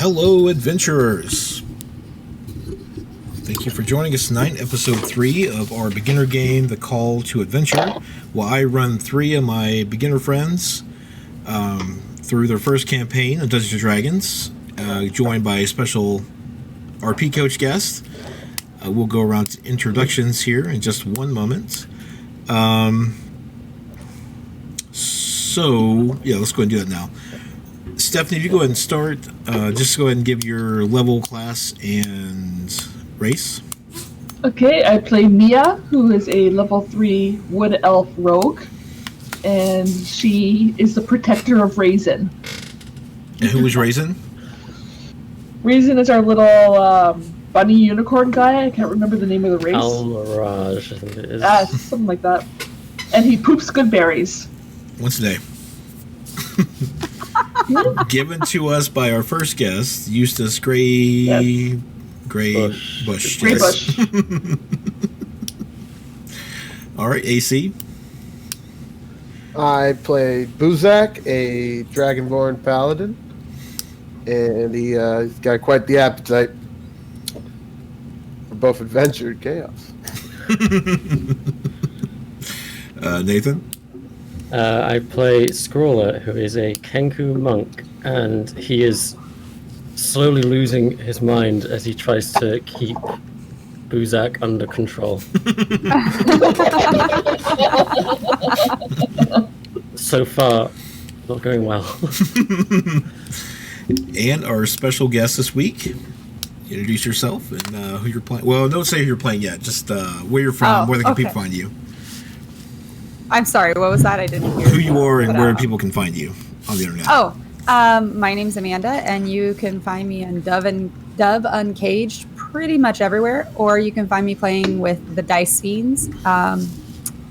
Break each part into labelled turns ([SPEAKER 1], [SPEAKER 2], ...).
[SPEAKER 1] Hello, adventurers! Thank you for joining us tonight, episode 3 of our beginner game, The Call to Adventure, where I run 3 of my beginner friends through their first campaign of Dungeons & Dragons, joined by a special RP coach guest. We'll go around to introductions here in just one moment. So, let's go ahead and do that now. Stephanie, if you go ahead and start, just go ahead and give your level, class, and race.
[SPEAKER 2] Okay, I play Mia, who is a level 3 wood elf rogue, and she is the protector of Raisin.
[SPEAKER 1] And who is Raisin?
[SPEAKER 2] Raisin is our little bunny unicorn guy. I can't remember the name of the race.
[SPEAKER 3] Almirage, I think it is.
[SPEAKER 2] Something like that. And he poops good berries.
[SPEAKER 1] Once a day. Given to us by our first guest, Eustace Gray Bush.
[SPEAKER 2] Gray Bush.
[SPEAKER 1] All right, AC.
[SPEAKER 4] I play Buuzak, a dragonborn paladin, and he's got quite the appetite for both adventure and chaos.
[SPEAKER 1] Nathan.
[SPEAKER 3] I play Scrawler, who is a Kenku monk, and he is slowly losing his mind as he tries to keep Buuzak under control. So far, not going well.
[SPEAKER 1] And our special guest this week. Introduce yourself and who you're playing. Well, don't say who you're playing yet. Just where you're from, where can people find you.
[SPEAKER 5] I'm sorry, what was that? I didn't hear.
[SPEAKER 1] Who you are and where people can find you on the internet.
[SPEAKER 5] My name's Amanda, and you can find me in Dove Uncaged pretty much everywhere, or you can find me playing with the Dice Fiends. And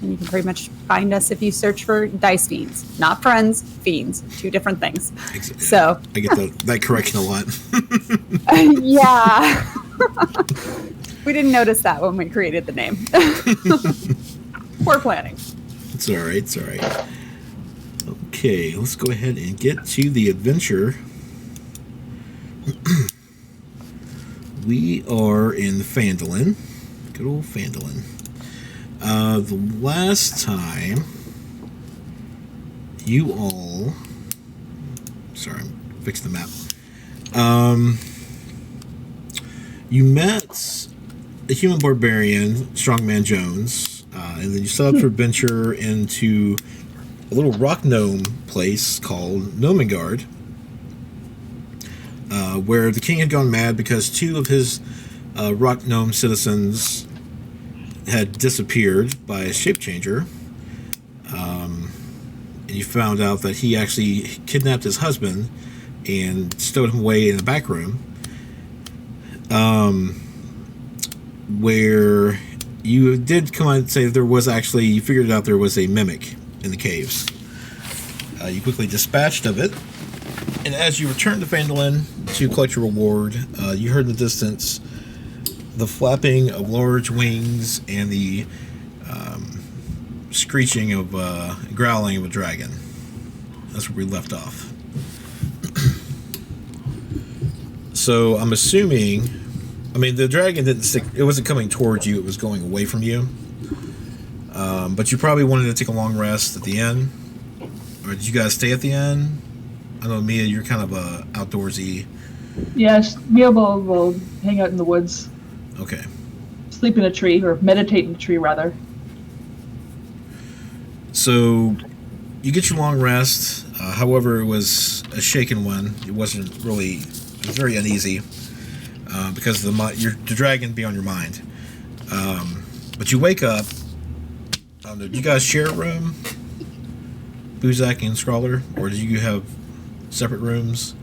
[SPEAKER 5] you can pretty much find us if you search for Dice Fiends. Not friends, fiends. 2 different things.
[SPEAKER 1] Exactly.
[SPEAKER 5] So
[SPEAKER 1] I get that correction a lot.
[SPEAKER 5] Yeah. We didn't notice that when we created the name. Poor planning.
[SPEAKER 1] It's all right. Okay, let's go ahead and get to the adventure. We are in Phandalin. Good old Phandalin. The last time you all... Sorry, I'm fixing the map. You met a human barbarian, Strongman Jones, and then you set up for adventure into a little rock gnome place called Gnomengard, where the king had gone mad because 2 of his rock gnome citizens had disappeared by a shape changer, and you found out that he actually kidnapped his husband and stowed him away in the back room, where you did come out and say that there was actually, you figured out there was a mimic in the caves. You quickly dispatched of it, and as you returned to Phandalin to collect your reward, you heard in the distance the flapping of large wings and the screeching of growling of a dragon. That's where we left off. So I'm assuming, the dragon didn't stick, it wasn't coming towards you, it was going away from you. But you probably wanted to take a long rest at the end. Or did you guys stay at the end? I know, Mia, you're kind of outdoorsy.
[SPEAKER 2] Yes, Mia will hang out in the woods.
[SPEAKER 1] Okay.
[SPEAKER 2] Sleep in a tree, or meditate in a tree, rather.
[SPEAKER 1] So, you get your long rest. However, it was a shaken one. It wasn't really, it was very uneasy. Because the dragon be on your mind. But you wake up. I don't know, do you guys share a room? Buuzak and Scrawler? Or do you have separate rooms?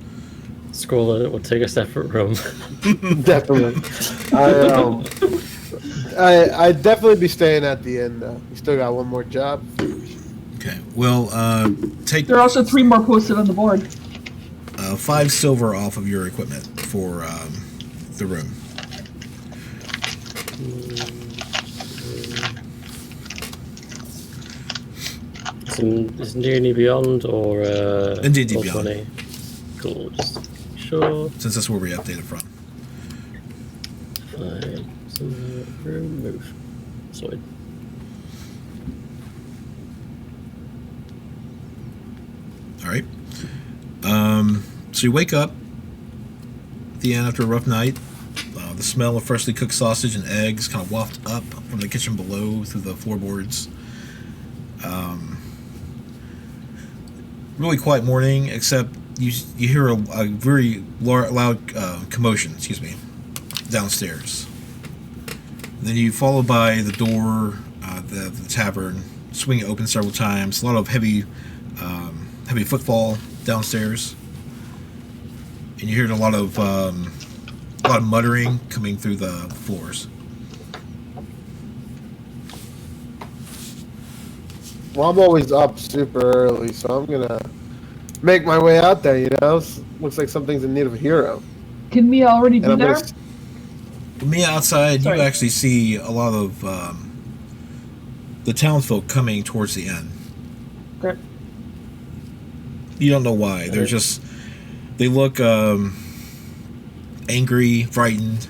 [SPEAKER 3] Scrawler will take a separate room.
[SPEAKER 4] Definitely. I'd definitely be staying at the end, though. We still got one more job.
[SPEAKER 1] Okay, well,
[SPEAKER 2] There are also 3 more posted on the board.
[SPEAKER 1] 5 silver off of your equipment for the room.
[SPEAKER 3] Is D&D Beyond or
[SPEAKER 1] D&D Beyond.
[SPEAKER 3] 20? Cool. Just Sure.
[SPEAKER 1] since that's where we updated from.
[SPEAKER 3] Remove. Sorry.
[SPEAKER 1] All right. So you wake up at the end after a rough night. The smell of freshly cooked sausage and eggs kind of waft up from the kitchen below through the floorboards. Really quiet morning, except you hear a very loud commotion. Excuse me, downstairs. Then you follow by the door, the tavern, swing it open several times. A lot of heavy footfall downstairs, and you hear a lot of muttering coming through the floors.
[SPEAKER 4] Well, I'm always up super early, so I'm gonna make my way out there. You know, looks like something's in need of a hero.
[SPEAKER 2] Can Mia already be
[SPEAKER 4] And I'm
[SPEAKER 2] there?
[SPEAKER 4] gonna
[SPEAKER 1] Me outside,
[SPEAKER 2] Sorry.
[SPEAKER 1] you actually see a lot of the townsfolk coming towards the end.
[SPEAKER 2] Okay.
[SPEAKER 1] You don't know why. They're just, they look angry, frightened.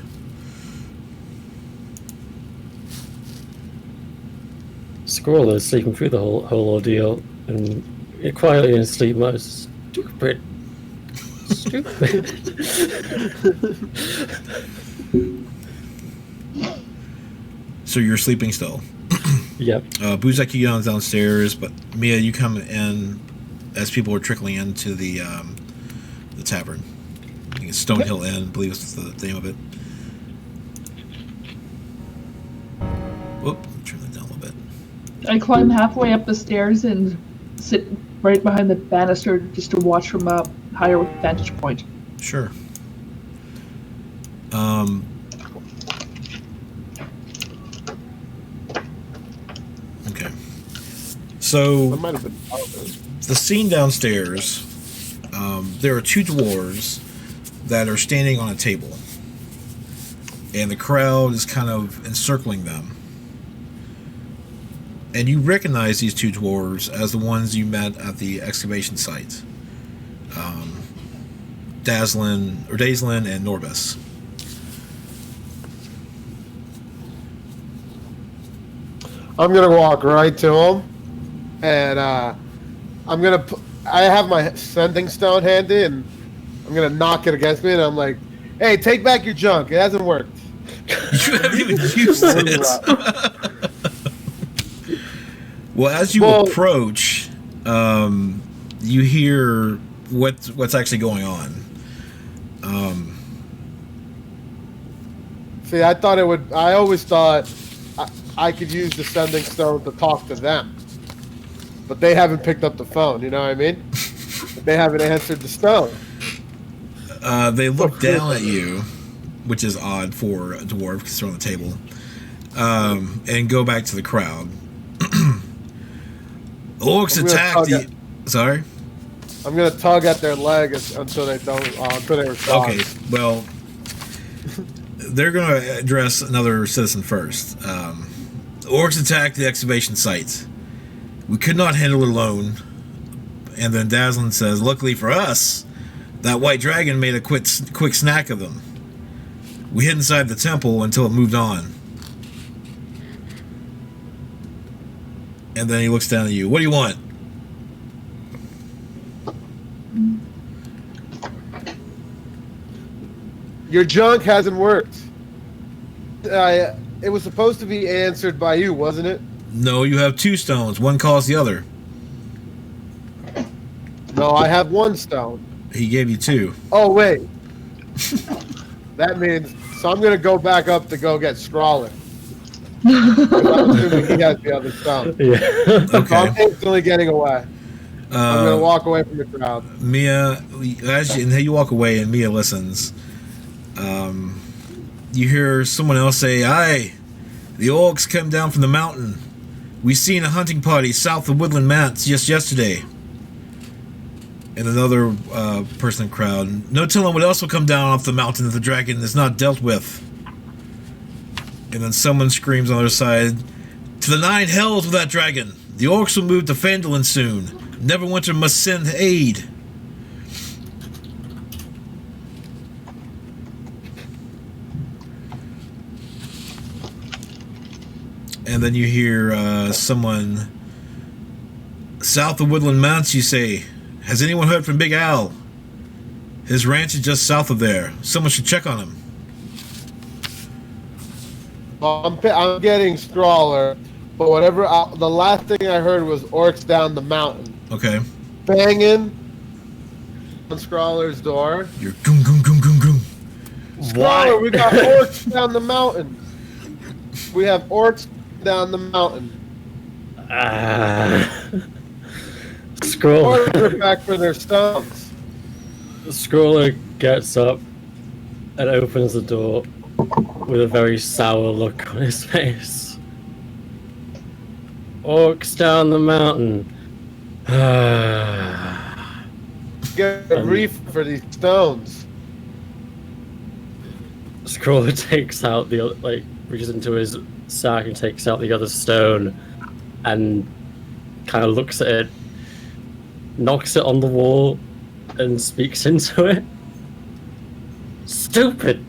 [SPEAKER 3] Squirrel is sleeping through the whole ordeal and quietly in sleep mode. Stupid.
[SPEAKER 1] So you're sleeping still.
[SPEAKER 3] Yep.
[SPEAKER 1] Buuzak, you get downstairs, but Mia, you come in as people are trickling into the tavern. I think it's Stonehill Inn, I believe is the name of it. Whoop, turn that down a little bit.
[SPEAKER 2] I climb halfway up the stairs and sit right behind the banister just to watch from a higher vantage point.
[SPEAKER 1] Sure. Okay. So
[SPEAKER 4] That might have been.
[SPEAKER 1] the scene downstairs, there are two dwarves that are standing on a table, and the crowd is kind of encircling them. And you recognize these two dwarves as the ones you met at the excavation site, Dazlin and Norbus.
[SPEAKER 4] I'm gonna walk right to him, and I'm gonna. I have my sending stone handy, and I'm gonna knock it against me, and I'm like, "Hey, take back your junk. It hasn't worked."
[SPEAKER 1] You haven't even used it. Well, as you approach, you hear what's actually going on.
[SPEAKER 4] See, I thought it would. I always thought I could use the sending stone to talk to them, but they haven't picked up the phone. You know what I mean? They haven't answered the stone.
[SPEAKER 1] They look down at you, which is odd for a dwarf because they're on the table, and go back to the crowd. Orcs attack the. Sorry.
[SPEAKER 4] I'm gonna tug at their leg until they don't. Until they respond.
[SPEAKER 1] Okay. Well, they're going to address another citizen first. Orcs attacked the excavation site. We could not handle it alone. And then Dazlin says, "Luckily for us, that white dragon made a quick snack of them. We hid inside the temple until it moved on." And then he looks down at you. "What do you want?"
[SPEAKER 4] Your junk hasn't worked. It was supposed to be answered by you, wasn't it?
[SPEAKER 1] "No, you have two stones. One caused the other."
[SPEAKER 4] No, I have one stone.
[SPEAKER 1] He gave you two.
[SPEAKER 4] Oh, wait. That means... So I'm going to go back up to go get Strawlin. I'm assuming he has the other stone.
[SPEAKER 3] Yeah.
[SPEAKER 4] So
[SPEAKER 1] Okay.
[SPEAKER 4] I'm instantly getting away. I'm going to walk away from the crowd.
[SPEAKER 1] Mia, and you walk away, and Mia listens. You hear someone else say, "Aye, the orcs come down from the mountain. We seen a hunting party south of Woodland Mats just yesterday." And another person in the crowd, "No telling what else will come down off the mountain if the dragon is not dealt with." And then someone screams on the other side, "To the nine hells with that dragon. The orcs will move to Phandalin soon. Neverwinter must send aid." and then you hear someone south of Woodland Mounts. You say, "Has anyone heard from Big Al? His ranch is just south of there. Someone should check on him."
[SPEAKER 4] I'm getting Strawler, but whatever. The last thing I heard was orcs down the mountain.
[SPEAKER 1] Okay.
[SPEAKER 4] Banging on Strawler's door.
[SPEAKER 1] You're goom goom goom goom goom.
[SPEAKER 4] Strawler, we got orcs down the mountain. We have orcs down the mountain.
[SPEAKER 3] Scroller.
[SPEAKER 4] Orcs are back for their stones.
[SPEAKER 3] Scroller gets up and opens the door with a very sour look on his face. Orcs down the mountain.
[SPEAKER 4] Get a reef for these stones.
[SPEAKER 3] Scroller takes out the other, reaches into his sack and takes out the other stone and kind of looks at it, knocks it on the wall, and speaks into it. Stupid!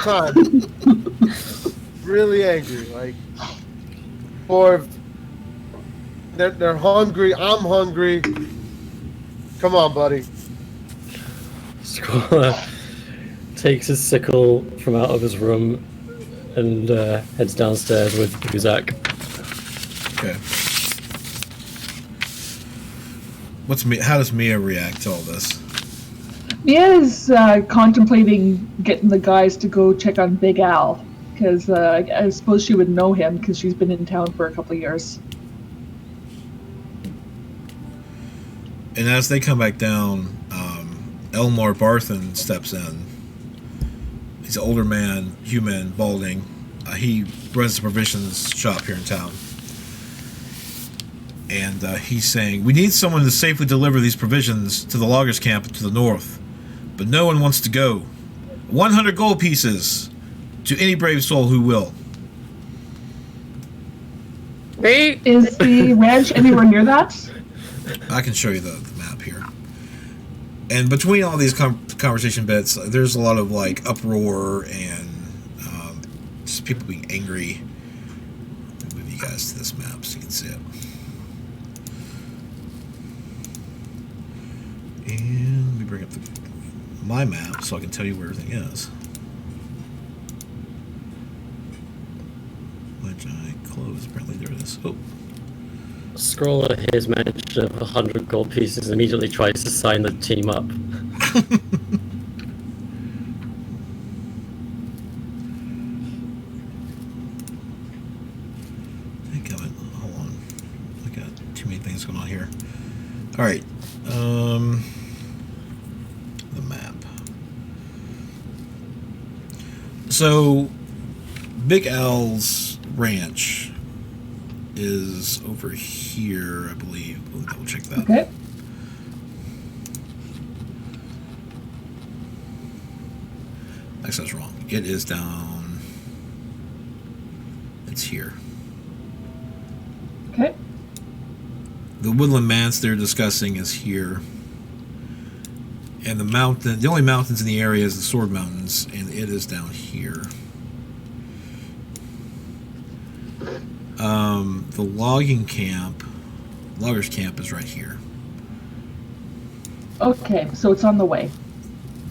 [SPEAKER 4] Time. Really angry. Or they're hungry. I'm hungry. Come on, buddy.
[SPEAKER 3] Scroller takes his sickle from out of his room and heads downstairs with Buuzak.
[SPEAKER 1] Okay. How does Mia react to all this?
[SPEAKER 2] Mia is contemplating getting the guys to go check on Big Al, because I suppose she would know him because she's been in town for a couple of years.
[SPEAKER 1] And as they come back down, Elmore Barthen steps in. He's an older man, human, balding. He runs a provisions shop here in town. And he's saying, "We need someone to safely deliver these provisions to the loggers' camp to the north. But no one wants to go. 100 gold pieces to any brave soul who will."
[SPEAKER 2] Is the ranch anywhere near that?
[SPEAKER 1] I can show you the map here. And between all these conversation bits, there's a lot of uproar and just people being angry. I'll move you guys to this map so you can see it. And let me bring up my map so I can tell you where everything is. Which I closed. Apparently there it is. Oh.
[SPEAKER 3] Scroller hears mention of 100 gold pieces and immediately tries to sign the team up.
[SPEAKER 1] I think of it. Hold on. I got too many things going on here. Alright. The map. So, Big Al's ranch is over here, I believe. We'll double check that.
[SPEAKER 2] Okay.
[SPEAKER 1] Actually, I was wrong. It is down. It's here.
[SPEAKER 2] Okay.
[SPEAKER 1] The woodland manse they're discussing is here. And the only mountains in the area is the Sword Mountains, and it is down here. The loggers camp is right here.
[SPEAKER 2] Okay, so it's on the way.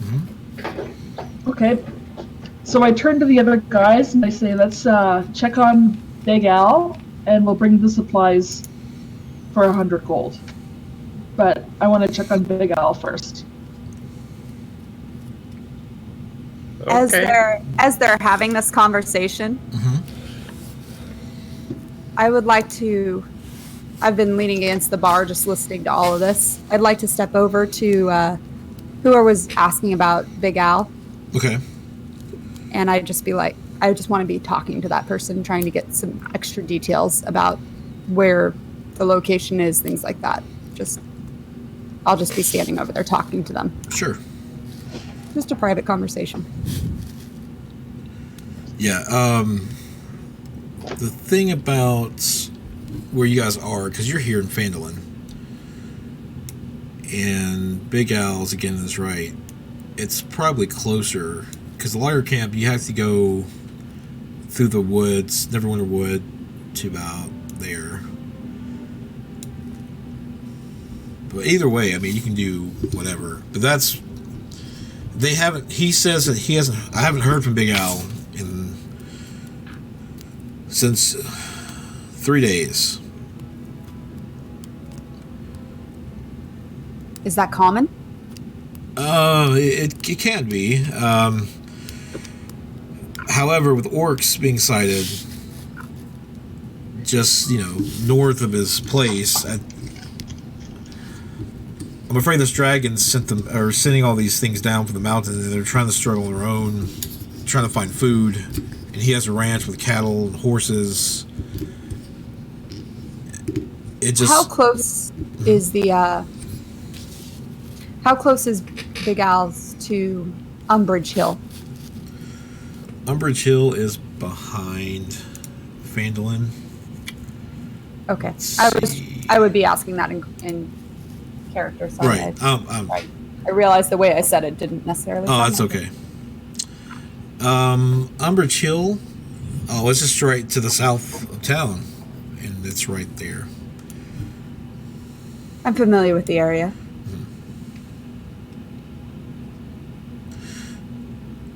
[SPEAKER 1] Mm-hmm.
[SPEAKER 2] Okay. So I turn to the other guys and I say, let's check on Big Al, and we'll bring the supplies for 100 gold. But I want to check on Big Al first.
[SPEAKER 5] As they're having this conversation, I would like to. I've been leaning against the bar, just listening to all of this. I'd like to step over to whoever was asking about Big Al,
[SPEAKER 1] Okay.
[SPEAKER 5] and I'd just be like, I just want to be talking to that person, trying to get some extra details about where the location is, things like that. I'll just be standing over there talking to them.
[SPEAKER 1] Sure.
[SPEAKER 5] Just a private conversation.
[SPEAKER 1] Yeah. The thing about where you guys are, because you're here in Phandalin, And Big Al's, again, is right. It's probably closer, because the lawyer camp, you have to go through the woods, Neverwinter Wood, to about there. But either way, I mean, you can do whatever. But that's... They haven't... He says that he hasn't... I haven't heard from Big Al since 3 days.
[SPEAKER 5] Is that common?
[SPEAKER 1] It can be. However, with orcs being sighted just, north of his place, I'm afraid this dragon sending all these things down from the mountain, and they're trying to struggle on their own, trying to find food, and he has a ranch with cattle and horses. It just...
[SPEAKER 5] How close is How close is Big Al's to Umbridge Hill?
[SPEAKER 1] Umbridge Hill is behind Phandalin.
[SPEAKER 5] Okay.
[SPEAKER 1] Let's
[SPEAKER 5] I would be asking that in character. Sorry.
[SPEAKER 1] Right.
[SPEAKER 5] Right. I realized the way I said it didn't necessarily.
[SPEAKER 1] Oh, that's okay. Umbridge Hill. Oh, it's just right to the south of town, and it's right there.
[SPEAKER 5] I'm familiar with the area.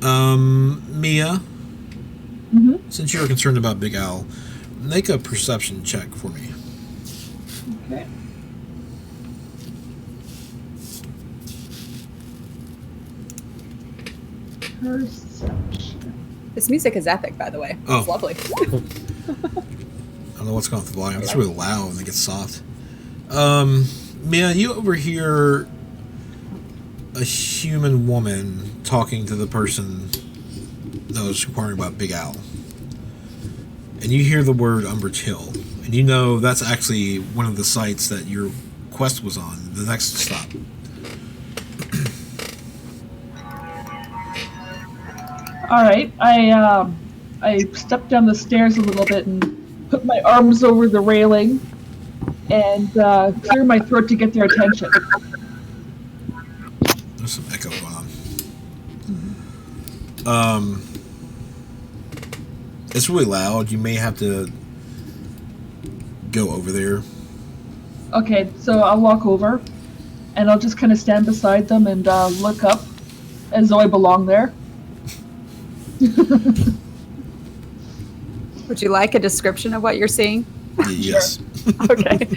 [SPEAKER 1] Mia, since you're concerned about Big Al, make a perception check for me.
[SPEAKER 2] Okay. Perception.
[SPEAKER 5] This music is epic, by the way.
[SPEAKER 1] Oh.
[SPEAKER 5] It's lovely.
[SPEAKER 1] I don't know what's going on with the volume. It's really loud and it gets soft. Mia, you overhear a human woman talking to the person that was inquiring about Big Al. And you hear the word Umbridge Hill. And you know that's actually one of the sites that your quest was on, the next stop.
[SPEAKER 2] Alright, I stepped down the stairs a little bit and put my arms over the railing and clear my throat to get their attention.
[SPEAKER 1] There's some echo going on. It's really loud. You may have to go over there.
[SPEAKER 2] Okay, so I'll walk over and I'll just kind of stand beside them and look up as though I belong there.
[SPEAKER 5] Would you like a description of what you're seeing?
[SPEAKER 1] Yes.
[SPEAKER 5] Okay.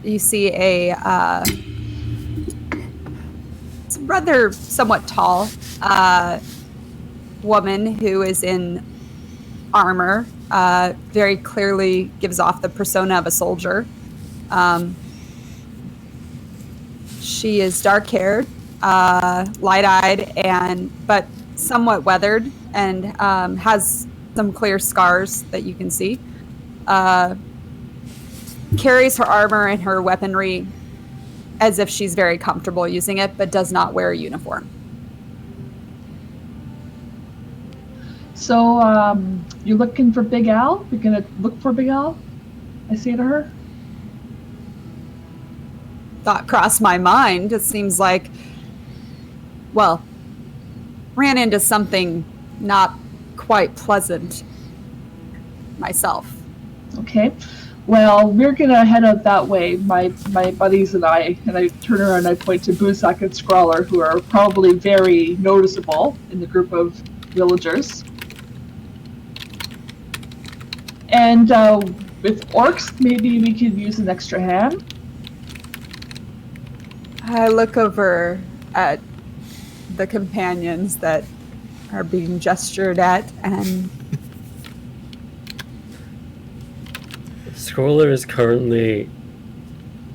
[SPEAKER 5] You see a rather somewhat tall woman who is in armor, very clearly gives off the persona of a soldier. She is dark-haired, light-eyed, but somewhat weathered, and has some clear scars that you can see. Carries her armor and her weaponry as if she's very comfortable using it, but does not wear a uniform.
[SPEAKER 2] So, you're looking for Big Al? You're gonna look for Big Al? I say to her.
[SPEAKER 5] Thought crossed my mind. It seems like, well, ran into something not quite pleasant myself.
[SPEAKER 2] Okay. Well, we're gonna head out that way, my buddies and I turn around and I point to Buuzak and Scrawler, who are probably very noticeable in the group of villagers. And with orcs, maybe we could use an extra hand.
[SPEAKER 5] I look over at the companions that are being gestured at, and
[SPEAKER 3] Scroller is currently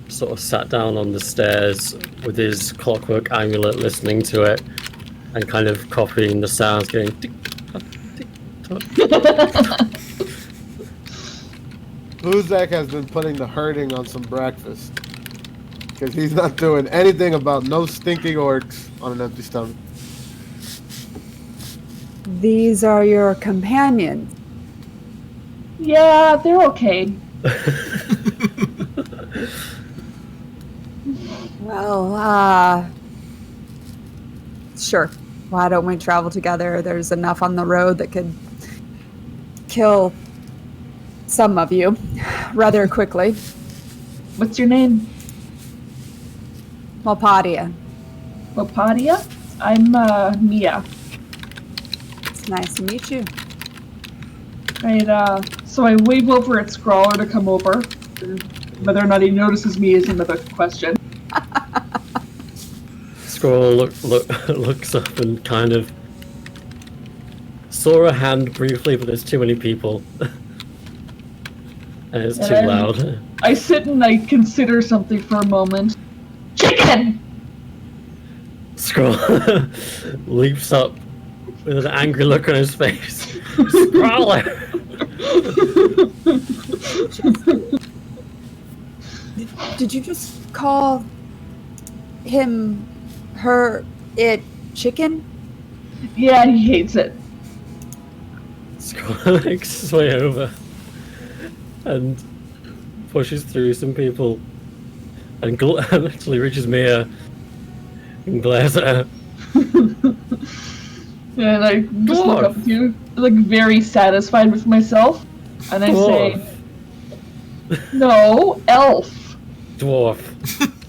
[SPEAKER 3] sort of sat down on the stairs with his clockwork amulet, listening to it and kind of copying the sounds, going tick tock, tick tock.
[SPEAKER 4] Buuzak has been putting the herding on some breakfast. Because he's not doing anything about no stinking orcs on an empty stomach.
[SPEAKER 5] these are your companions.
[SPEAKER 2] Yeah, they're okay.
[SPEAKER 5] Well, sure. Why don't we travel together? There's enough on the road that could kill some of you rather quickly.
[SPEAKER 2] What's your name?
[SPEAKER 5] Malpadia.
[SPEAKER 2] Lopadia? I'm Mia.
[SPEAKER 5] It's nice to meet you.
[SPEAKER 2] Right, so I wave over at Scrawler to come over. Whether or not he notices me is another question.
[SPEAKER 3] Squirrel looks up and kind of saw a hand briefly, but there's too many people. And it's too
[SPEAKER 2] then
[SPEAKER 3] loud.
[SPEAKER 2] I sit and I consider something for a moment. Chicken!
[SPEAKER 3] Squirrel leaps up with an angry look on his face. Scrawler!
[SPEAKER 5] Did you just call him, her, it chicken?
[SPEAKER 2] Yeah, he hates it.
[SPEAKER 3] Squirrel makes his way over and pushes through some people and actually reaches Mia and glares at her.
[SPEAKER 2] And I just look up at you, like very satisfied with myself. And I say, no, elf.
[SPEAKER 3] Dwarf.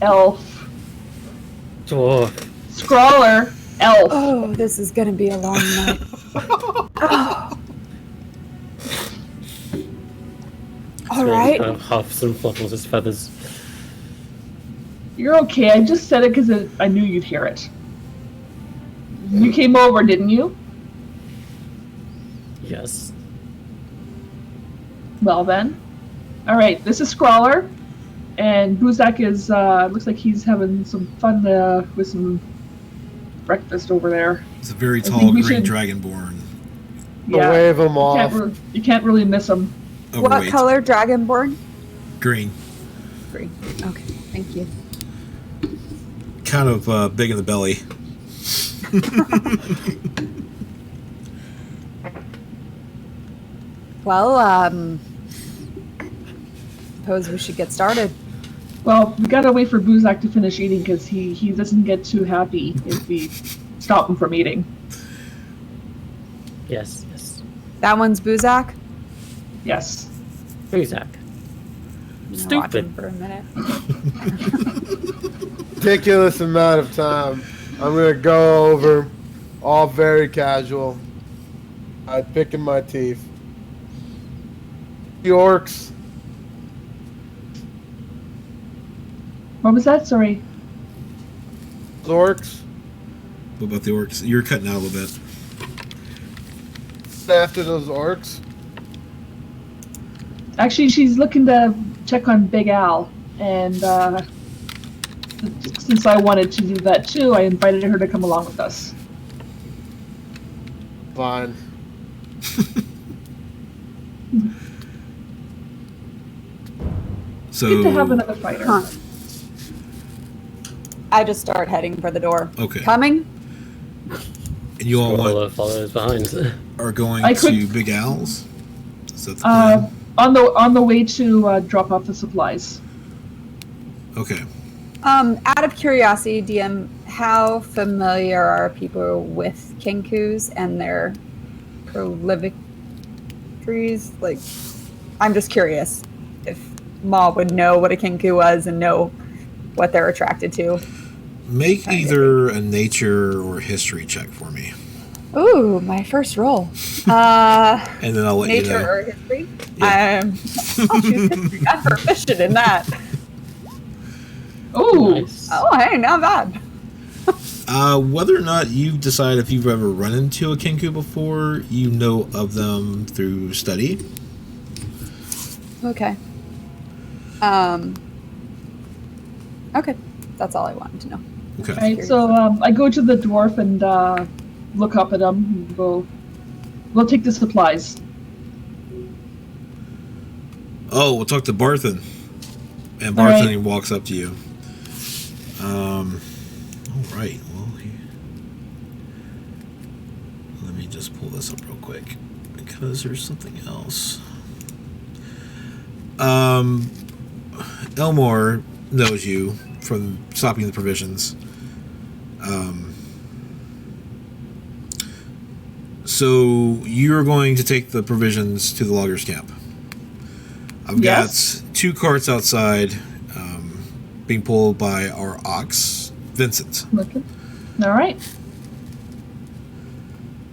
[SPEAKER 2] Elf.
[SPEAKER 3] Dwarf.
[SPEAKER 2] Scrawler, elf.
[SPEAKER 5] Oh, this is gonna be a long night. All right.
[SPEAKER 3] Kind of huffs and flutters his feathers.
[SPEAKER 2] You're okay, I just said it because I knew you'd hear it. You came over, didn't you?
[SPEAKER 3] Yes.
[SPEAKER 2] Well then. Alright, this is Scrawler. And Buuzak is, looks like he's having some fun with some breakfast over there.
[SPEAKER 1] It's a very
[SPEAKER 2] think
[SPEAKER 1] tall
[SPEAKER 2] we
[SPEAKER 1] green
[SPEAKER 2] should-
[SPEAKER 1] dragonborn.
[SPEAKER 2] Yeah,
[SPEAKER 4] Wave him off.
[SPEAKER 2] you can't really miss him.
[SPEAKER 5] What
[SPEAKER 1] Overweight.
[SPEAKER 5] color dragonborn?
[SPEAKER 1] Green.
[SPEAKER 5] Green. Okay, thank you.
[SPEAKER 1] Kind of big in the belly.
[SPEAKER 5] Well, suppose we should get started.
[SPEAKER 2] Well, we gotta wait for Buuzak to finish eating because he doesn't get too happy if we stop him from eating.
[SPEAKER 3] Yes, yes.
[SPEAKER 5] That one's Buuzak.
[SPEAKER 2] Yes.
[SPEAKER 3] Buuzak.
[SPEAKER 5] I'm gonna watch
[SPEAKER 3] Stupid.
[SPEAKER 5] him for a minute.
[SPEAKER 4] Ridiculous amount of time. I'm gonna go over, all very casual. Picking my teeth. The orcs.
[SPEAKER 2] What was that? Sorry.
[SPEAKER 4] The orcs.
[SPEAKER 1] What about the orcs? You're cutting out a little bit.
[SPEAKER 4] After those orcs.
[SPEAKER 2] Actually, she's looking to check on Big Al, and since I wanted to do that too, I invited her to come along with us.
[SPEAKER 4] Fine.
[SPEAKER 1] So
[SPEAKER 2] Good to have another fighter.
[SPEAKER 5] Huh. I just start heading for the door.
[SPEAKER 1] Okay.
[SPEAKER 5] Coming?
[SPEAKER 1] And you all
[SPEAKER 3] Squirrel follows behind.
[SPEAKER 1] are going
[SPEAKER 2] I
[SPEAKER 1] to
[SPEAKER 2] could-
[SPEAKER 1] Big Al's? Is that the plan?
[SPEAKER 2] On the way to drop off the supplies.
[SPEAKER 1] Okay.
[SPEAKER 5] Out of curiosity, DM, how familiar are people with kinkus and their prolific trees? Like, I'm just curious if Ma would know what a kinku was and know what they're attracted to.
[SPEAKER 1] Make either a nature or history check for me.
[SPEAKER 5] Ooh, my first roll.
[SPEAKER 1] And then I'll let you
[SPEAKER 5] Nature
[SPEAKER 1] know.
[SPEAKER 5] or history?
[SPEAKER 1] Yeah.
[SPEAKER 5] I'll choose history. I'm proficient in that.
[SPEAKER 2] Ooh.
[SPEAKER 3] Nice.
[SPEAKER 5] Oh, hey, not bad.
[SPEAKER 1] Whether or not you decide if you've ever run into a kinku before, you know of them through study.
[SPEAKER 5] Okay. Okay, that's all I wanted to know.
[SPEAKER 1] Okay.
[SPEAKER 2] Right, so I go to the dwarf and look up at him. And we'll take the supplies.
[SPEAKER 1] Oh, we'll talk to Barthen. And
[SPEAKER 2] All
[SPEAKER 1] Barthen
[SPEAKER 2] right.
[SPEAKER 1] walks up to you. All right. Well, let me just pull this up real quick because there's something else. Elmore knows you stopping the provisions. So you're going to take the provisions to the loggers' camp. I've got 2 carts outside, being pulled by our ox, Vincent.
[SPEAKER 2] Okay. All right.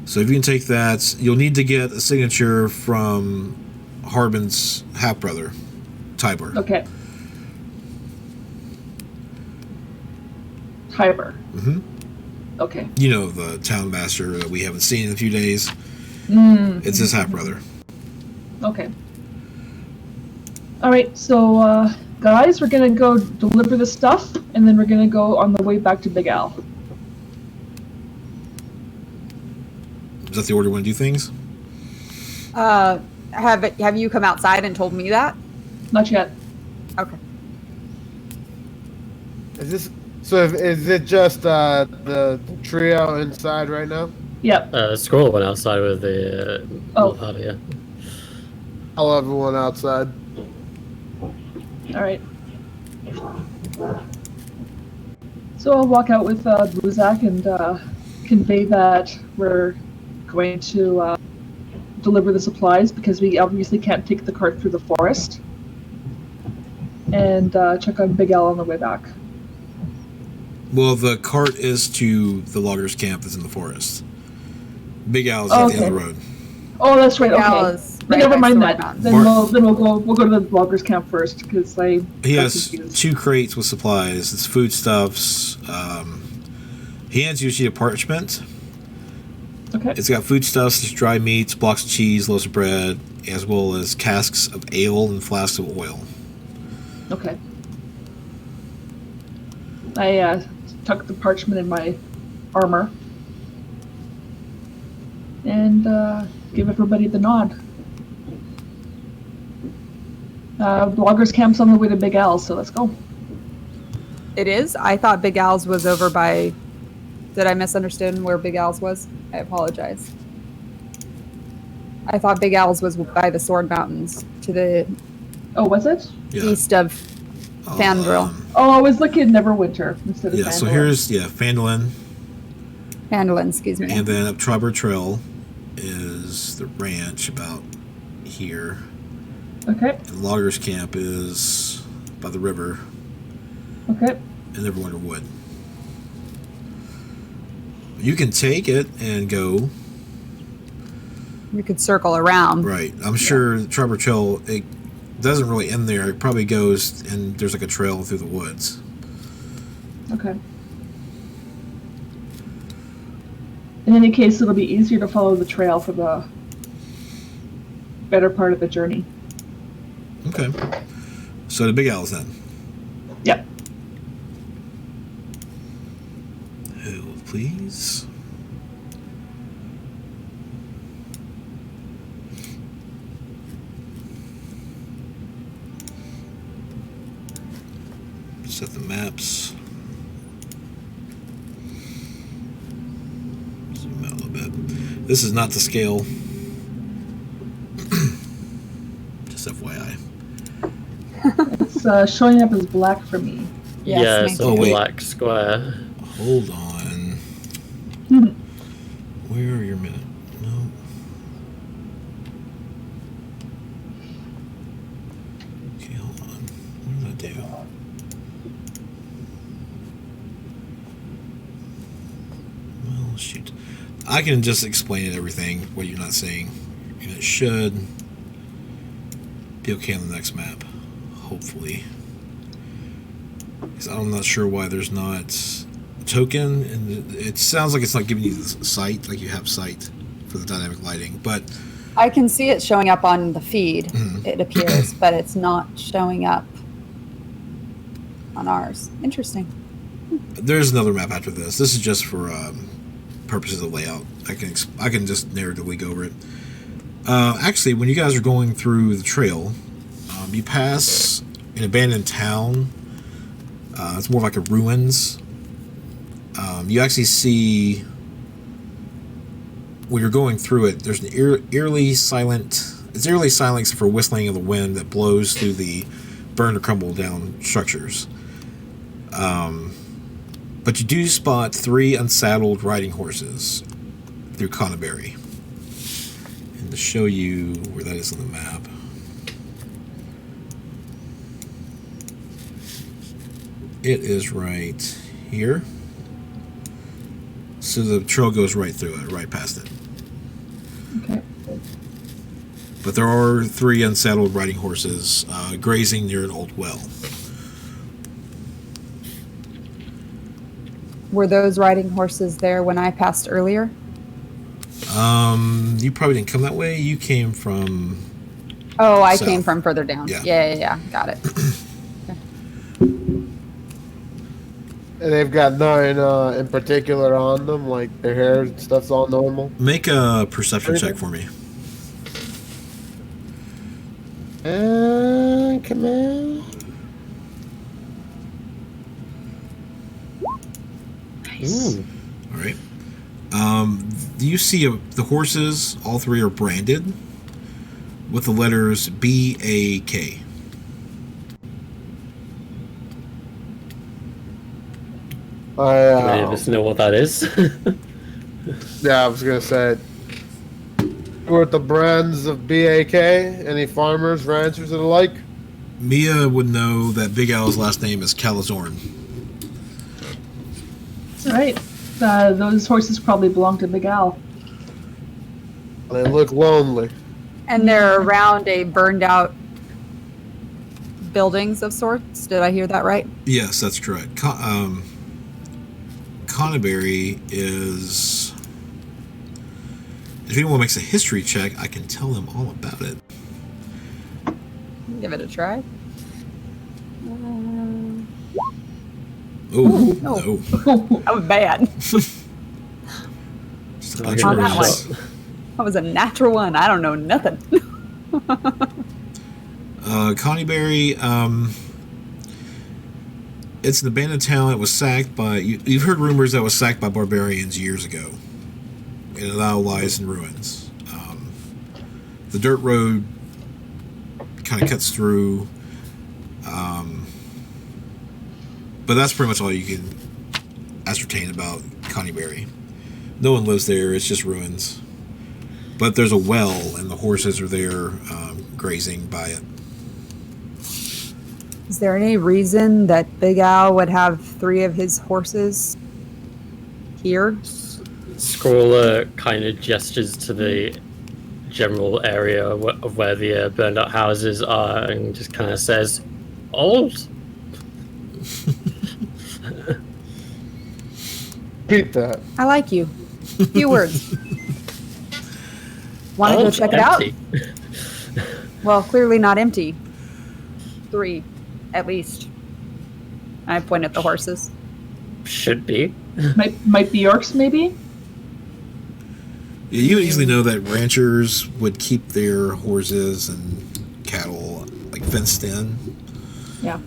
[SPEAKER 1] So if you can take that, you'll need to get a signature from Harbin's half-brother, Tiber.
[SPEAKER 2] Okay. Tiber.
[SPEAKER 1] Mm-hmm.
[SPEAKER 2] Okay.
[SPEAKER 1] You know, the town master that we haven't seen in a few days. It's his half-brother.
[SPEAKER 2] Okay. All right, so guys, we're gonna go deliver the stuff, and then we're gonna go on the way back to Big Al.
[SPEAKER 1] Is that the order you want to do things?
[SPEAKER 5] Have you come outside and told me that?
[SPEAKER 2] Not yet.
[SPEAKER 5] Okay.
[SPEAKER 4] Is it just the trio inside right now?
[SPEAKER 2] Yep.
[SPEAKER 3] Squirrel went outside with the party, yeah.
[SPEAKER 4] I'll everyone outside.
[SPEAKER 2] All right. So I'll walk out with Buuzak and convey that we're going to deliver the supplies because we obviously can't take the cart through the forest. And check on Big Al on the way back.
[SPEAKER 1] Well, the cart is to the loggers' camp that's in the forest. Big Al's at the end of the road.
[SPEAKER 2] Oh, that's right.
[SPEAKER 5] Big Al
[SPEAKER 2] Okay.
[SPEAKER 5] is
[SPEAKER 2] Then
[SPEAKER 5] right
[SPEAKER 2] never
[SPEAKER 5] next
[SPEAKER 2] mind
[SPEAKER 5] to
[SPEAKER 2] that.
[SPEAKER 5] Mountain.
[SPEAKER 2] Then we'll go to the loggers' camp first because
[SPEAKER 1] He
[SPEAKER 2] got
[SPEAKER 1] has
[SPEAKER 2] confused.
[SPEAKER 1] 2 crates with supplies. It's foodstuffs. He hands you a sheet of parchment.
[SPEAKER 2] Okay.
[SPEAKER 1] It's got foodstuffs, there's dry meats, blocks of cheese, loaves of bread, as well as casks of ale and flasks of oil.
[SPEAKER 2] Okay. I tuck the parchment in my armor and give everybody the nod. Bloggers camp's on the way to Big Al, so let's go.
[SPEAKER 5] It is? I thought Big Al's was over by... Did I misunderstand where Big Al's was? I apologize. I thought Big Al's was by the Sword Mountains to the
[SPEAKER 2] Oh, was it?
[SPEAKER 1] Yeah.
[SPEAKER 5] east of Fandril.
[SPEAKER 2] Oh, I was looking at Neverwinter instead of
[SPEAKER 1] Yeah, so
[SPEAKER 2] Fandolin.
[SPEAKER 1] here's, Fandolin,
[SPEAKER 5] Fandolin, excuse me.
[SPEAKER 1] and then up Tribber Trail is the ranch about here.
[SPEAKER 2] Okay,
[SPEAKER 1] And loggers' camp is by the river
[SPEAKER 2] okay.
[SPEAKER 1] in Neverwinter Wood. You can take it and go.
[SPEAKER 5] We could circle around.
[SPEAKER 1] Right. I'm sure Tribber Trail, it doesn't really end there. It probably goes and there's like a trail through the woods.
[SPEAKER 2] Okay. In any case, it'll be easier to follow the trail for the better part of the journey.
[SPEAKER 1] Okay. So the Big Al's then.
[SPEAKER 2] Yep.
[SPEAKER 1] Hold, please. Set the maps. Zoom out a little bit. This is not to scale. Just FYI.
[SPEAKER 2] It's showing up as black for me.
[SPEAKER 5] Yes,
[SPEAKER 3] yeah,
[SPEAKER 5] me
[SPEAKER 3] it's
[SPEAKER 5] too.
[SPEAKER 3] a
[SPEAKER 1] wait.
[SPEAKER 3] black square.
[SPEAKER 1] Hold on. Where are your minutes? No. Okay, hold on. What did I do? Well, shoot. I can just explain it, everything, what you're not saying. And it should be okay on the next map. Hopefully. Because I'm not sure why there's not a token. And it sounds like it's not giving you the sight, like you have sight for the dynamic lighting. But
[SPEAKER 5] I can see it showing up on the feed,
[SPEAKER 1] Mhm.
[SPEAKER 5] it appears, but it's not showing up on ours. Interesting.
[SPEAKER 1] there's another map after this. This is just for purposes of layout. I can just narratively go over it. Actually, when you guys are going through the trail, you pass an abandoned town. It's more like a ruins. You actually see, when you're going through it, there's an eerily silent. It's eerily silent except for whistling of the wind that blows through the burned or crumbled down structures. But you do spot 3 unsaddled riding horses through Conneberry. And to show you where that is on the map. It is right here. So the trail goes right through it, right past it.
[SPEAKER 2] Okay.
[SPEAKER 1] But there are 3 unsaddled riding horses grazing near an old well.
[SPEAKER 5] Were those riding horses there when I passed earlier?
[SPEAKER 1] You probably didn't come that way. You came from...
[SPEAKER 5] Oh, I
[SPEAKER 1] south.
[SPEAKER 5] came from further down.
[SPEAKER 1] Yeah.
[SPEAKER 5] Yeah. Got it.
[SPEAKER 4] And they've got none in particular on them, like their hair and stuff's all normal.
[SPEAKER 1] Make a perception check for me.
[SPEAKER 4] Come on.
[SPEAKER 5] Nice.
[SPEAKER 3] Ooh.
[SPEAKER 1] All right. Do you see the horses? All 3 are branded with the letters BAK.
[SPEAKER 3] Do any of us know what that is?
[SPEAKER 4] Yeah, I was gonna say. Who are the brands of BAK? Any farmers, ranchers, and the like?
[SPEAKER 1] Mia would know that Big Al's last name is Calazorn.
[SPEAKER 2] All right. Those horses probably belong to Big Al.
[SPEAKER 4] They look lonely.
[SPEAKER 5] And they're around a burned out buildings of sorts. Did I hear that right?
[SPEAKER 1] Yes, that's correct. Conneberry is... If anyone makes a history check, I can tell them all about it.
[SPEAKER 5] Give it a try.
[SPEAKER 1] Oh,
[SPEAKER 5] no.
[SPEAKER 1] no.
[SPEAKER 5] That was bad.
[SPEAKER 1] Just a
[SPEAKER 3] I'll
[SPEAKER 1] bunch
[SPEAKER 3] give
[SPEAKER 1] of
[SPEAKER 3] it a
[SPEAKER 5] that
[SPEAKER 1] roses.
[SPEAKER 5] one. That was a natural one. I don't know nothing.
[SPEAKER 1] Conneberry, it's an abandoned town that was sacked by... You've heard rumors that it was sacked by barbarians years ago. And it now lies in ruins. The dirt road kind of cuts through. But that's pretty much all you can ascertain about Conneberry. No one lives there. It's just ruins. But there's a well, and the horses are there grazing by it.
[SPEAKER 5] Is there any reason that Big Al would have 3 of his horses here?
[SPEAKER 3] Scrawler kind of gestures to the general area of where the burned out houses are and just kind of says, "Old."
[SPEAKER 4] Repeat that.
[SPEAKER 5] I like you. Few words. Want to go
[SPEAKER 3] Old,
[SPEAKER 5] check it out?
[SPEAKER 3] empty.
[SPEAKER 5] Well, clearly not empty. 3, at least. I point at the horses.
[SPEAKER 3] Should be.
[SPEAKER 2] Might be orcs, maybe?
[SPEAKER 1] Yeah, you easily know that ranchers would keep their horses and cattle like fenced in.
[SPEAKER 2] Yeah.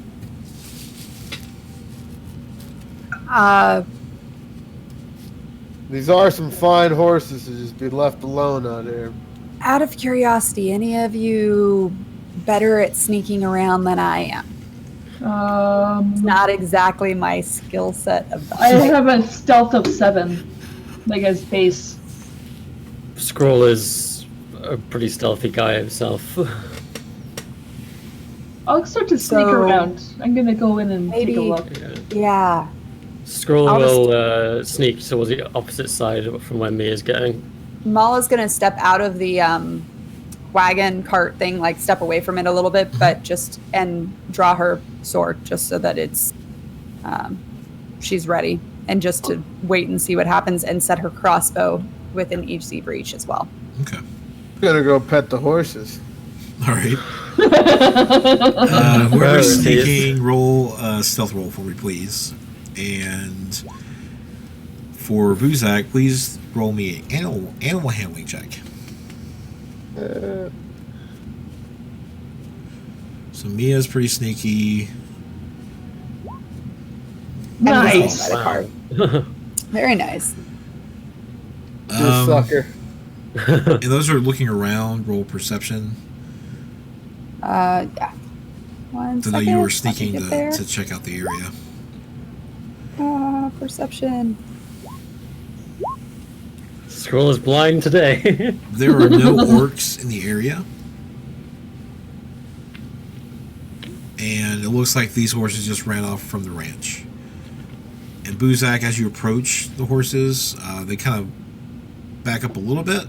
[SPEAKER 4] These are some fine horses to just be left alone out here.
[SPEAKER 5] Out of curiosity, any of you better at sneaking around than I am? Not exactly my skill set of
[SPEAKER 2] I have a stealth of 7, like as base.
[SPEAKER 3] Scrawler's a pretty stealthy guy himself.
[SPEAKER 2] I'll start to sneak
[SPEAKER 5] So,
[SPEAKER 2] around. I'm gonna go in and take a
[SPEAKER 5] maybe-
[SPEAKER 2] look.
[SPEAKER 5] Yeah.
[SPEAKER 3] Scrawler
[SPEAKER 5] I'll just-
[SPEAKER 3] will sneak towards the opposite side from where Mia's going.
[SPEAKER 5] Mala's gonna step out of the wagon cart thing, like step away from it a little bit, but just and draw her sword just so that it's she's ready, and just to wait and see what happens, and set her crossbow within each zebra each as well.
[SPEAKER 1] Okay.
[SPEAKER 4] I'm gonna go pet the horses.
[SPEAKER 1] All right. Whoever's
[SPEAKER 3] Priorities.
[SPEAKER 1] sneaking, roll a stealth roll for me, please. And for Buuzak, please roll me an animal handling check. So Mia's pretty sneaky.
[SPEAKER 2] Nice.
[SPEAKER 3] Wow.
[SPEAKER 5] Very nice.
[SPEAKER 4] You sucker.
[SPEAKER 1] And those are looking around. Roll perception
[SPEAKER 5] Yeah. One
[SPEAKER 1] to know
[SPEAKER 5] second,
[SPEAKER 1] you were
[SPEAKER 5] let me
[SPEAKER 1] sneaking
[SPEAKER 5] get there.
[SPEAKER 1] to check out the area.
[SPEAKER 5] Perception.
[SPEAKER 3] Scroll is blind today.
[SPEAKER 1] There are no orcs in the area. And it looks like these horses just ran off from the ranch. And Buuzak, as you approach the horses, they kind of back up a little bit.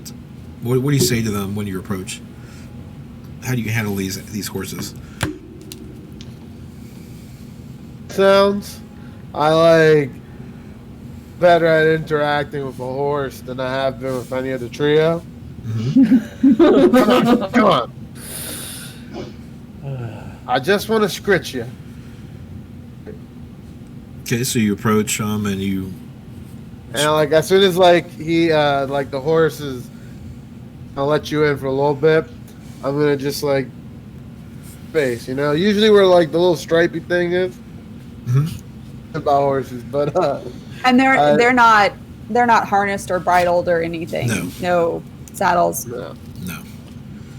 [SPEAKER 1] What do you say to them when you approach? How do you handle these horses?
[SPEAKER 4] Sounds. I like better at interacting with a horse than I have been with any other trio.
[SPEAKER 1] Mm-hmm.
[SPEAKER 4] Come on. I just want to scritch you.
[SPEAKER 1] Okay, so you approach them and you...
[SPEAKER 4] And like as soon as like he like the horse is, I'll let you in for a little bit. I'm gonna just like face, you know. Usually where like the little stripy thing is about horses, but
[SPEAKER 5] And they're not harnessed or bridled or anything. No saddles.
[SPEAKER 4] no.
[SPEAKER 1] No.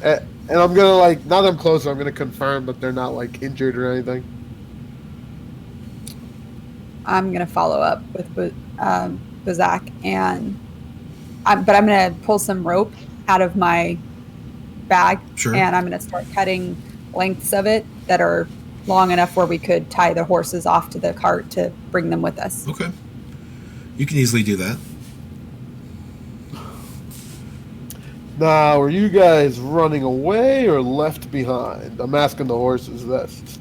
[SPEAKER 4] And I'm gonna like now that I'm closer, I'm gonna confirm that they're not like injured or anything.
[SPEAKER 5] I'm gonna follow up with Buuzak, but I'm gonna pull some rope out of my bag,
[SPEAKER 1] Sure.
[SPEAKER 5] and I'm gonna start cutting lengths of it that are long enough where we could tie the horses off to the cart to bring them with us.
[SPEAKER 1] Okay. You can easily do that.
[SPEAKER 4] Now, were you guys running away or left behind? I'm asking the horses this.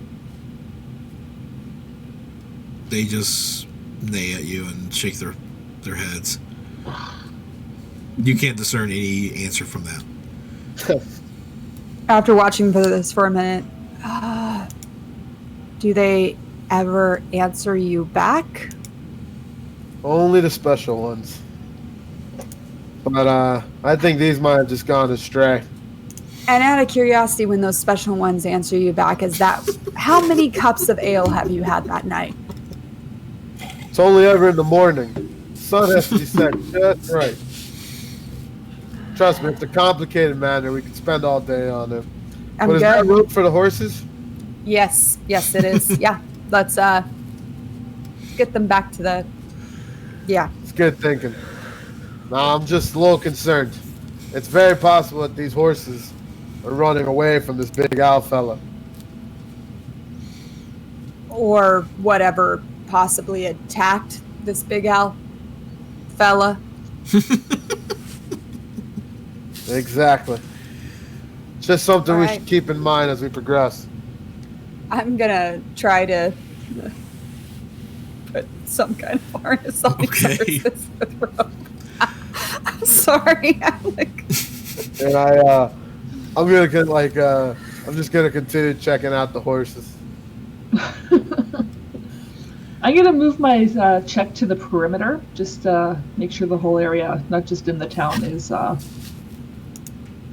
[SPEAKER 1] They just neigh at you and shake their heads. You can't discern any answer from that.
[SPEAKER 5] After watching this for a minute, do they ever answer you back?
[SPEAKER 4] Only the special ones. But I think these might have just gone astray.
[SPEAKER 5] And out of curiosity, when those special ones answer you back, is that how many cups of ale have you had that night?
[SPEAKER 4] It's only ever in the morning. Sun has to be set just right. Trust me, it's a complicated matter. We could spend all day on it.
[SPEAKER 5] I'm
[SPEAKER 4] But is
[SPEAKER 5] good.
[SPEAKER 4] that rope for the horses?
[SPEAKER 5] Yes, it is. Yeah, let's get them back to the. Yeah.
[SPEAKER 4] It's good thinking. Now I'm just a little concerned. It's very possible that these horses are running away from this big owl fella.
[SPEAKER 5] Or whatever possibly attacked this big owl fella.
[SPEAKER 4] Exactly. It's just something
[SPEAKER 5] All
[SPEAKER 4] we
[SPEAKER 5] right.
[SPEAKER 4] should keep in mind as we progress.
[SPEAKER 5] I'm gonna try to put some kind of harness on these
[SPEAKER 1] Okay.
[SPEAKER 5] horses with rope. I'm sorry. I'm like,
[SPEAKER 4] And I'm just gonna continue checking out the horses.
[SPEAKER 2] I'm gonna move my check to the perimeter, just make sure the whole area, not just in the town, is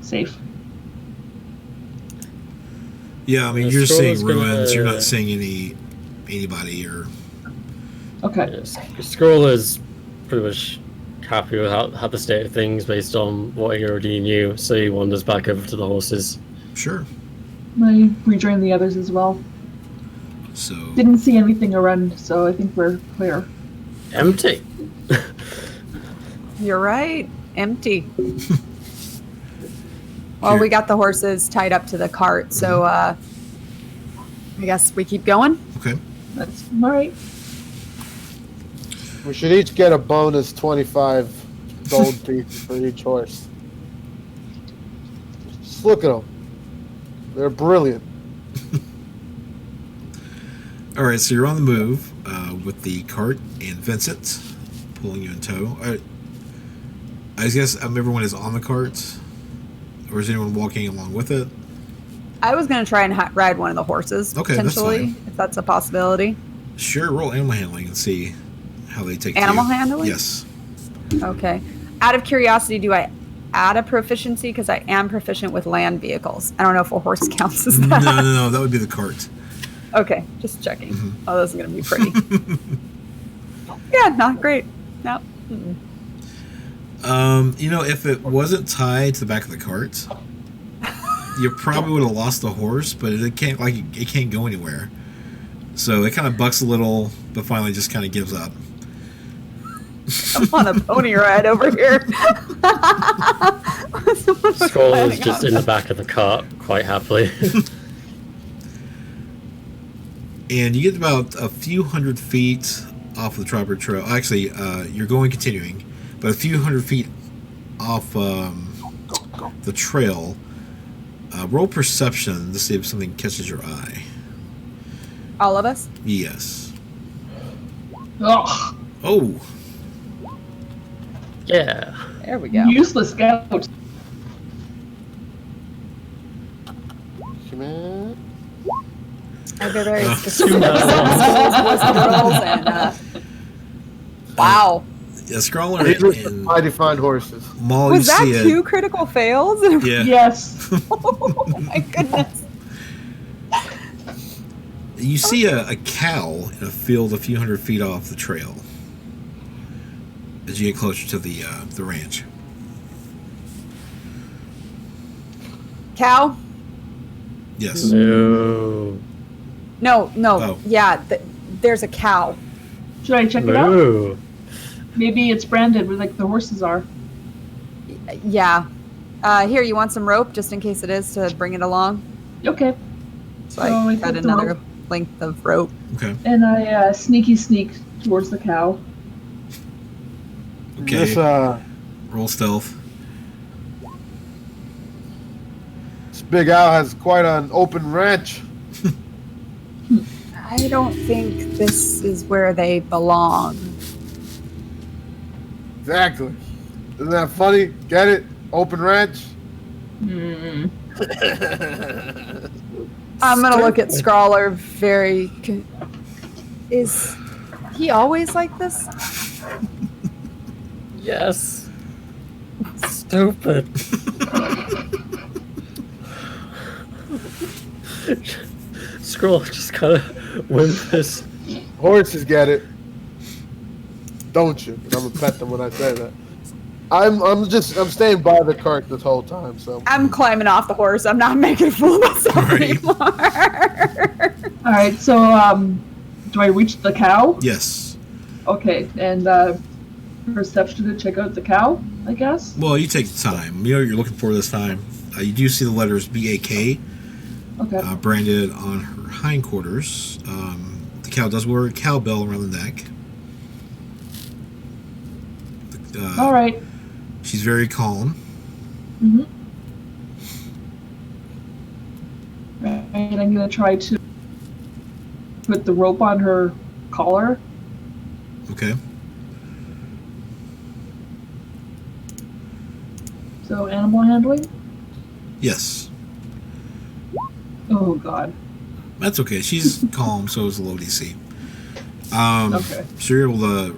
[SPEAKER 2] safe.
[SPEAKER 1] Yeah, I mean,
[SPEAKER 3] The
[SPEAKER 1] you're just seeing
[SPEAKER 3] scroll is
[SPEAKER 1] ruins. You're
[SPEAKER 3] gonna-
[SPEAKER 1] not seeing anybody or...
[SPEAKER 2] Okay.
[SPEAKER 3] Yes. Scroll is pretty much happy with how the state of things based on what he already knew, so he wanders back over to the horses.
[SPEAKER 1] Sure.
[SPEAKER 2] I rejoin the others as well.
[SPEAKER 1] So...
[SPEAKER 2] Didn't see anything around, so I think we're clear.
[SPEAKER 3] Empty.
[SPEAKER 5] you're right. Empty. Well, we got the horses tied up to the cart, so I guess we keep going.
[SPEAKER 1] Okay.
[SPEAKER 2] That's all right.
[SPEAKER 4] We should each get a bonus 25 gold pieces for each horse. Just look at them. They're brilliant.
[SPEAKER 1] All right, so you're on the move with the cart and Vincent pulling you in tow. I guess everyone is on the cart, or is anyone walking along with it?
[SPEAKER 5] I was going to try and ride one of the horses,
[SPEAKER 1] Okay, that's
[SPEAKER 5] potentially,
[SPEAKER 1] fine.
[SPEAKER 5] if that's a possibility.
[SPEAKER 1] Sure, roll animal handling and see how they take
[SPEAKER 5] Animal
[SPEAKER 1] to you.
[SPEAKER 5] handling?
[SPEAKER 1] Yes.
[SPEAKER 5] Okay. Out of curiosity, do I add a proficiency? Because I am proficient with land vehicles. I don't know if a horse counts as that.
[SPEAKER 1] No, that would be the cart.
[SPEAKER 5] Okay, just checking.
[SPEAKER 1] Mhm.
[SPEAKER 5] Oh, this is going to be pretty. Yeah, not great. No. Mm-mm.
[SPEAKER 1] If it wasn't tied to the back of the cart, you probably would have lost the horse, but it can't go anywhere. So it kind of bucks a little, but finally just kind of gives up.
[SPEAKER 5] I'm on a pony ride over here.
[SPEAKER 3] Scroll is just in the back of the cart quite happily.
[SPEAKER 1] And you get about a few hundred feet off of the Trapper Trail. Actually, you're going continuing, but a few hundred feet off the trail. Roll perception to see if something catches your eye.
[SPEAKER 5] All of us?
[SPEAKER 1] Yes.
[SPEAKER 2] Ugh,
[SPEAKER 1] Oh,
[SPEAKER 3] Yeah.
[SPEAKER 5] There we go.
[SPEAKER 2] useless scout.
[SPEAKER 4] Come on.
[SPEAKER 5] I have a very
[SPEAKER 1] Uh,
[SPEAKER 5] specific rolls and wow.
[SPEAKER 1] yeah, Scrawler
[SPEAKER 4] These are
[SPEAKER 1] and
[SPEAKER 4] mighty fine horses.
[SPEAKER 1] Maul,
[SPEAKER 5] Was
[SPEAKER 1] you
[SPEAKER 5] that
[SPEAKER 1] see
[SPEAKER 5] two critical fails?
[SPEAKER 1] Yeah.
[SPEAKER 2] Yes.
[SPEAKER 5] Oh my goodness.
[SPEAKER 1] You see a cow in a field a few hundred feet off the trail as you get closer to the ranch.
[SPEAKER 5] Cow?
[SPEAKER 1] Yes.
[SPEAKER 3] No.
[SPEAKER 5] No.
[SPEAKER 1] Oh.
[SPEAKER 5] Yeah, there's a cow.
[SPEAKER 2] Should I check it out?
[SPEAKER 3] No.
[SPEAKER 2] Maybe it's branded with like the horses are.
[SPEAKER 5] Yeah. Here, you want some rope just in case it is to bring it along?
[SPEAKER 2] Okay.
[SPEAKER 5] So
[SPEAKER 2] Oh,
[SPEAKER 5] I
[SPEAKER 2] I
[SPEAKER 5] got
[SPEAKER 2] took the
[SPEAKER 5] another
[SPEAKER 2] rope.
[SPEAKER 5] length of rope.
[SPEAKER 1] Okay.
[SPEAKER 2] And I sneak towards the cow.
[SPEAKER 1] Okay.
[SPEAKER 4] This
[SPEAKER 1] Roll stealth.
[SPEAKER 4] this Big Al has quite an open ranch.
[SPEAKER 5] I don't think this is where they belong.
[SPEAKER 4] Exactly. Isn't that funny? Get it? Open ranch.
[SPEAKER 2] Hmm.
[SPEAKER 5] I'm gonna look at Scrawler very. Is he always like this?
[SPEAKER 3] Yes. Stupid. Scroll just kind of whimpers.
[SPEAKER 4] Horses get it. Don't you? But I'm gonna pet them when I say that. I'm staying by the cart this whole time, so
[SPEAKER 5] I'm climbing off the horse. I'm not making a fool of myself
[SPEAKER 1] Right.
[SPEAKER 5] anymore.
[SPEAKER 2] All right. So, do I reach the cow?
[SPEAKER 1] Yes.
[SPEAKER 2] Okay. And perception to check out the cow, I guess.
[SPEAKER 1] Well, you take the time. You know what you're looking for this time. You do see the letters BAK
[SPEAKER 2] Okay.
[SPEAKER 1] branded on her hindquarters. The cow does wear a cowbell around the neck.
[SPEAKER 2] All right.
[SPEAKER 1] She's very calm.
[SPEAKER 2] Mm-hmm. And I'm gonna try to put the rope on her collar.
[SPEAKER 1] Okay.
[SPEAKER 2] So animal handling.
[SPEAKER 1] Yes.
[SPEAKER 2] Oh God.
[SPEAKER 1] That's okay. She's calm, so is the low DC.
[SPEAKER 2] Okay.
[SPEAKER 1] So you're able to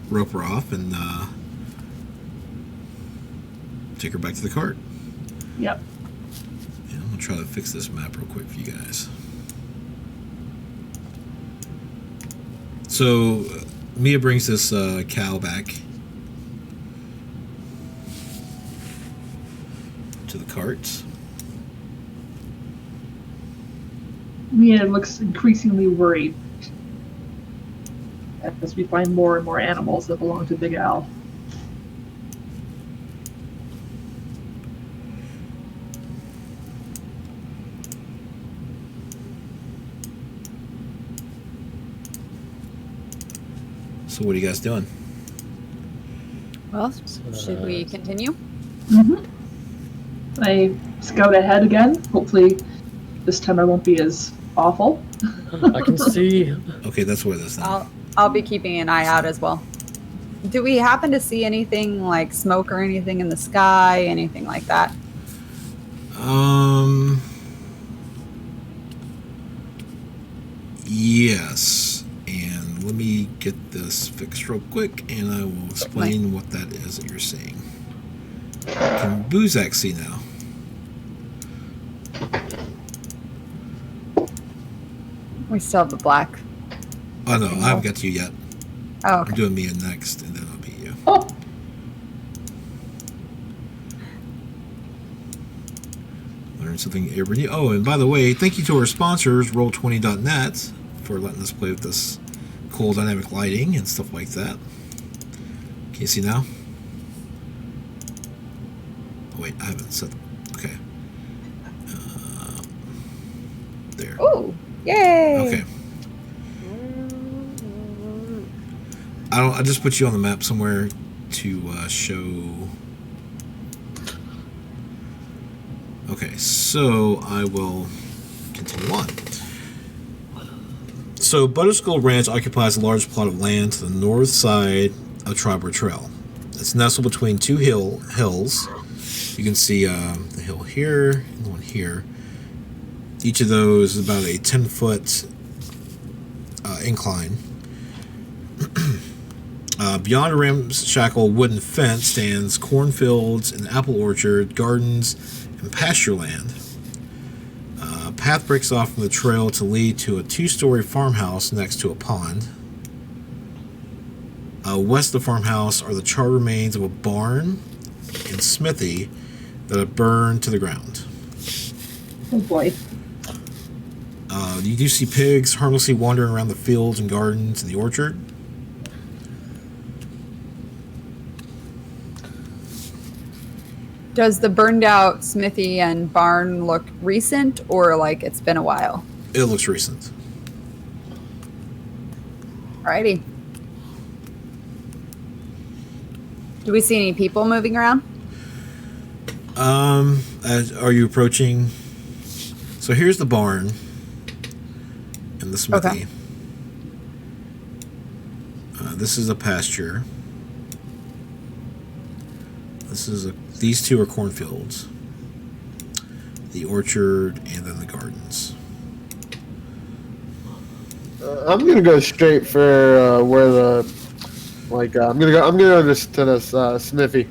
[SPEAKER 1] rope her off and take her back to the cart.
[SPEAKER 2] Yep.
[SPEAKER 1] And I'm gonna try to fix this map real quick for you guys. So Mia brings this cow back to the cart.
[SPEAKER 2] Mia looks increasingly worried as we find more and more animals that belong to Big Al.
[SPEAKER 1] So what are you guys doing?
[SPEAKER 5] Well, should we continue?
[SPEAKER 2] Mm-hmm. I scout ahead again. Hopefully, this time I won't be as awful.
[SPEAKER 3] I can see.
[SPEAKER 1] Okay, that's where this then.
[SPEAKER 5] I'll be keeping an eye out as well. Do we happen to see anything like smoke or anything in the sky? Anything like that?
[SPEAKER 1] Yes. And let me get this fixed real quick, and I will explain what that is that you're seeing. Can Buuzak see now?
[SPEAKER 5] We still have the black.
[SPEAKER 1] Oh no, I haven't got to you yet.
[SPEAKER 5] Oh,
[SPEAKER 1] I'm
[SPEAKER 5] okay.
[SPEAKER 1] doing Mia next, and then I'll be you.
[SPEAKER 2] Oh,
[SPEAKER 1] Learn something every new. Oh, and by the way, thank you to our sponsors, Roll20.net, for letting us play with this cool dynamic lighting and stuff like that. Can you see now? Oh, wait, I haven't set. Okay. There.
[SPEAKER 5] Ooh, yay!
[SPEAKER 1] Okay. I just put you on the map somewhere to show. Okay, so I will continue on. So Butterskull Ranch occupies a large plot of land to the north side of Triborough Trail. It's nestled between two hills. You can see the hill here and the one here. Each of those is about a 10-foot incline. Beyond a ramshackle wooden fence stands cornfields, an apple orchard, gardens, and pasture land. A path breaks off from the trail to lead to a 2-story farmhouse next to a pond. West of the farmhouse are the charred remains of a barn and smithy that have burned to the ground.
[SPEAKER 2] Oh boy.
[SPEAKER 1] You do see pigs harmlessly wandering around the fields and gardens and the orchard.
[SPEAKER 5] Does the burned out smithy and barn look recent or like it's been a while?
[SPEAKER 1] It looks recent.
[SPEAKER 5] Alrighty. Do we see any people moving around?
[SPEAKER 1] Are you approaching? So here's the barn and the smithy.
[SPEAKER 5] Okay.
[SPEAKER 1] This is a pasture. These two are cornfields. The orchard and then the gardens.
[SPEAKER 4] I'm gonna go straight for where the I'm gonna go to this smithy.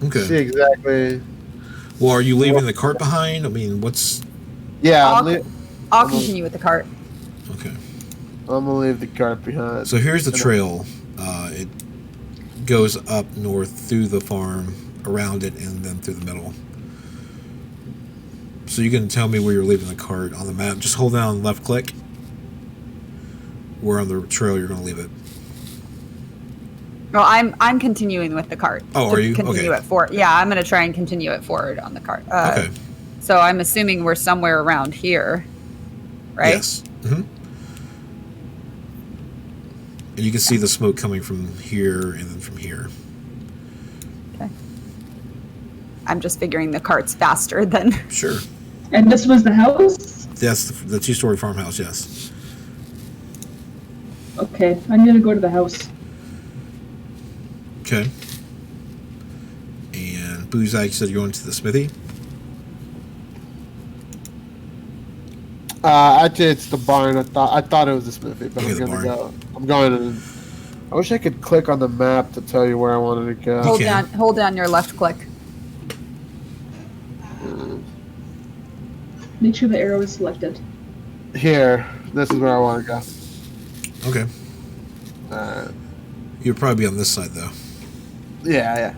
[SPEAKER 1] Okay.
[SPEAKER 4] See exactly.
[SPEAKER 1] Well, are you leaving the cart behind? I mean, what's...
[SPEAKER 4] Yeah,
[SPEAKER 5] I'll continue with the cart.
[SPEAKER 1] Okay.
[SPEAKER 4] I'm gonna leave the cart behind.
[SPEAKER 1] So here's the trail. It goes up north through the farm, around it, and then through the middle. So you can tell me where you're leaving the cart on the map. Just hold down left click. Where on the trail you're going to leave it.
[SPEAKER 5] Well, I'm continuing with the cart.
[SPEAKER 1] Oh, are you?
[SPEAKER 5] Continue
[SPEAKER 1] Okay.
[SPEAKER 5] it forward. Yeah, I'm going to try and continue it forward on the cart.
[SPEAKER 1] Okay.
[SPEAKER 5] So I'm assuming we're somewhere around here, right?
[SPEAKER 1] Yes. Mm-hmm. And you can see the smoke coming from here and then from here.
[SPEAKER 5] Okay. I'm just figuring the cart's faster than...
[SPEAKER 1] Sure.
[SPEAKER 2] And this was the house?
[SPEAKER 1] That's the 2-story farmhouse, yes.
[SPEAKER 2] Okay, I'm gonna go to the house.
[SPEAKER 1] Okay. And Buuzak, you said you're going to the smithy?
[SPEAKER 4] Actually, it's the barn. I thought it was the smithy, but
[SPEAKER 1] Okay,
[SPEAKER 4] I'm
[SPEAKER 1] the
[SPEAKER 4] gonna
[SPEAKER 1] barn.
[SPEAKER 4] go. I'm going to. I wish I could click on the map to tell you where I wanted to go.
[SPEAKER 5] Hold down your left click.
[SPEAKER 2] Make sure the arrow is selected.
[SPEAKER 4] Here, this is where I want to go.
[SPEAKER 1] Okay. You'll probably be on this side, though.
[SPEAKER 4] Yeah.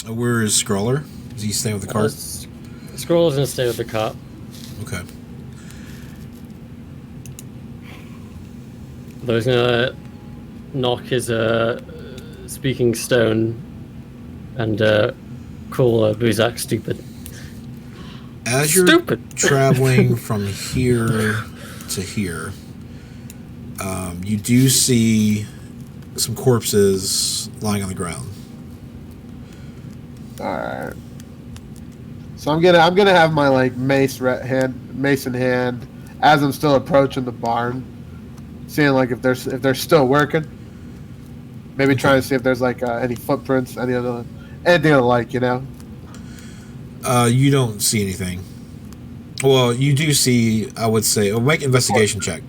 [SPEAKER 1] Where is Scrawler? Is he staying with the cart?
[SPEAKER 3] Scroll's gonna stay with the cart.
[SPEAKER 1] Okay.
[SPEAKER 3] Though he's gonna knock his speaking stone and call Buuzak stupid.
[SPEAKER 1] As you're
[SPEAKER 3] Stupid.
[SPEAKER 1] traveling from here to here, you do see some corpses lying on the ground.
[SPEAKER 4] All right. So I'm gonna have my mace in hand as I'm still approaching the barn, seeing if they're still working. Maybe trying to see if there's any footprints, anything of the
[SPEAKER 1] You don't see anything. Well, you do see, I would say, make an investigation check.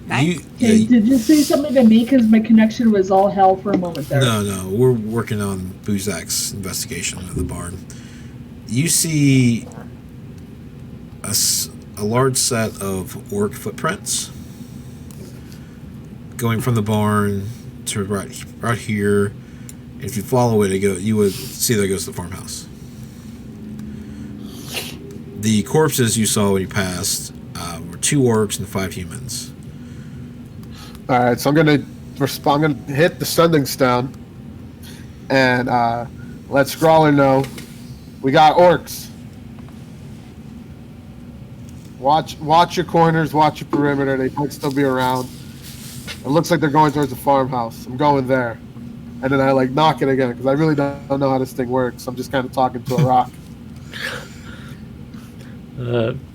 [SPEAKER 5] Nice.
[SPEAKER 2] Did you say something to me? Because my connection was all hell for a moment there.
[SPEAKER 1] No, we're working on Buuzak's investigation of the barn. You see a large set of orc footprints going from the barn to right here. If you follow it, you would see that it goes to the farmhouse. The corpses you saw when you passed were 2 orcs and 5 humans.
[SPEAKER 4] All right, so I'm gonna hit the sending stone and let Scrawler know we got orcs. Watch your corners, watch your perimeter. They might still be around. It looks like they're going towards the farmhouse. I'm going there, and then I knock it again because I really don't know how this thing works. I'm just kind of talking to a rock.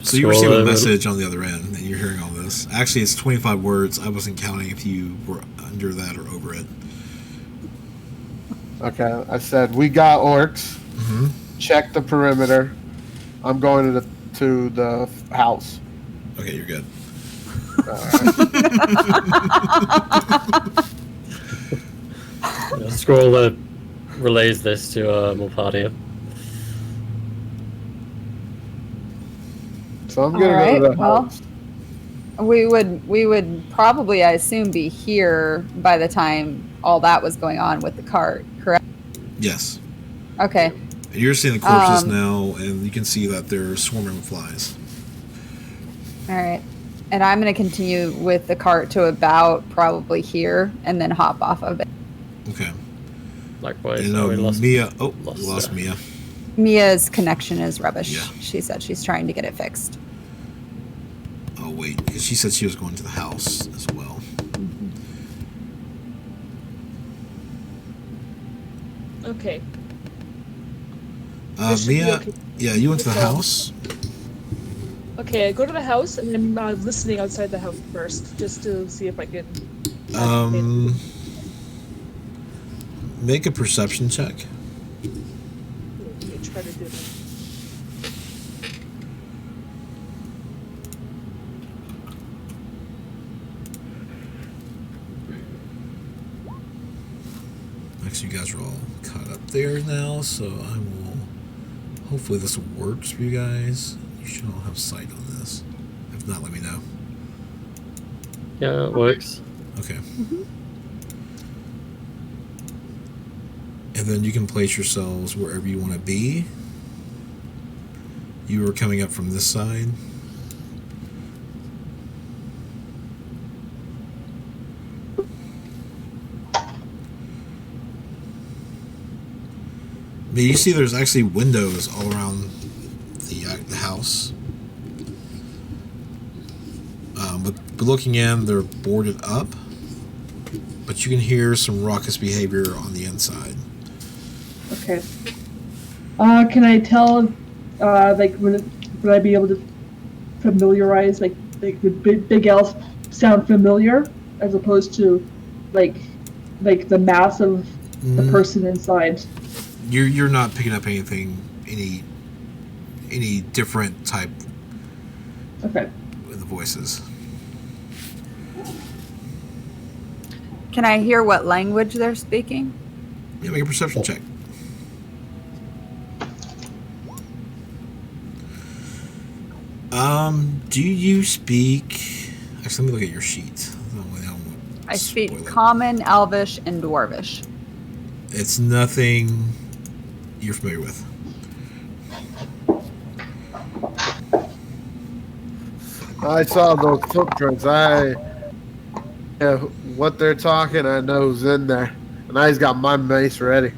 [SPEAKER 1] So you receive a message on the other end, and you're hearing all this. Actually, it's 25 words. I wasn't counting if you were under that or over it.
[SPEAKER 4] Okay, I said we got orcs.
[SPEAKER 1] Mm-hmm.
[SPEAKER 4] Check the perimeter. I'm going to the house.
[SPEAKER 1] Okay, you're good.
[SPEAKER 3] Scroll relays this to Mulpadia.
[SPEAKER 4] So I'm gonna go to the house.
[SPEAKER 5] We would probably, I assume, be here by the time all that was going on with the cart, correct?
[SPEAKER 1] Yes.
[SPEAKER 5] Okay.
[SPEAKER 1] And you're seeing the corpses now, and you can see that they're swarming with flies.
[SPEAKER 5] All right. And I'm going to continue with the cart to about probably here, and then hop off of it.
[SPEAKER 1] Okay.
[SPEAKER 3] Likewise.
[SPEAKER 1] And
[SPEAKER 3] we lost
[SPEAKER 1] Mia. Oh, we lost Mia.
[SPEAKER 5] Mia's connection is rubbish.
[SPEAKER 1] Yeah.
[SPEAKER 5] She said she's trying to get it fixed.
[SPEAKER 1] Oh wait, because she said she was going to the house as well.
[SPEAKER 6] Okay.
[SPEAKER 1] Mia.
[SPEAKER 6] This should be okay.
[SPEAKER 1] Yeah, you went to the house.
[SPEAKER 6] Okay, I go to the house and I'm listening outside the house first, just to see if I can.
[SPEAKER 1] Make a perception check.
[SPEAKER 6] Let me try to do that.
[SPEAKER 1] Actually, you guys are all caught up there now, so I will. Hopefully, this works for you guys. You should all have sight on this. If not, let me know.
[SPEAKER 3] Yeah, it works.
[SPEAKER 1] Okay. And then you can place yourselves wherever you want to be. You are coming up from this side. But you see there's actually windows all around the house. But looking in, they're boarded up. But you can hear some raucous behavior on the inside.
[SPEAKER 2] Okay. Can I tell, would I be able to familiarize, the big elves sound familiar, as opposed to, the mass of the person inside?
[SPEAKER 1] You're not picking up anything, any different type.
[SPEAKER 2] Okay.
[SPEAKER 1] In the voices.
[SPEAKER 5] Can I hear what language they're speaking?
[SPEAKER 1] Yeah, make a perception check. Do you speak? Actually, let me look at your sheet.
[SPEAKER 5] I speak Common, Elvish, and Dwarvish.
[SPEAKER 1] It's nothing you're familiar with.
[SPEAKER 4] I saw those footprints. What they're talking, I know who's in there. And I just got my mace ready.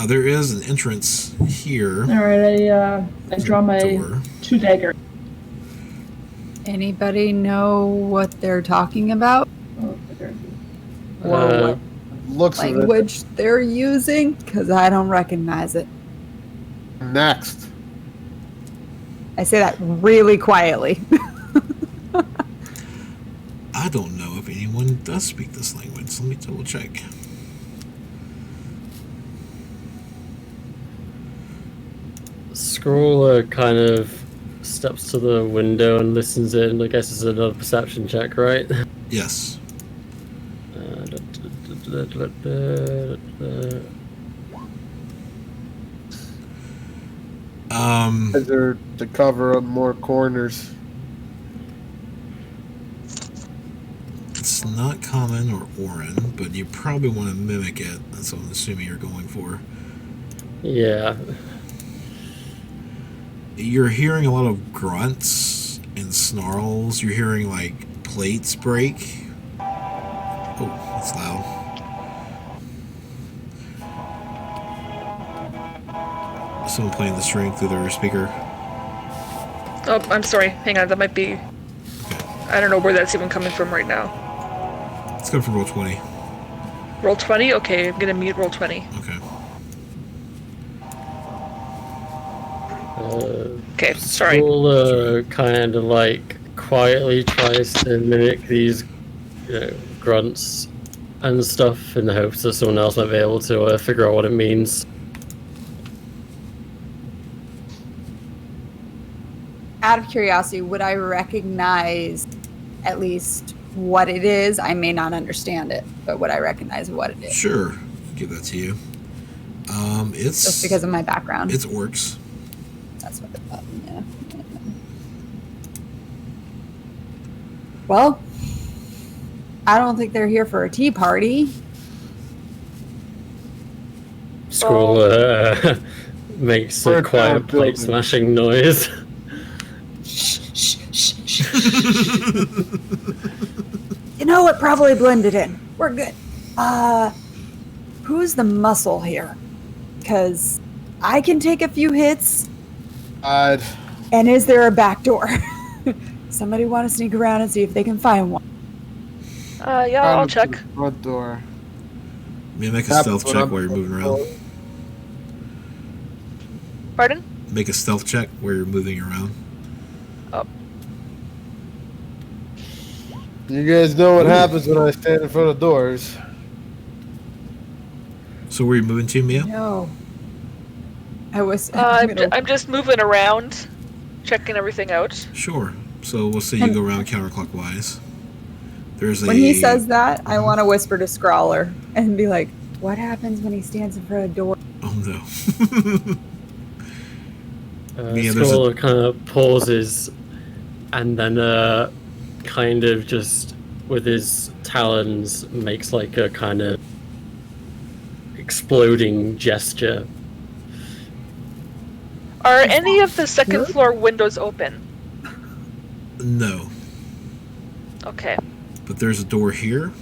[SPEAKER 1] There is an entrance here.
[SPEAKER 2] All right, I draw my
[SPEAKER 1] door.
[SPEAKER 2] 2 daggers.
[SPEAKER 5] Anybody know what they're talking about? Or what
[SPEAKER 4] Looks
[SPEAKER 5] language they're using? Because I don't recognize it.
[SPEAKER 4] Next.
[SPEAKER 5] I say that really quietly.
[SPEAKER 1] I don't know if anyone does speak this language. Let me double check.
[SPEAKER 3] Scroller kind of steps to the window and listens in. I guess it's another perception check, right?
[SPEAKER 1] Yes.
[SPEAKER 4] Is there to cover up more corners?
[SPEAKER 1] It's not common or Orin, but you probably want to mimic it. That's what I'm assuming you're going for.
[SPEAKER 3] Yeah.
[SPEAKER 1] You're hearing a lot of grunts and snarls. You're hearing like plates break. Oh, that's loud. Someone playing the string through their speaker.
[SPEAKER 6] Oh, I'm sorry. Hang on, that might be... I don't know where that's even coming from right now.
[SPEAKER 1] It's coming from Roll20.
[SPEAKER 6] Roll20? Okay, I'm gonna mute Roll20.
[SPEAKER 1] Okay.
[SPEAKER 6] Okay, sorry.
[SPEAKER 3] Skull kind of like quietly tries to mimic these grunts and stuff in the hopes that someone else might be able to figure out what it means.
[SPEAKER 5] Out of curiosity, would I recognize at least what it is? I may not understand it, but would I recognize what it is?
[SPEAKER 1] Sure. I'll give that to you. It's
[SPEAKER 5] Just because of my background.
[SPEAKER 1] It's orcs.
[SPEAKER 5] That's what I thought, yeah. Well, I don't think they're here for a tea party.
[SPEAKER 3] Skull makes a quiet plate smashing noise.
[SPEAKER 5] You know, it probably blended in. We're good. Who's the muscle here? Because I can take a few hits. And is there a back door? Somebody want to sneak around and see if they can find one?
[SPEAKER 6] Yeah, I'll check.
[SPEAKER 4] Front door.
[SPEAKER 1] Make a stealth check while you're moving around.
[SPEAKER 6] Pardon?
[SPEAKER 1] Make a stealth check where you're moving around.
[SPEAKER 6] Oh.
[SPEAKER 4] You guys know what happens when I stand in front of doors.
[SPEAKER 1] So where are you moving to, Mia?
[SPEAKER 5] No. I'm
[SPEAKER 6] I'm just moving around, checking everything out.
[SPEAKER 1] Sure. So we'll say you go around counterclockwise.
[SPEAKER 5] When he says that, I want to whisper to Scrawler and be like, what happens when he stands in front of a door?
[SPEAKER 1] Oh no.
[SPEAKER 3] Scrawler kind of pauses and then kind of just with his talons makes like a kind of exploding gesture.
[SPEAKER 6] Are any of the second floor windows open?
[SPEAKER 1] No.
[SPEAKER 6] Okay.
[SPEAKER 1] But there's a door here.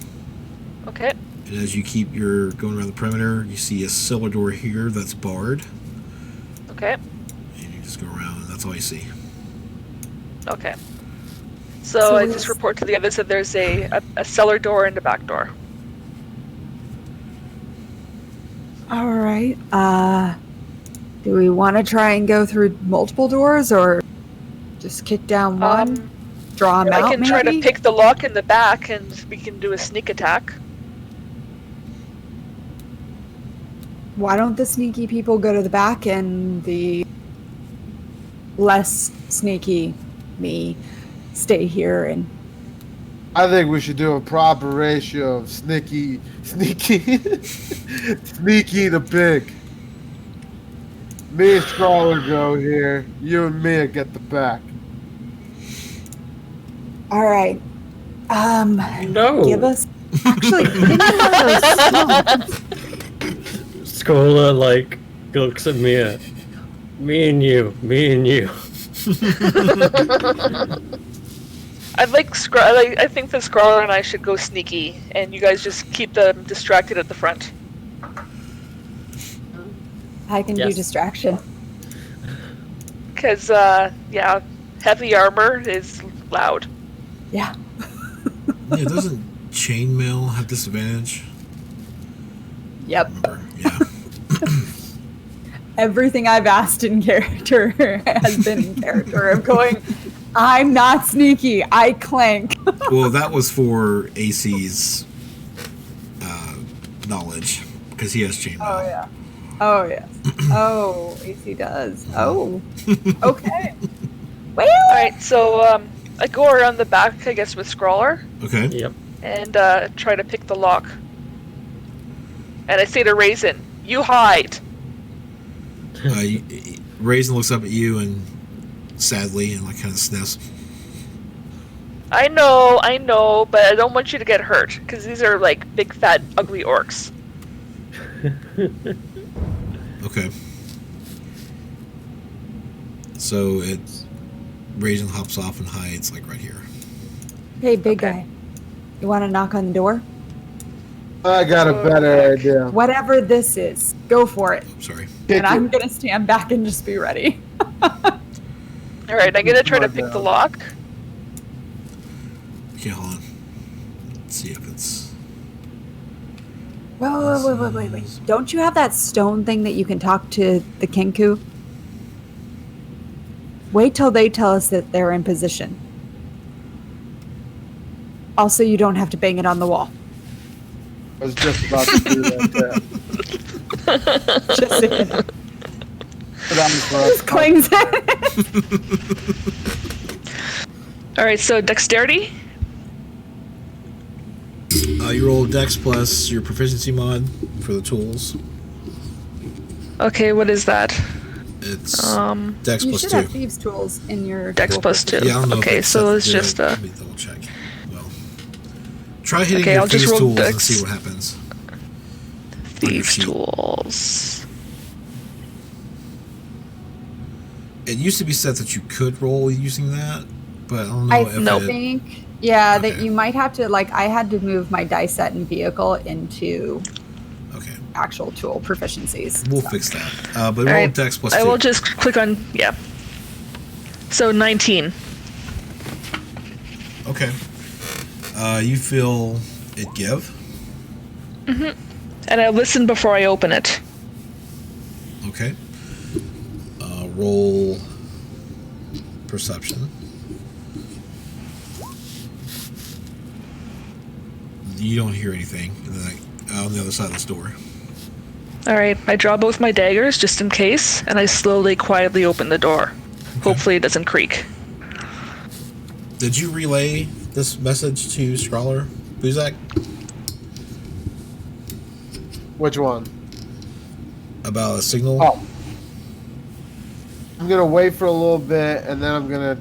[SPEAKER 6] Okay.
[SPEAKER 1] And as you keep going around the perimeter, you see a cellar door here that's barred.
[SPEAKER 6] Okay.
[SPEAKER 1] And you just go around, and that's all you see.
[SPEAKER 6] Okay. So I just report to the others that there's a cellar door and a back door.
[SPEAKER 5] All right. Do we want to try and go through multiple doors or just kick down one? Draw them out,
[SPEAKER 6] I can try to pick the lock in the back and we can do a sneak attack.
[SPEAKER 5] Why don't the sneaky people go to the back and the less sneaky me stay here? And
[SPEAKER 4] I think we should do a proper ratio of sneaky to big. Me and Scrawler go here. You and Mia get the back.
[SPEAKER 5] all right.
[SPEAKER 3] No.
[SPEAKER 5] Give us. Actually, give me one of those stones.
[SPEAKER 3] Scrawler like looks at Mia. Me and you.
[SPEAKER 6] I think that Scrawler and I should go sneaky, and you guys just keep them distracted at the front.
[SPEAKER 5] I can do distraction.
[SPEAKER 6] Because, heavy armor is loud.
[SPEAKER 5] Yeah.
[SPEAKER 1] Yeah, doesn't chainmail have disadvantage?
[SPEAKER 5] Yep.
[SPEAKER 1] Remember? Yeah.
[SPEAKER 5] Everything I've asked in character has been in character of going, I'm not sneaky, I clank.
[SPEAKER 1] Well, that was for AC's knowledge, because he has chainmail.
[SPEAKER 5] Oh, yeah. Oh, yes. Oh, AC does. Oh. Okay. Well.
[SPEAKER 6] Alright, so, I go around the back, I guess, with Scrawler.
[SPEAKER 1] Okay.
[SPEAKER 3] Yep.
[SPEAKER 6] And, try to pick the lock. And I say to Raisin, you hide!
[SPEAKER 1] Raisin looks up at you and sadly and like kind of sniffs.
[SPEAKER 6] I know, but I don't want you to get hurt because these are like big, fat, ugly orcs.
[SPEAKER 1] Okay. So it Raisin hops off and hides like right here.
[SPEAKER 5] Hey, big
[SPEAKER 6] Okay.
[SPEAKER 5] guy. You want to knock on the door?
[SPEAKER 4] I got a better idea.
[SPEAKER 5] Whatever this is, go for it.
[SPEAKER 1] Oh, sorry.
[SPEAKER 5] And I'm going to stand back and just be ready.
[SPEAKER 6] All right, I'm gonna try to pick the lock.
[SPEAKER 1] Okay, hold on. Let's see if it's.
[SPEAKER 5] Wait. Don't you have that stone thing that you can talk to the Kenku? Wait till they tell us that they're in position. Also, you don't have to bang it on the wall.
[SPEAKER 4] I was just about to do that.
[SPEAKER 5] Just saying.
[SPEAKER 4] But I'm
[SPEAKER 5] Just clings it.
[SPEAKER 6] All right, so dexterity.
[SPEAKER 1] You roll Dex plus your proficiency mod for the tools.
[SPEAKER 6] Okay, what is that?
[SPEAKER 1] It's Dex
[SPEAKER 5] You
[SPEAKER 1] plus
[SPEAKER 5] should
[SPEAKER 1] 2.
[SPEAKER 5] have thieves' tools in your
[SPEAKER 6] Dex
[SPEAKER 5] tool
[SPEAKER 6] plus 2.
[SPEAKER 1] Yeah, I don't know.
[SPEAKER 6] Okay,
[SPEAKER 1] if
[SPEAKER 6] so
[SPEAKER 1] it's
[SPEAKER 6] it's just
[SPEAKER 1] Let me double check. Well, try hitting
[SPEAKER 6] Okay,
[SPEAKER 1] your
[SPEAKER 6] I'll just
[SPEAKER 1] thieves'
[SPEAKER 6] roll
[SPEAKER 1] tools and
[SPEAKER 6] Dex.
[SPEAKER 1] see what happens.
[SPEAKER 6] thieves
[SPEAKER 1] sheet.
[SPEAKER 6] tools.
[SPEAKER 1] It used to be set that you could roll using that, but I don't know
[SPEAKER 5] I
[SPEAKER 1] if it.
[SPEAKER 5] think, yeah, that
[SPEAKER 1] Okay.
[SPEAKER 5] you might have to, like, I had to move my dice set and vehicle into
[SPEAKER 1] Okay,
[SPEAKER 5] actual tool proficiencies.
[SPEAKER 1] we'll
[SPEAKER 5] so.
[SPEAKER 1] fix that. But roll
[SPEAKER 6] Alright,
[SPEAKER 1] Dex plus 2.
[SPEAKER 6] I will just click on, yeah. So 19.
[SPEAKER 1] Okay. You feel it give.
[SPEAKER 6] And I listen before I open it.
[SPEAKER 1] Okay. Roll perception. You don't hear anything on the other side of this door.
[SPEAKER 6] Alright, I draw both my daggers just in case, and I slowly, quietly open the door. Hopefully it doesn't creak.
[SPEAKER 1] Did you relay this message to Scrawler, Buuzak,
[SPEAKER 4] Which one?
[SPEAKER 1] about a signal?
[SPEAKER 4] Oh. I'm gonna wait for a little bit, and then I'm gonna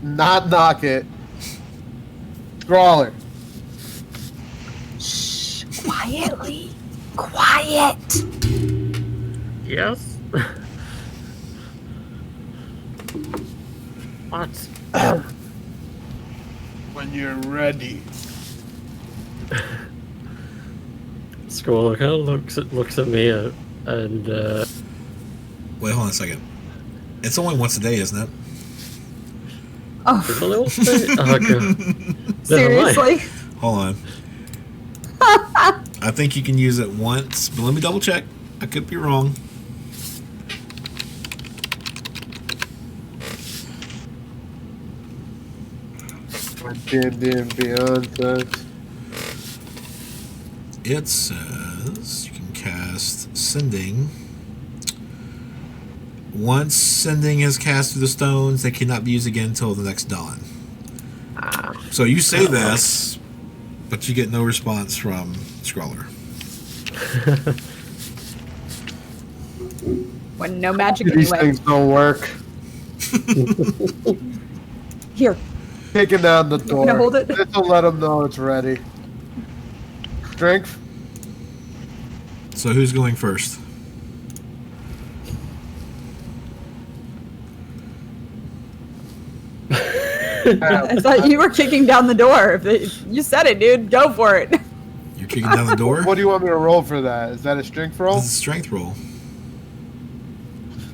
[SPEAKER 4] not knock it. Scrawler.
[SPEAKER 5] Shh, quietly. Quiet.
[SPEAKER 3] Yes. What?
[SPEAKER 4] When you're ready.
[SPEAKER 3] Scroller kind of looks at me and
[SPEAKER 1] Wait, hold on a second. It's only once a day, isn't it?
[SPEAKER 5] Oh,
[SPEAKER 3] is a little bit. Oh god. Never mind.
[SPEAKER 5] seriously?
[SPEAKER 1] Hold on. I think you can use it once, but let me double check. I could be wrong.
[SPEAKER 4] My D&D and Beyond sucks.
[SPEAKER 1] It says you can cast Sending. Once Sending is cast through the stones, they cannot be used again until the next dawn. So you say this, but you get no response from Scrawler.
[SPEAKER 5] When no magic
[SPEAKER 4] These
[SPEAKER 5] anyway.
[SPEAKER 4] things don't work.
[SPEAKER 5] Here.
[SPEAKER 4] Kicking down the door.
[SPEAKER 5] gonna hold it?
[SPEAKER 4] Just to let them know it's ready. Strength.
[SPEAKER 1] So who's going first?
[SPEAKER 5] I thought you were kicking down the door. You said it, dude. Go for it.
[SPEAKER 1] You're kicking down the door?
[SPEAKER 4] What do you want me to roll for that? Is that a strength roll?
[SPEAKER 1] This is a strength roll.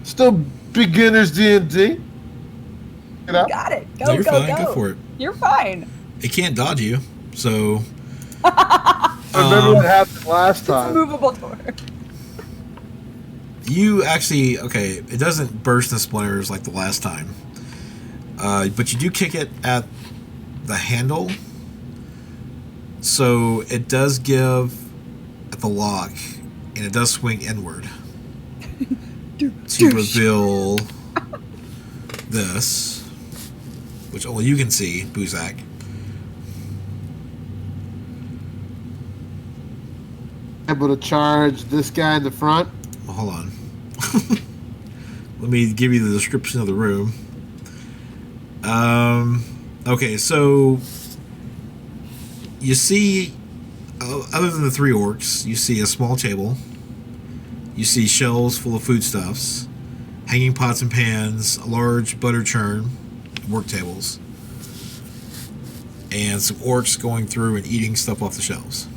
[SPEAKER 4] Still beginner's D&D. Get up.
[SPEAKER 5] Got it. Go,
[SPEAKER 1] No, you're
[SPEAKER 5] go,
[SPEAKER 1] fine.
[SPEAKER 5] go.
[SPEAKER 1] Go for it.
[SPEAKER 5] You're fine.
[SPEAKER 1] It can't dodge you, so
[SPEAKER 4] Remember what happened last
[SPEAKER 5] It's a
[SPEAKER 4] time.
[SPEAKER 5] movable door.
[SPEAKER 1] you actually it doesn't burst into splinters like the last time, but you do kick it at the handle, so it does give at the lock, and it does swing inward to reveal this, which only you can see, Buuzak.
[SPEAKER 4] Able to charge this guy in the front.
[SPEAKER 1] Well, hold on. Let me give you the description of the room. Okay, so You see, other than the 3 orcs, you see a small table. You see shelves full of foodstuffs, hanging pots and pans, a large butter churn, work tables, and some orcs going through and eating stuff off the shelves.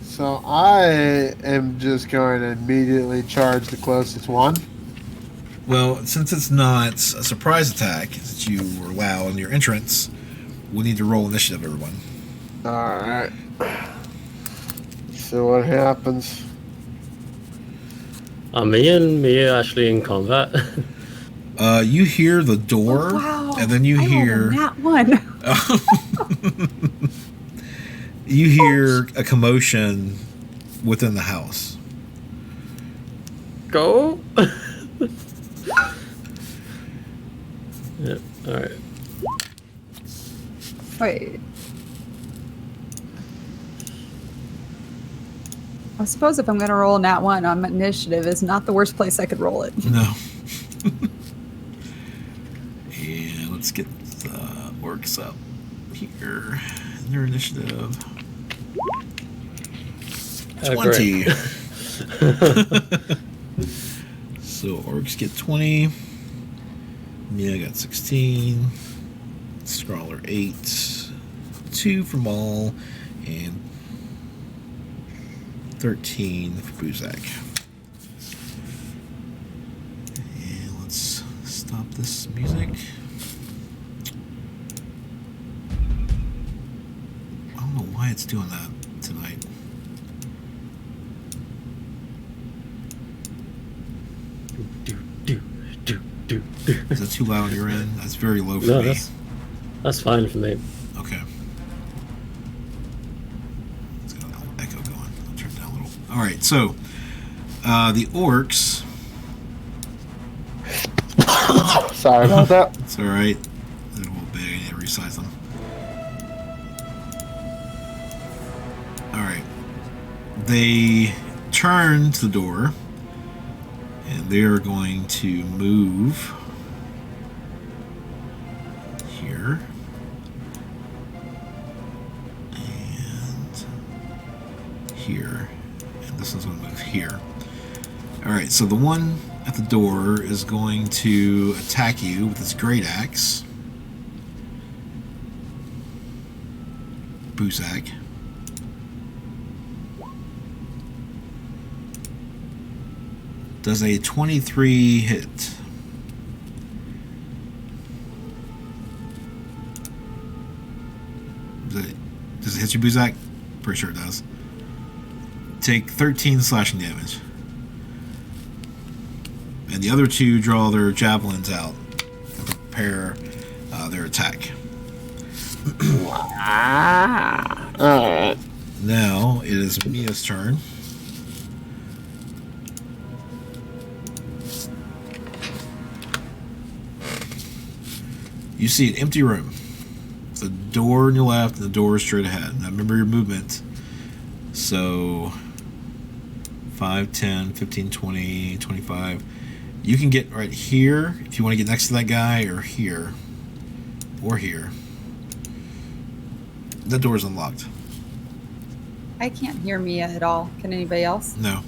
[SPEAKER 4] So I am just going to immediately charge the closest one.
[SPEAKER 1] Well, since it's not a surprise attack, since you were loud in your entrance, we'll need to roll initiative, everyone.
[SPEAKER 4] Alright. So what happens?
[SPEAKER 3] Are me and Mia actually in combat?
[SPEAKER 1] You hear the door,
[SPEAKER 5] Oh, wow.
[SPEAKER 1] and then you
[SPEAKER 5] I
[SPEAKER 1] hear...
[SPEAKER 5] rolled a nat one.
[SPEAKER 1] You hear a commotion within the house.
[SPEAKER 3] Go. Yeah. All right.
[SPEAKER 5] Wait. I suppose if I'm going to roll a nat 1 on initiative is not the worst place I could roll it.
[SPEAKER 1] No. And let's get the orcs up here. Their initiative.
[SPEAKER 3] Oh,
[SPEAKER 1] 20.
[SPEAKER 3] great.
[SPEAKER 1] So orcs get 20. Mia got 16. Scrawler 8. 2 for Maul. And 13 for Buuzak. And let's stop this music. I don't know why it's doing that tonight. Is that too loud on your end? That's very low for
[SPEAKER 3] No,
[SPEAKER 1] me.
[SPEAKER 3] that's fine for me.
[SPEAKER 1] Okay. Let's get a little echo going. I'll turn it down a little. Alright, so the orcs.
[SPEAKER 4] Sorry about that.
[SPEAKER 1] It's alright. They're a little big. I need to resize them. Alright. They turn to the door. And they are going to move here. And here. And this one's going to move here. Alright, so the one at the door is going to attack you with its great axe. Buuzak. Does a 23 hit? Does it hit you, Buuzak? Pretty sure it does. Take 13 slashing damage. And the other 2 draw their javelins out and prepare their attack.
[SPEAKER 4] Alright.
[SPEAKER 1] Now it is Mia's turn. You see an empty room. The door on your left and the door straight ahead. Now remember your movement. So 5, 10, 15, 20, 25. You can get right here if you want to get next to that guy, or here. Or here. That door is unlocked.
[SPEAKER 5] I can't hear Mia at all. Can anybody else?
[SPEAKER 1] No.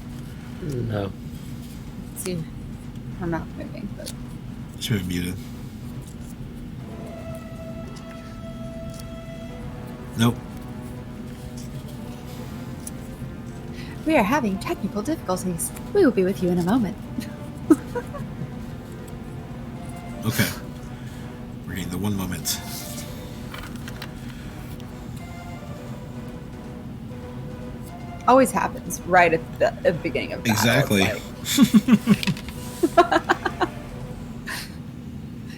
[SPEAKER 3] No.
[SPEAKER 5] See her mouth moving. But...
[SPEAKER 1] She was muted. Nope.
[SPEAKER 5] We are having technical difficulties. We will be with you in a moment.
[SPEAKER 1] Okay. We're getting the one moment.
[SPEAKER 5] Always happens right at the beginning of battle.
[SPEAKER 1] Exactly.
[SPEAKER 5] It's like-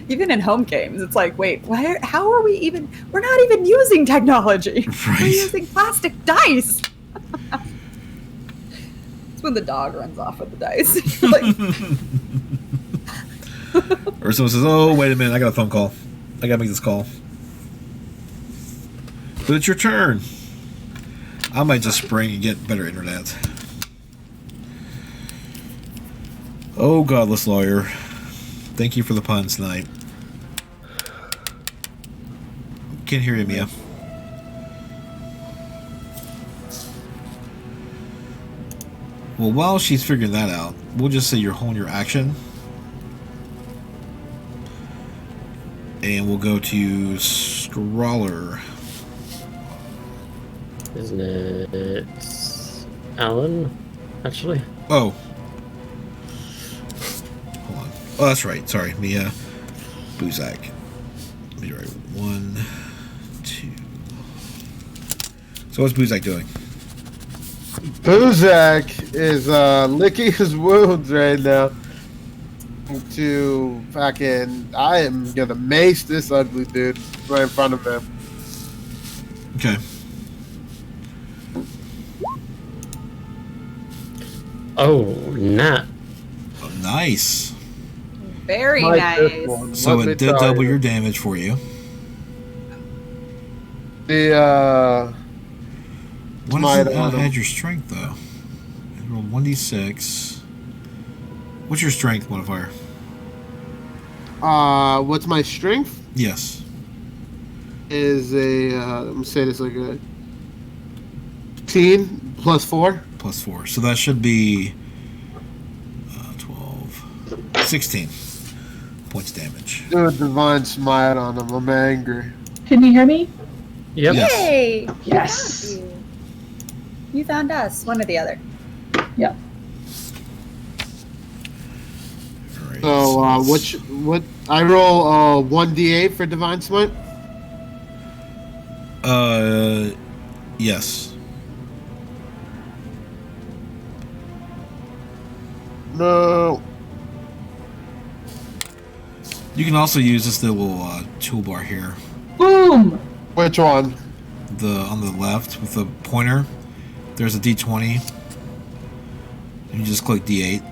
[SPEAKER 5] Even in home games, it's like, wait, how are we even... We're not even using technology.
[SPEAKER 1] Right.
[SPEAKER 5] We're using plastic dice. It's when the dog runs off with the dice. Like,
[SPEAKER 1] Or someone says, oh, wait a minute, I got a phone call. I gotta make this call. But it's your turn. I might just spring and get better internet. Oh, godless lawyer. Thank you for the puns tonight. Can't hear you, Mia. Well, while she's figuring that out, we'll just say you're holding your action. And we'll go to Scrawler.
[SPEAKER 3] Isn't it Alan, actually?
[SPEAKER 1] Oh. Hold on. Oh, that's right. Sorry. Mia. Buuzak. Let me write 1, 2. So what's Buuzak doing?
[SPEAKER 4] Buuzak is licking his wounds right now. To fucking, I am gonna mace this ugly dude right in front of him.
[SPEAKER 1] Okay.
[SPEAKER 3] Oh, Nat.
[SPEAKER 1] Oh, nice.
[SPEAKER 5] Very
[SPEAKER 4] Like this
[SPEAKER 5] nice.
[SPEAKER 4] one.
[SPEAKER 1] So
[SPEAKER 4] Let me
[SPEAKER 1] it did
[SPEAKER 4] tell
[SPEAKER 1] double
[SPEAKER 4] you.
[SPEAKER 1] your damage for you.
[SPEAKER 4] The
[SPEAKER 1] What
[SPEAKER 4] Might
[SPEAKER 1] does it
[SPEAKER 4] on him.
[SPEAKER 1] add your strength, though? You rolled 1d6. What's your strength modifier?
[SPEAKER 4] what's my strength?
[SPEAKER 1] Yes.
[SPEAKER 4] Is a let me say this like a 15 plus 4.
[SPEAKER 1] Plus 4. So that should be 12, 16 points damage.
[SPEAKER 4] Do a divine smite on him. I'm angry.
[SPEAKER 2] Can you hear me?
[SPEAKER 3] Yep.
[SPEAKER 1] Yes.
[SPEAKER 5] Yay!
[SPEAKER 2] Yes.
[SPEAKER 5] Found you. You found us, one or the other.
[SPEAKER 2] Yeah.
[SPEAKER 1] All right,
[SPEAKER 4] So what I roll 1d8 for divine smite.
[SPEAKER 1] Yes.
[SPEAKER 4] No.
[SPEAKER 1] You can also use this little toolbar here.
[SPEAKER 2] Boom!
[SPEAKER 4] Which one?
[SPEAKER 1] On the left with the pointer. There's a D20. And you just click D8.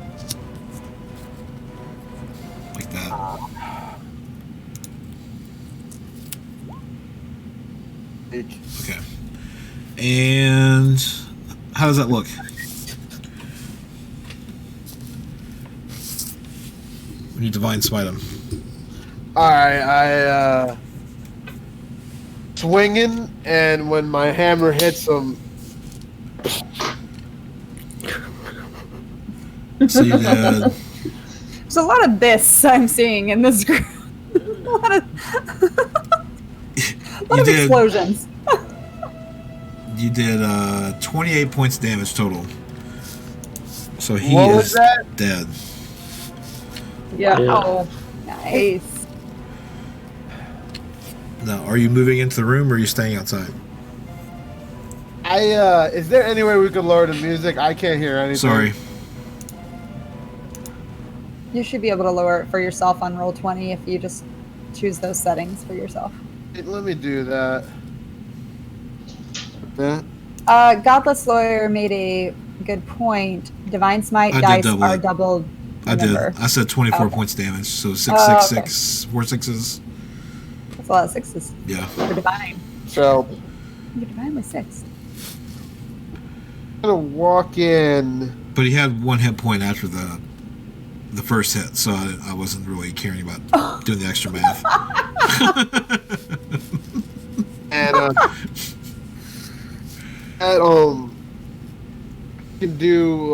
[SPEAKER 1] Like that. Okay. And how does that look? When you divine smite him.
[SPEAKER 4] Alright, I swinging, and when my hammer hits him,
[SPEAKER 1] So you did
[SPEAKER 5] There's a lot of this I'm seeing in this group. a lot of,
[SPEAKER 1] you did
[SPEAKER 5] explosions.
[SPEAKER 1] you did 28 points damage total. So he
[SPEAKER 4] What was
[SPEAKER 1] is
[SPEAKER 4] that?
[SPEAKER 1] dead.
[SPEAKER 2] Yeah.
[SPEAKER 3] Yeah.
[SPEAKER 5] Oh, nice.
[SPEAKER 1] Now, are you moving into the room or are you staying outside?
[SPEAKER 4] is there any way we could lower the music? I can't hear anything.
[SPEAKER 1] Sorry.
[SPEAKER 5] You should be able to lower it for yourself on Roll20 if you just choose those settings for yourself.
[SPEAKER 4] Let me do that. That?
[SPEAKER 5] Godless Lawyer made a good point. Divine Smite
[SPEAKER 1] I did
[SPEAKER 5] dice
[SPEAKER 1] double
[SPEAKER 5] are
[SPEAKER 1] it.
[SPEAKER 5] doubled.
[SPEAKER 1] I did.
[SPEAKER 5] Remember.
[SPEAKER 1] I said 24
[SPEAKER 5] Okay.
[SPEAKER 1] points damage. So 6,
[SPEAKER 5] Oh,
[SPEAKER 1] 6,
[SPEAKER 5] okay.
[SPEAKER 1] 6, 4 6s.
[SPEAKER 5] That's a lot of sixes
[SPEAKER 1] Yeah.
[SPEAKER 5] for Divine.
[SPEAKER 4] So,
[SPEAKER 5] Your Divine was 6.
[SPEAKER 4] I'm gonna walk in.
[SPEAKER 1] But he had 1 hit point after the first hit, so I wasn't really caring about doing the extra math.
[SPEAKER 4] And can do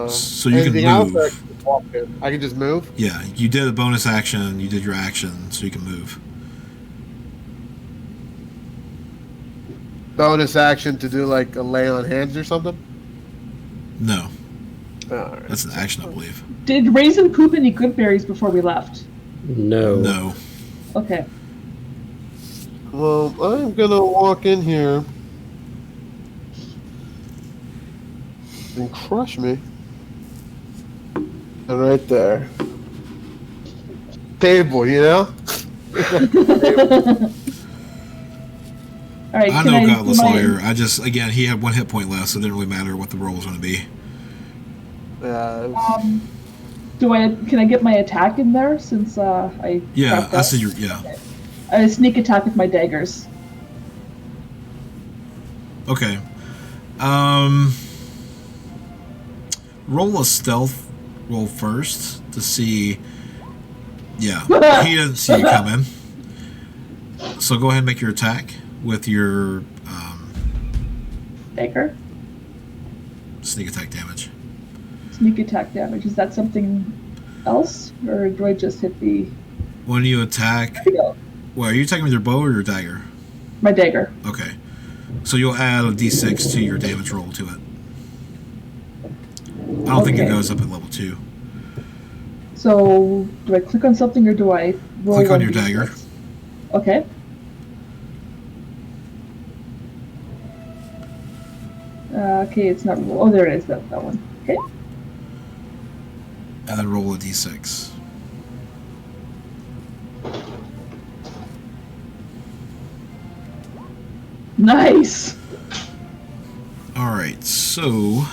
[SPEAKER 1] So you can
[SPEAKER 4] anything else,
[SPEAKER 1] move.
[SPEAKER 4] or I can just walk in? I can just move.
[SPEAKER 1] Yeah, you did a bonus action. You did your action, so you can move.
[SPEAKER 4] Bonus action to do like a lay on hands or something.
[SPEAKER 1] No,
[SPEAKER 4] Alright.
[SPEAKER 1] that's an action, I believe.
[SPEAKER 2] Did Raisin poop any good berries before we left?
[SPEAKER 3] No.
[SPEAKER 1] No.
[SPEAKER 2] Okay.
[SPEAKER 4] Well, I'm gonna walk in here and crush me. And right there. Table, you know?
[SPEAKER 2] All right.
[SPEAKER 1] I
[SPEAKER 2] can
[SPEAKER 1] know Godless
[SPEAKER 2] do my-
[SPEAKER 1] Lawyer. I just, again, he had 1 hit point left, so it didn't really matter what the roll was going to be.
[SPEAKER 4] Yeah. It was-
[SPEAKER 2] Can I get my attack in there since I?
[SPEAKER 1] Yeah,
[SPEAKER 2] crapped
[SPEAKER 1] I
[SPEAKER 2] out?
[SPEAKER 1] said yeah.
[SPEAKER 2] I sneak attack with my daggers.
[SPEAKER 1] Okay. Roll a stealth roll first to see. Yeah, he doesn't see you coming. So go ahead and make your attack with your
[SPEAKER 2] Dagger.
[SPEAKER 1] sneak attack damage.
[SPEAKER 2] Sneak attack damage. Is that something else, or do I just hit the?
[SPEAKER 1] When you attack, well, are you attacking with your bow or your dagger?
[SPEAKER 2] My dagger.
[SPEAKER 1] Okay. So you'll add a d6 to your damage roll to it. I don't think it goes up at level 2.
[SPEAKER 2] So do I click on something or do I roll?
[SPEAKER 1] Click on your
[SPEAKER 2] 1d6?
[SPEAKER 1] dagger.
[SPEAKER 2] Okay. Okay, it's not. Oh, there it is. That one. Okay.
[SPEAKER 1] And then roll a d6.
[SPEAKER 2] Nice.
[SPEAKER 1] Alright, so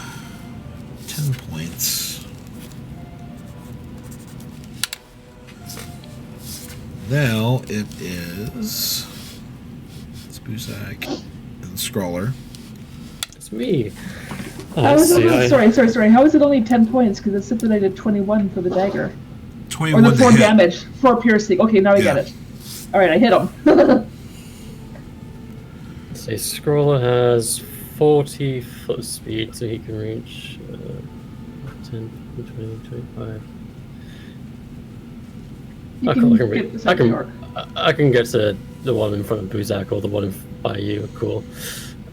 [SPEAKER 1] 10 points. Now it is it's Buuzak and Scrawler.
[SPEAKER 3] It's me.
[SPEAKER 2] How is it, sorry. How is it only 10 points? Because it said that I did 21 for the dagger.
[SPEAKER 1] 21
[SPEAKER 2] or the 4
[SPEAKER 1] to hit.
[SPEAKER 2] damage. 4 piercing. Okay, now I get it. Alright, I hit him.
[SPEAKER 3] Say Scrawler has 40 foot speed, so he can reach 10, 20, 25.
[SPEAKER 2] You
[SPEAKER 3] I
[SPEAKER 2] can
[SPEAKER 3] can
[SPEAKER 2] get beside the orc.
[SPEAKER 3] I can get to the one in front of Buuzak or the one by you. Cool.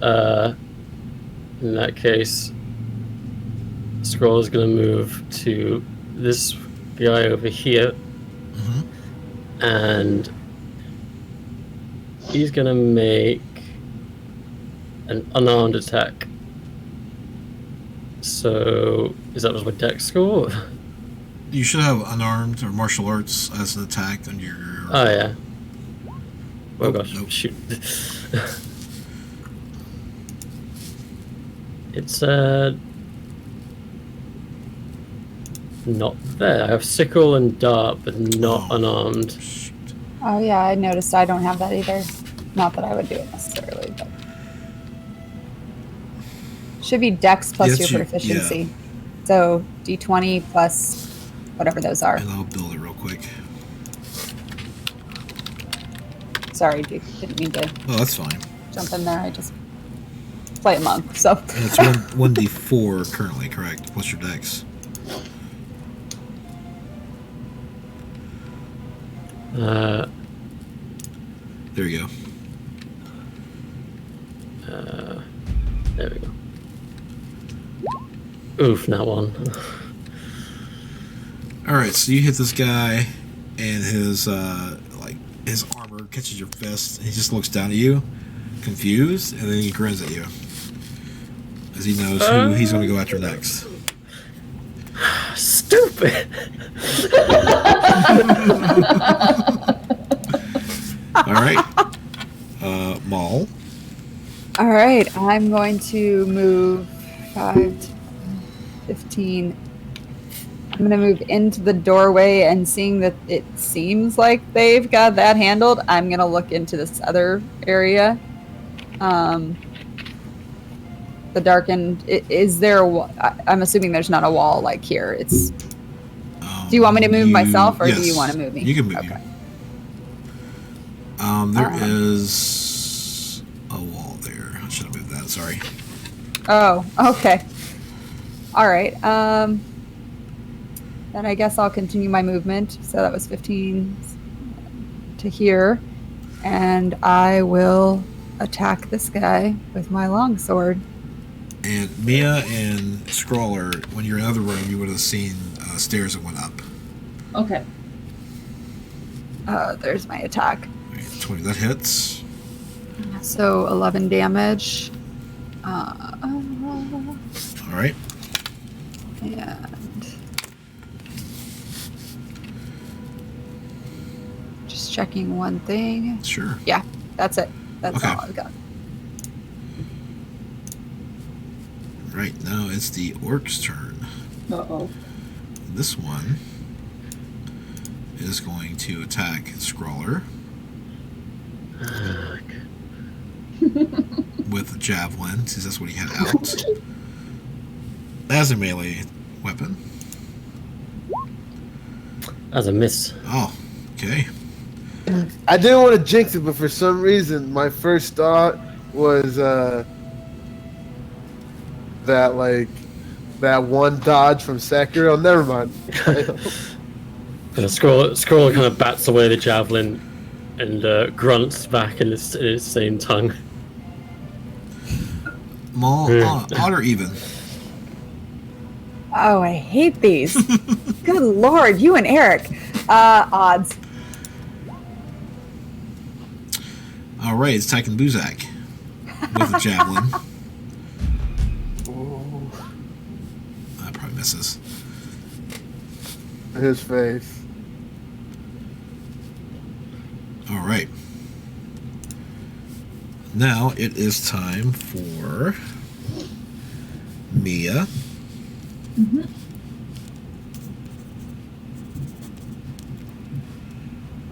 [SPEAKER 3] In that case, Scrawler's gonna move to this guy over here, and he's gonna make an unarmed attack. So, is that my dex score?
[SPEAKER 1] You should have unarmed or martial arts as an attack on your.
[SPEAKER 3] Oh yeah. Oh gosh,
[SPEAKER 1] nope.
[SPEAKER 3] shoot. It's not there. I have sickle and dart, but not unarmed.
[SPEAKER 1] Shoot.
[SPEAKER 5] Oh yeah, I noticed I don't have that either. Not that I would do it necessarily, but should be Dex plus
[SPEAKER 1] Yes,
[SPEAKER 5] your
[SPEAKER 1] you-
[SPEAKER 5] proficiency.
[SPEAKER 1] yeah.
[SPEAKER 5] So D20 plus whatever those are.
[SPEAKER 1] And I'll build it real quick.
[SPEAKER 5] Sorry, Duke, didn't mean to
[SPEAKER 1] Oh, that's fine.
[SPEAKER 5] jump in there. I just play a monk, so.
[SPEAKER 1] And it's 1d4 currently, correct? Plus your dex. There you go.
[SPEAKER 3] There we go. Oof, not one.
[SPEAKER 1] Alright, so you hit this guy, and his his armor catches your fist, and he just looks down at you, confused, and then he grins at you. As he knows who he's going to go after next.
[SPEAKER 3] Stupid!
[SPEAKER 1] Alright. Maul.
[SPEAKER 5] All right, I'm going to move 5, 15. I'm going to move into the doorway, and seeing that it seems like they've got that handled, I'm going to look into this other area. The darkened. Is there a wall? I'm assuming there's not a wall like here. It's. Do you want me to move myself, or do you want to move me?
[SPEAKER 1] You can move
[SPEAKER 5] Okay.
[SPEAKER 1] you. There is a wall there. I should have moved that. Sorry.
[SPEAKER 5] Oh, okay. All right. Then I guess I'll continue my movement. So that was 15 to here. And I will attack this guy with my longsword.
[SPEAKER 1] And Mia and Scrawler, when you're in the other room, you would have seen stairs that went up.
[SPEAKER 2] Okay.
[SPEAKER 5] There's my attack.
[SPEAKER 1] 20. That hits.
[SPEAKER 5] So 11 damage.
[SPEAKER 1] All right.
[SPEAKER 5] And just checking one thing.
[SPEAKER 1] Sure.
[SPEAKER 5] Yeah, that's it. That's
[SPEAKER 1] Okay.
[SPEAKER 5] all I've got.
[SPEAKER 1] Right now it's the orc's turn.
[SPEAKER 2] Uh-oh.
[SPEAKER 1] This one is going to attack Scrawler with a javelin, since that's what he had out. As a melee weapon.
[SPEAKER 3] As a miss.
[SPEAKER 1] Oh, okay.
[SPEAKER 4] I didn't want to jinx it, but for some reason, my first thought was that one dodge from Sekiro. Never mind.
[SPEAKER 3] The scroll kind of bats away the javelin and grunts back in its same tongue.
[SPEAKER 1] Odd or even?
[SPEAKER 5] Oh, I hate these. Good lord, you and Eric. Odds.
[SPEAKER 1] All right, it's attacking Buuzak with a javelin.
[SPEAKER 4] Ooh,
[SPEAKER 1] That probably misses.
[SPEAKER 4] his face.
[SPEAKER 1] All right. Now it is time for Mia.
[SPEAKER 2] Mm-hmm.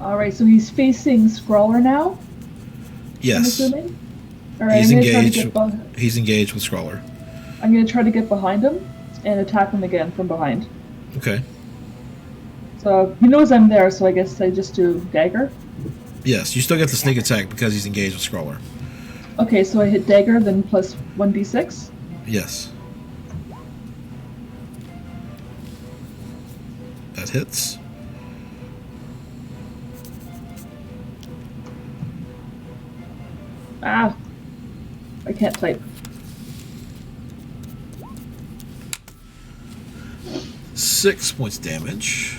[SPEAKER 2] All right, so he's facing Scrawler now. I'm
[SPEAKER 1] Yes,
[SPEAKER 2] assuming. All right,
[SPEAKER 1] he's
[SPEAKER 2] I'm gonna try to
[SPEAKER 1] engaged.
[SPEAKER 2] get
[SPEAKER 1] He's engaged with Scrawler.
[SPEAKER 2] I'm gonna try to get behind him and attack him again from behind.
[SPEAKER 1] Okay.
[SPEAKER 2] So he knows I'm there, so I guess I just do dagger.
[SPEAKER 1] Yes, you still get the sneak attack because he's engaged with Scrawler.
[SPEAKER 2] Okay, so I hit dagger, then plus 1d6.
[SPEAKER 1] Yes. That hits.
[SPEAKER 2] Ah, I can't type.
[SPEAKER 1] 6 points damage.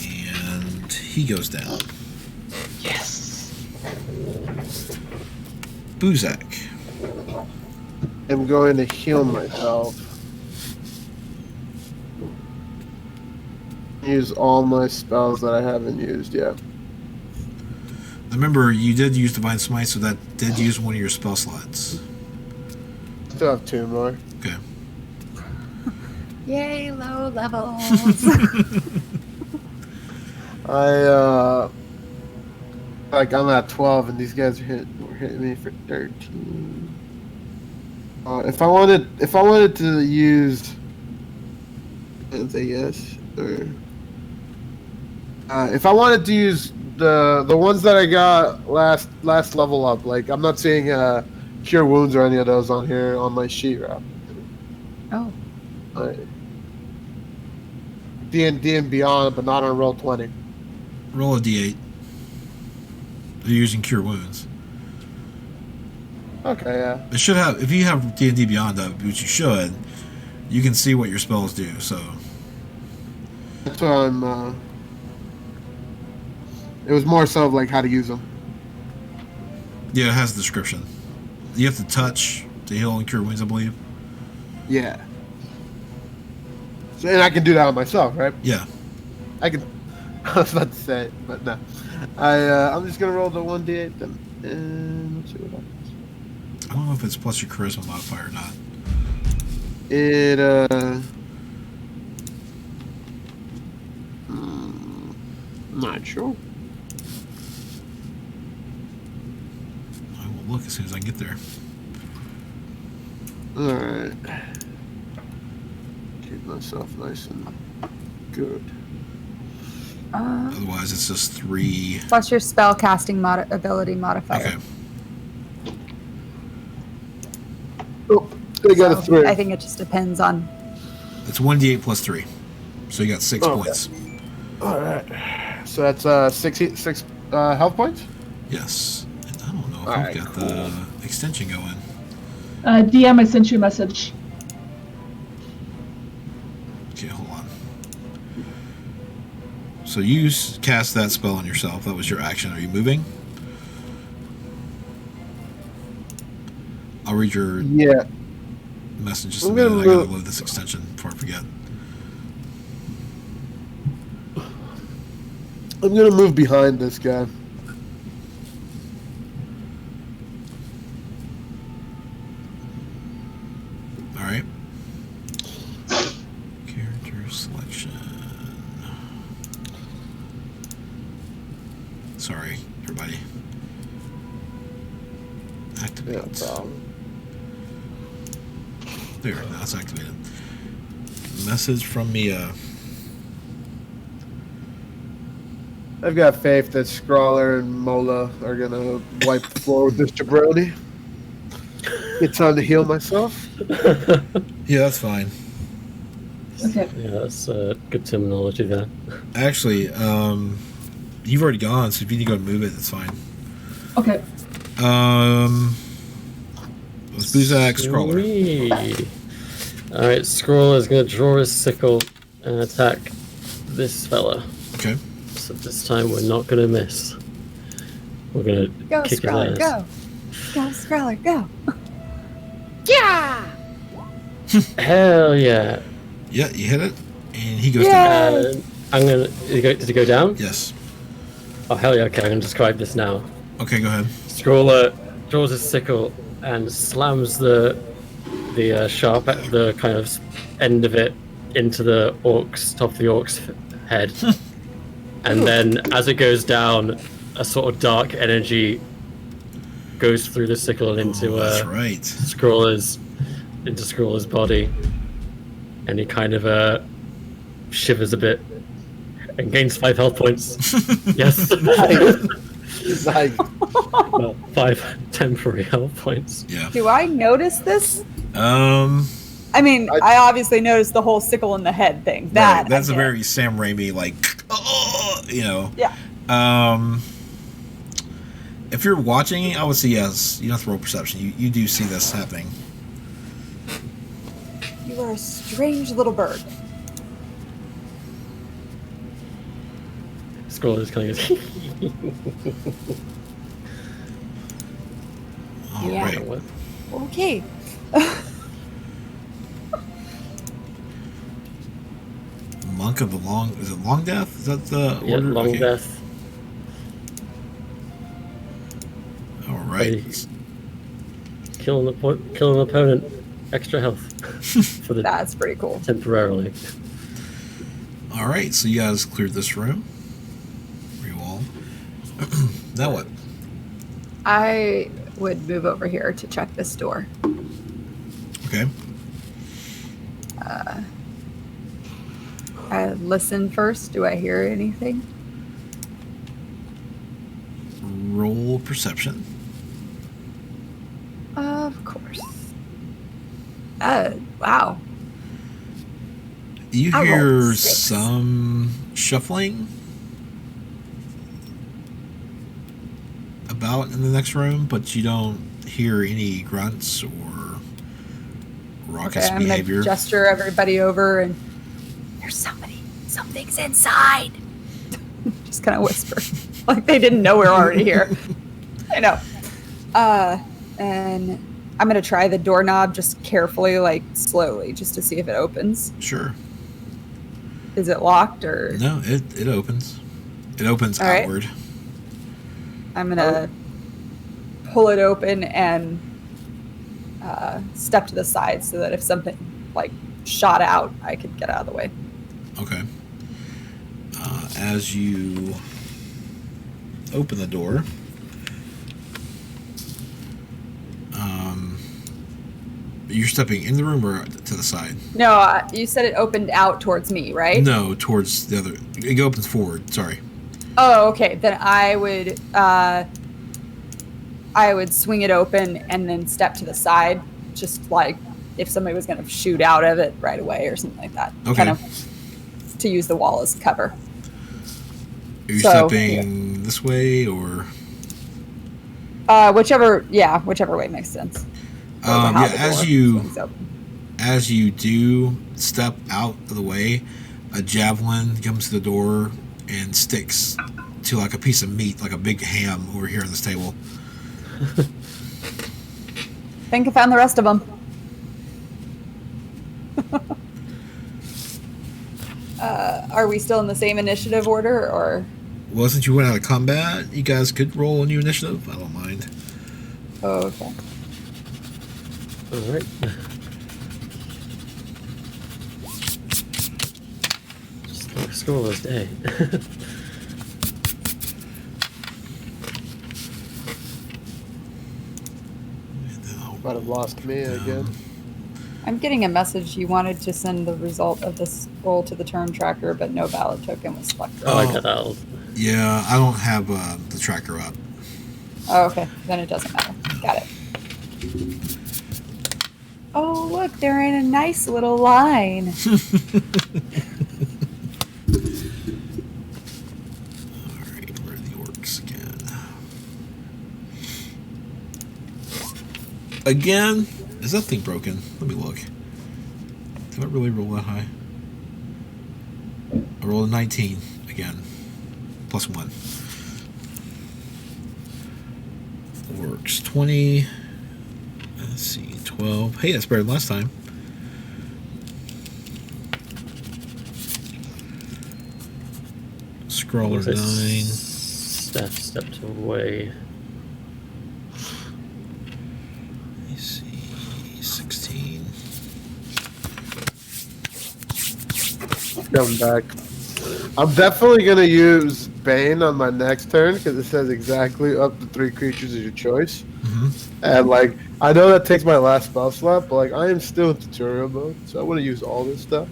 [SPEAKER 1] And he goes down.
[SPEAKER 2] Yes.
[SPEAKER 1] Buuzak.
[SPEAKER 4] I'm going to heal myself. Use all my spells that I haven't used yet.
[SPEAKER 1] Remember, you did use Divine Smite, so that did use one of your spell slots.
[SPEAKER 4] Still have 2 more.
[SPEAKER 1] Okay.
[SPEAKER 5] Yay, low levels.
[SPEAKER 4] I'm at 12 and these guys are hitting me for 13. If I wanted to use, I'd say yes, or if I wanted to use the ones that I got last level up, like I'm not seeing cure wounds or any of those on here on my sheet, right?
[SPEAKER 5] Oh.
[SPEAKER 4] D&D and beyond, but not on Roll20.
[SPEAKER 1] Roll a d8. You're using Cure Wounds.
[SPEAKER 4] Okay, yeah.
[SPEAKER 1] It should have, if you have D&D Beyond up, which you should, you can see what your spells do, so.
[SPEAKER 4] That's why I'm. It was more so of like how to use them.
[SPEAKER 1] Yeah, it has a description. You have to touch to heal and cure wounds, I believe.
[SPEAKER 4] Yeah. So, and I can do that on myself, right?
[SPEAKER 1] Yeah.
[SPEAKER 4] I can. I was about to say it, but no. I'm just gonna roll the 1d8 then, and let's see what happens.
[SPEAKER 1] I don't know if it's plus your charisma modifier or not.
[SPEAKER 4] It not sure.
[SPEAKER 1] I will look as soon as I get there.
[SPEAKER 4] All right. Keep myself nice and good.
[SPEAKER 1] Otherwise, it's just 3.
[SPEAKER 5] Plus your spell casting ability modifier.
[SPEAKER 1] Okay.
[SPEAKER 4] Oh, I got a 3.
[SPEAKER 5] I think it just depends on.
[SPEAKER 1] It's 1d8 plus 3. So you got 6
[SPEAKER 4] Okay.
[SPEAKER 1] points.
[SPEAKER 4] All right. So that's 6 health points.
[SPEAKER 1] Yes. And I don't know if
[SPEAKER 4] Alright,
[SPEAKER 1] we've got the extension going.
[SPEAKER 2] DM, I sent you a message.
[SPEAKER 1] Okay, hold on. So you cast that spell on yourself. That was your action. Are you moving? I'll read your
[SPEAKER 4] Yeah.
[SPEAKER 1] message just a
[SPEAKER 4] I'm
[SPEAKER 1] minute.
[SPEAKER 4] gonna
[SPEAKER 1] I gotta
[SPEAKER 4] move-
[SPEAKER 1] load this extension before I forget.
[SPEAKER 4] I'm gonna move behind this guy.
[SPEAKER 1] Alright. Character selection. Sorry, everybody. Activate.
[SPEAKER 4] Yeah, problem.
[SPEAKER 1] There, now it's activated. Message from Mia.
[SPEAKER 4] I've got faith that Scrawler and Mola are gonna wipe the floor with this jabroni. It's time to heal myself.
[SPEAKER 1] Yeah, that's fine.
[SPEAKER 2] Okay.
[SPEAKER 3] Yeah, that's good terminology there.
[SPEAKER 1] Actually, you've already gone, so if you need to go and move it, that's fine.
[SPEAKER 2] Okay.
[SPEAKER 1] Let's Buuzak, Scrawler.
[SPEAKER 3] Sweet. Alright, Scrawler is going to draw his sickle and attack this fella.
[SPEAKER 1] Okay.
[SPEAKER 3] So this time we're not going to miss. We're going to
[SPEAKER 5] Go,
[SPEAKER 3] kick
[SPEAKER 5] Scrawler,
[SPEAKER 3] his ass.
[SPEAKER 5] go. Go, Scrawler, go.
[SPEAKER 3] Hell yeah.
[SPEAKER 1] Yeah, you hit it, and he goes
[SPEAKER 5] Yeah.
[SPEAKER 1] down.
[SPEAKER 3] I'm going to... Did he go down?
[SPEAKER 1] Yes.
[SPEAKER 3] Oh, hell yeah. Okay, I'm going to describe this now.
[SPEAKER 1] Okay, go ahead.
[SPEAKER 3] Scrawler draws his sickle and slams the sharp at the kind of end of it into the top of the orc's head. And then as it goes down, a sort of dark energy goes through the sickle and into
[SPEAKER 1] That's right.
[SPEAKER 3] Scrawler's body, and he kind of shivers a bit and gains 5 health points. Yes.
[SPEAKER 4] Nice.
[SPEAKER 3] Well, 5 temporary health points.
[SPEAKER 1] Yeah.
[SPEAKER 5] Do I notice this?
[SPEAKER 1] Right,
[SPEAKER 5] I mean, I obviously noticed the whole sickle in the head thing. That
[SPEAKER 1] that's
[SPEAKER 5] I
[SPEAKER 1] a
[SPEAKER 5] get.
[SPEAKER 1] very Sam Raimi, like,
[SPEAKER 5] Yeah.
[SPEAKER 1] If you're watching, I would say yes. You don't have to roll perception. You do see this happening.
[SPEAKER 5] You are a strange little bird.
[SPEAKER 3] Scrawler's kind of
[SPEAKER 1] All
[SPEAKER 5] Yeah.
[SPEAKER 1] right.
[SPEAKER 3] what?
[SPEAKER 5] Okay.
[SPEAKER 1] Monk of the Long... Is it Long Death? Is that the
[SPEAKER 3] Yeah,
[SPEAKER 1] order?
[SPEAKER 3] long
[SPEAKER 1] Okay.
[SPEAKER 3] death.
[SPEAKER 1] All right.
[SPEAKER 3] Kill an opponent. Extra health for the
[SPEAKER 5] That's pretty cool.
[SPEAKER 3] temporarily.
[SPEAKER 1] All right, so you guys cleared this room. Rewall. Now what?
[SPEAKER 5] I would move over here to check this door.
[SPEAKER 1] Okay.
[SPEAKER 5] I listen first. Do I hear anything?
[SPEAKER 1] Roll perception.
[SPEAKER 5] Of course. Wow.
[SPEAKER 1] You
[SPEAKER 5] I
[SPEAKER 1] hear
[SPEAKER 5] rolled 6.
[SPEAKER 1] some shuffling about in the next room, but you don't hear any grunts or raucous
[SPEAKER 5] Okay, I'm
[SPEAKER 1] behavior.
[SPEAKER 5] gonna gesture everybody over and there's something's inside. Just kind of whisper, like they didn't know we were already here. I know. And I'm gonna try the doorknob just carefully, like slowly, just to see if it opens.
[SPEAKER 1] Sure.
[SPEAKER 5] Is it locked or?
[SPEAKER 1] No, it opens. It opens
[SPEAKER 5] All right.
[SPEAKER 1] outward.
[SPEAKER 5] I'm gonna pull it open and step to the side so that if something like shot out, I could get out of the way.
[SPEAKER 1] Okay. As you open the door, you're stepping in the room or to the side?
[SPEAKER 5] No, you said it opened out towards me, right?
[SPEAKER 1] No, towards the other. It opens forward. Sorry.
[SPEAKER 5] Oh, okay. Then I would swing it open and then step to the side, just like if somebody was going to shoot out of it right away or something like that.
[SPEAKER 1] Okay.
[SPEAKER 5] Kind of to use the wall as cover.
[SPEAKER 1] Are you
[SPEAKER 5] So,
[SPEAKER 1] stepping this way or?
[SPEAKER 5] Whichever way makes sense. Over how the door swings open.
[SPEAKER 1] as you do step out of the way, a javelin comes to the door and sticks to like a piece of meat, like a big ham over here on this table.
[SPEAKER 5] Think I found the rest of them. Are we still in the same initiative order, or?
[SPEAKER 1] Well, since you went out of combat, you guys could roll a new initiative. I don't mind.
[SPEAKER 5] Oh, okay.
[SPEAKER 3] All right. Just like Scrawler's day.
[SPEAKER 4] Might have lost me again.
[SPEAKER 5] I'm getting a message you wanted to send the result of this roll to the turn tracker, but no valid token was selected.
[SPEAKER 3] Oh, I got that.
[SPEAKER 1] Yeah, I don't have the tracker up.
[SPEAKER 5] Oh, okay. Then it doesn't matter. Got it. Oh, look, they're in a nice little line.
[SPEAKER 1] Alright, where are the orcs again? Again? Is that thing broken? Let me look. Did I really roll that high? I rolled a 19 again. Plus 1. Orcs 20. Let's see, 12. Hey, that's better than last time. Scrawler 9.
[SPEAKER 3] Steph stepped away.
[SPEAKER 1] Let me see, 16.
[SPEAKER 4] Coming back. I'm definitely gonna use Bane on my next turn because it says exactly up to 3 creatures of your choice. And like, I know that takes my last spell slot, but like, I am still in tutorial mode, so I want to use all this stuff.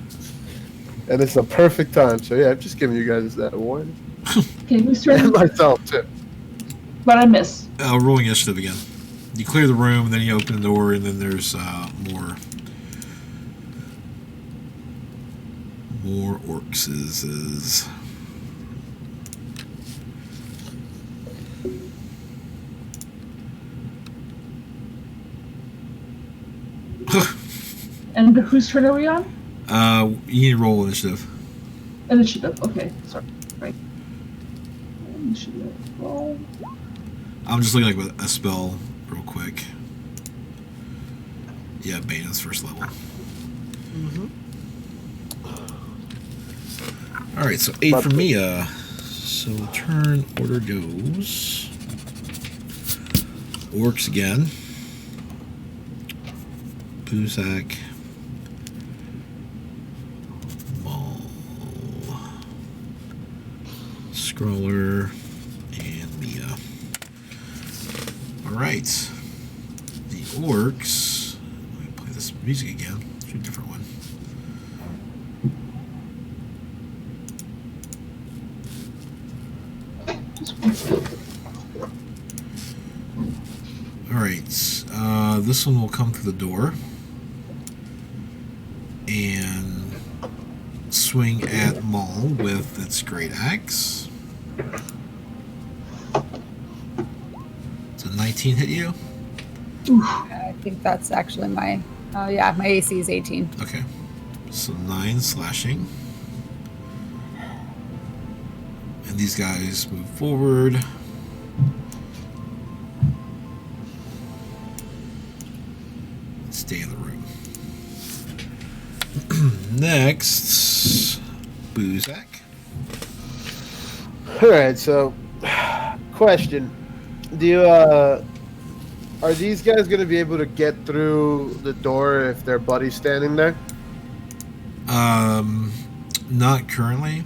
[SPEAKER 4] And it's a perfect time. So yeah, I'm just giving you guys that warning.
[SPEAKER 2] Okay, whose
[SPEAKER 4] And
[SPEAKER 2] turn?
[SPEAKER 4] myself too.
[SPEAKER 2] But I miss.
[SPEAKER 1] Rolling initiative again. You clear the room, and then you open the door, and then there's more orcs.
[SPEAKER 2] And whose turn are we on?
[SPEAKER 1] You need to roll initiative.
[SPEAKER 2] Initiative. Okay, sorry. Right. Initiative. Roll.
[SPEAKER 1] I'm just looking like a spell real quick. Yeah, Bane is first level. Alright, so 8 for Mia. So turn order goes. Orcs again. Buuzak. Maul. Scroller. And Mia. Alright. The orcs. Let me play this music again. It's a different one. Alright, this one will come through the door and swing at Maul with its great axe. Does a 19 hit you?
[SPEAKER 5] I think that's actually my... Oh, yeah, my AC is 18.
[SPEAKER 1] Okay, so 9 slashing. And these guys move forward. Stay in the room. Next, Buuzak.
[SPEAKER 4] Alright, so question. Do you are these guys gonna be able to get through the door if their buddy's standing there?
[SPEAKER 1] Not currently.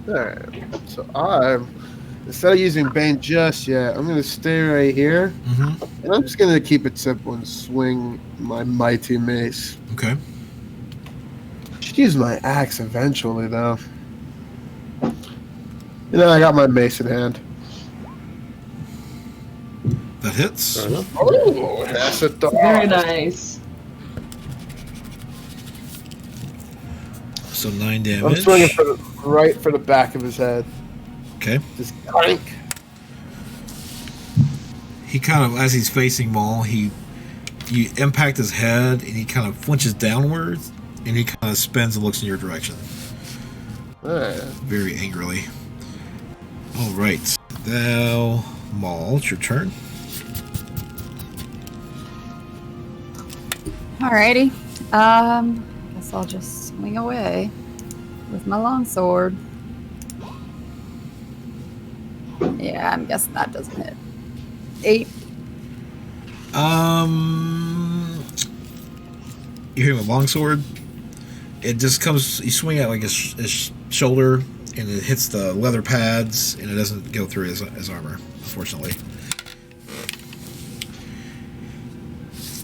[SPEAKER 4] Alright. So instead of using Bane just yet, I'm gonna stay right here. And I'm just gonna keep it simple and swing my mighty mace.
[SPEAKER 1] Okay.
[SPEAKER 4] Should use my axe eventually though. You know, I got my mace in hand.
[SPEAKER 1] That hits.
[SPEAKER 3] Fair enough.
[SPEAKER 4] Oh, that's a dog.
[SPEAKER 2] Very nice.
[SPEAKER 1] So 9
[SPEAKER 4] I'm
[SPEAKER 1] damage.
[SPEAKER 4] swinging right for the back of his head.
[SPEAKER 1] Okay.
[SPEAKER 4] Just clank.
[SPEAKER 1] He kind of, as he's facing Maul, you impact his head, and he kind of flinches downwards, and he kind of spins and looks in your direction.
[SPEAKER 4] Alright.
[SPEAKER 1] Very angrily. Alright. Now, Maul, it's your turn.
[SPEAKER 5] Alrighty. Guess I'll just swing away with my longsword. Yeah, I'm guessing that doesn't hit. 8.
[SPEAKER 1] You hit him with longsword. It just comes. You swing at like his shoulder, and it hits the leather pads, and it doesn't go through his armor, unfortunately.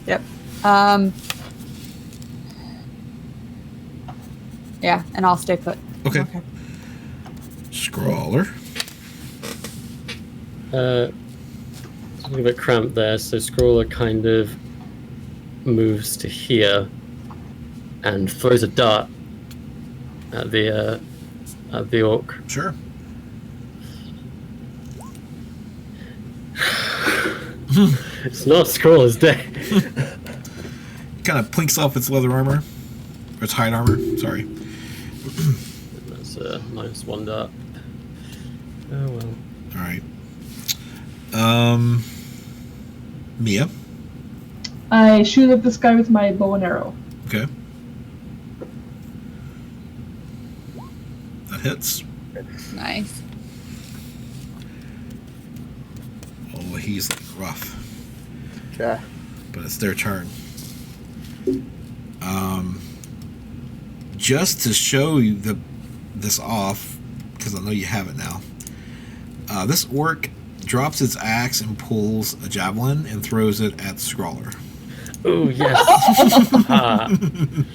[SPEAKER 5] Yep. Yeah, and I'll stay put.
[SPEAKER 1] Okay. Scrawler.
[SPEAKER 3] A little bit cramped there, so Scrawler kind of moves to here and throws a dart at the orc.
[SPEAKER 1] Sure.
[SPEAKER 3] It's not Scrawler's day.
[SPEAKER 1] Kind of plinks off its leather armor. Or its hide armor, sorry.
[SPEAKER 3] That's a -1 dart. Oh well.
[SPEAKER 1] Alright. Mia.
[SPEAKER 2] I shoot at this guy with my bow and arrow.
[SPEAKER 1] Okay. That hits.
[SPEAKER 5] Nice.
[SPEAKER 1] Oh, he's like rough.
[SPEAKER 4] Okay.
[SPEAKER 1] But it's their turn. Just to show you this off, because I know you have it now. This orc drops its axe and pulls a javelin and throws it at Scrawler.
[SPEAKER 3] Oh yes. I'm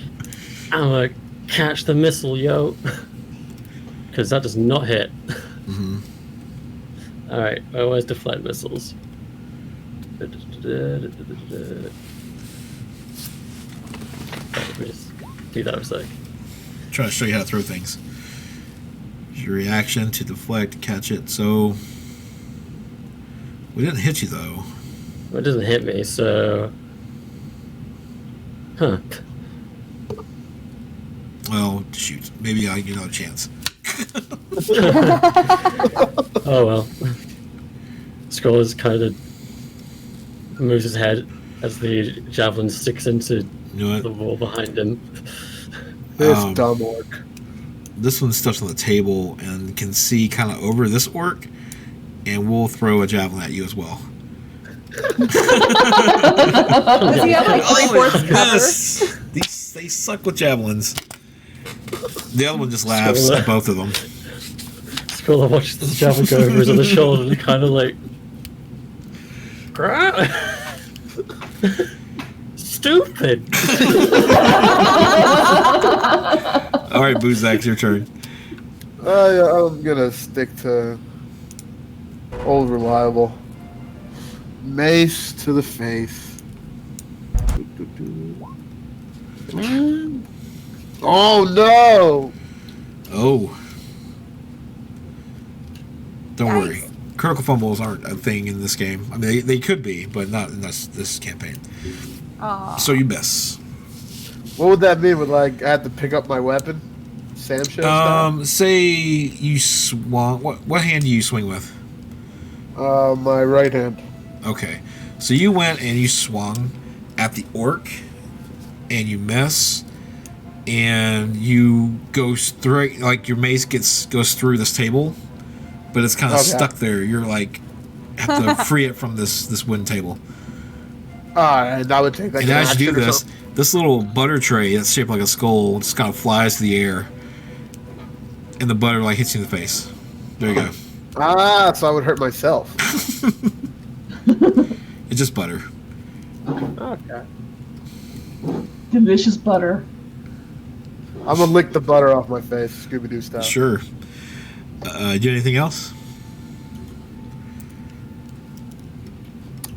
[SPEAKER 3] gonna catch the missile, yo. Because that does not hit.
[SPEAKER 1] Mm-hmm.
[SPEAKER 3] All right. Where's deflect missiles? Let me just do that for a sec.
[SPEAKER 1] Trying to show you how to throw things. Your reaction to deflect, catch it. So we didn't hit you though.
[SPEAKER 3] Well, it doesn't hit me, so. Huh.
[SPEAKER 1] Well, shoot. Maybe I'll give you another chance.
[SPEAKER 3] Oh well. Scroller's kind of moves his head as the javelin sticks into
[SPEAKER 1] You know
[SPEAKER 3] the
[SPEAKER 1] what?
[SPEAKER 3] wall behind him.
[SPEAKER 4] This dumb orc.
[SPEAKER 1] This one steps on the table and can see kind of over this orc, and we'll throw a javelin at you as well.
[SPEAKER 5] Does he have like 3/4 cover?
[SPEAKER 1] Yes! They suck with javelins. The other one just laughs at both of them.
[SPEAKER 3] Scroller watches the javelin go over his other shoulder and kind of like. Stupid!
[SPEAKER 1] Alright, Buuzak, your turn.
[SPEAKER 4] I'm gonna stick to old reliable. Mace to the face. Oh no!
[SPEAKER 1] Oh. Don't
[SPEAKER 5] Yikes.
[SPEAKER 1] worry. Critical fumbles aren't a thing in this game. I mean, they could be, but not in this campaign.
[SPEAKER 5] Aw.
[SPEAKER 1] So you miss.
[SPEAKER 4] What would that mean? Would like I have to pick up my weapon? Sam show style?
[SPEAKER 1] Say you swung. What hand do you swing with?
[SPEAKER 4] My right hand.
[SPEAKER 1] Okay. So you went and you swung at the orc, and you miss, and you go straight, like your mace goes through this table, but it's kind of
[SPEAKER 4] Okay.
[SPEAKER 1] stuck there. You're like have to free it from this wooden table.
[SPEAKER 4] Alright, that would take like
[SPEAKER 1] And
[SPEAKER 4] an
[SPEAKER 1] as you do
[SPEAKER 4] action or
[SPEAKER 1] this,
[SPEAKER 4] something.
[SPEAKER 1] this little butter tray that's shaped like a skull just kind of flies through the air, and the butter like hits you in the face. There you go.
[SPEAKER 4] Ah, so I would hurt myself.
[SPEAKER 1] It's just butter.
[SPEAKER 4] Okay.
[SPEAKER 2] Delicious butter.
[SPEAKER 4] I'm gonna lick the butter off my face, Scooby-Doo style.
[SPEAKER 1] Sure. Do anything else?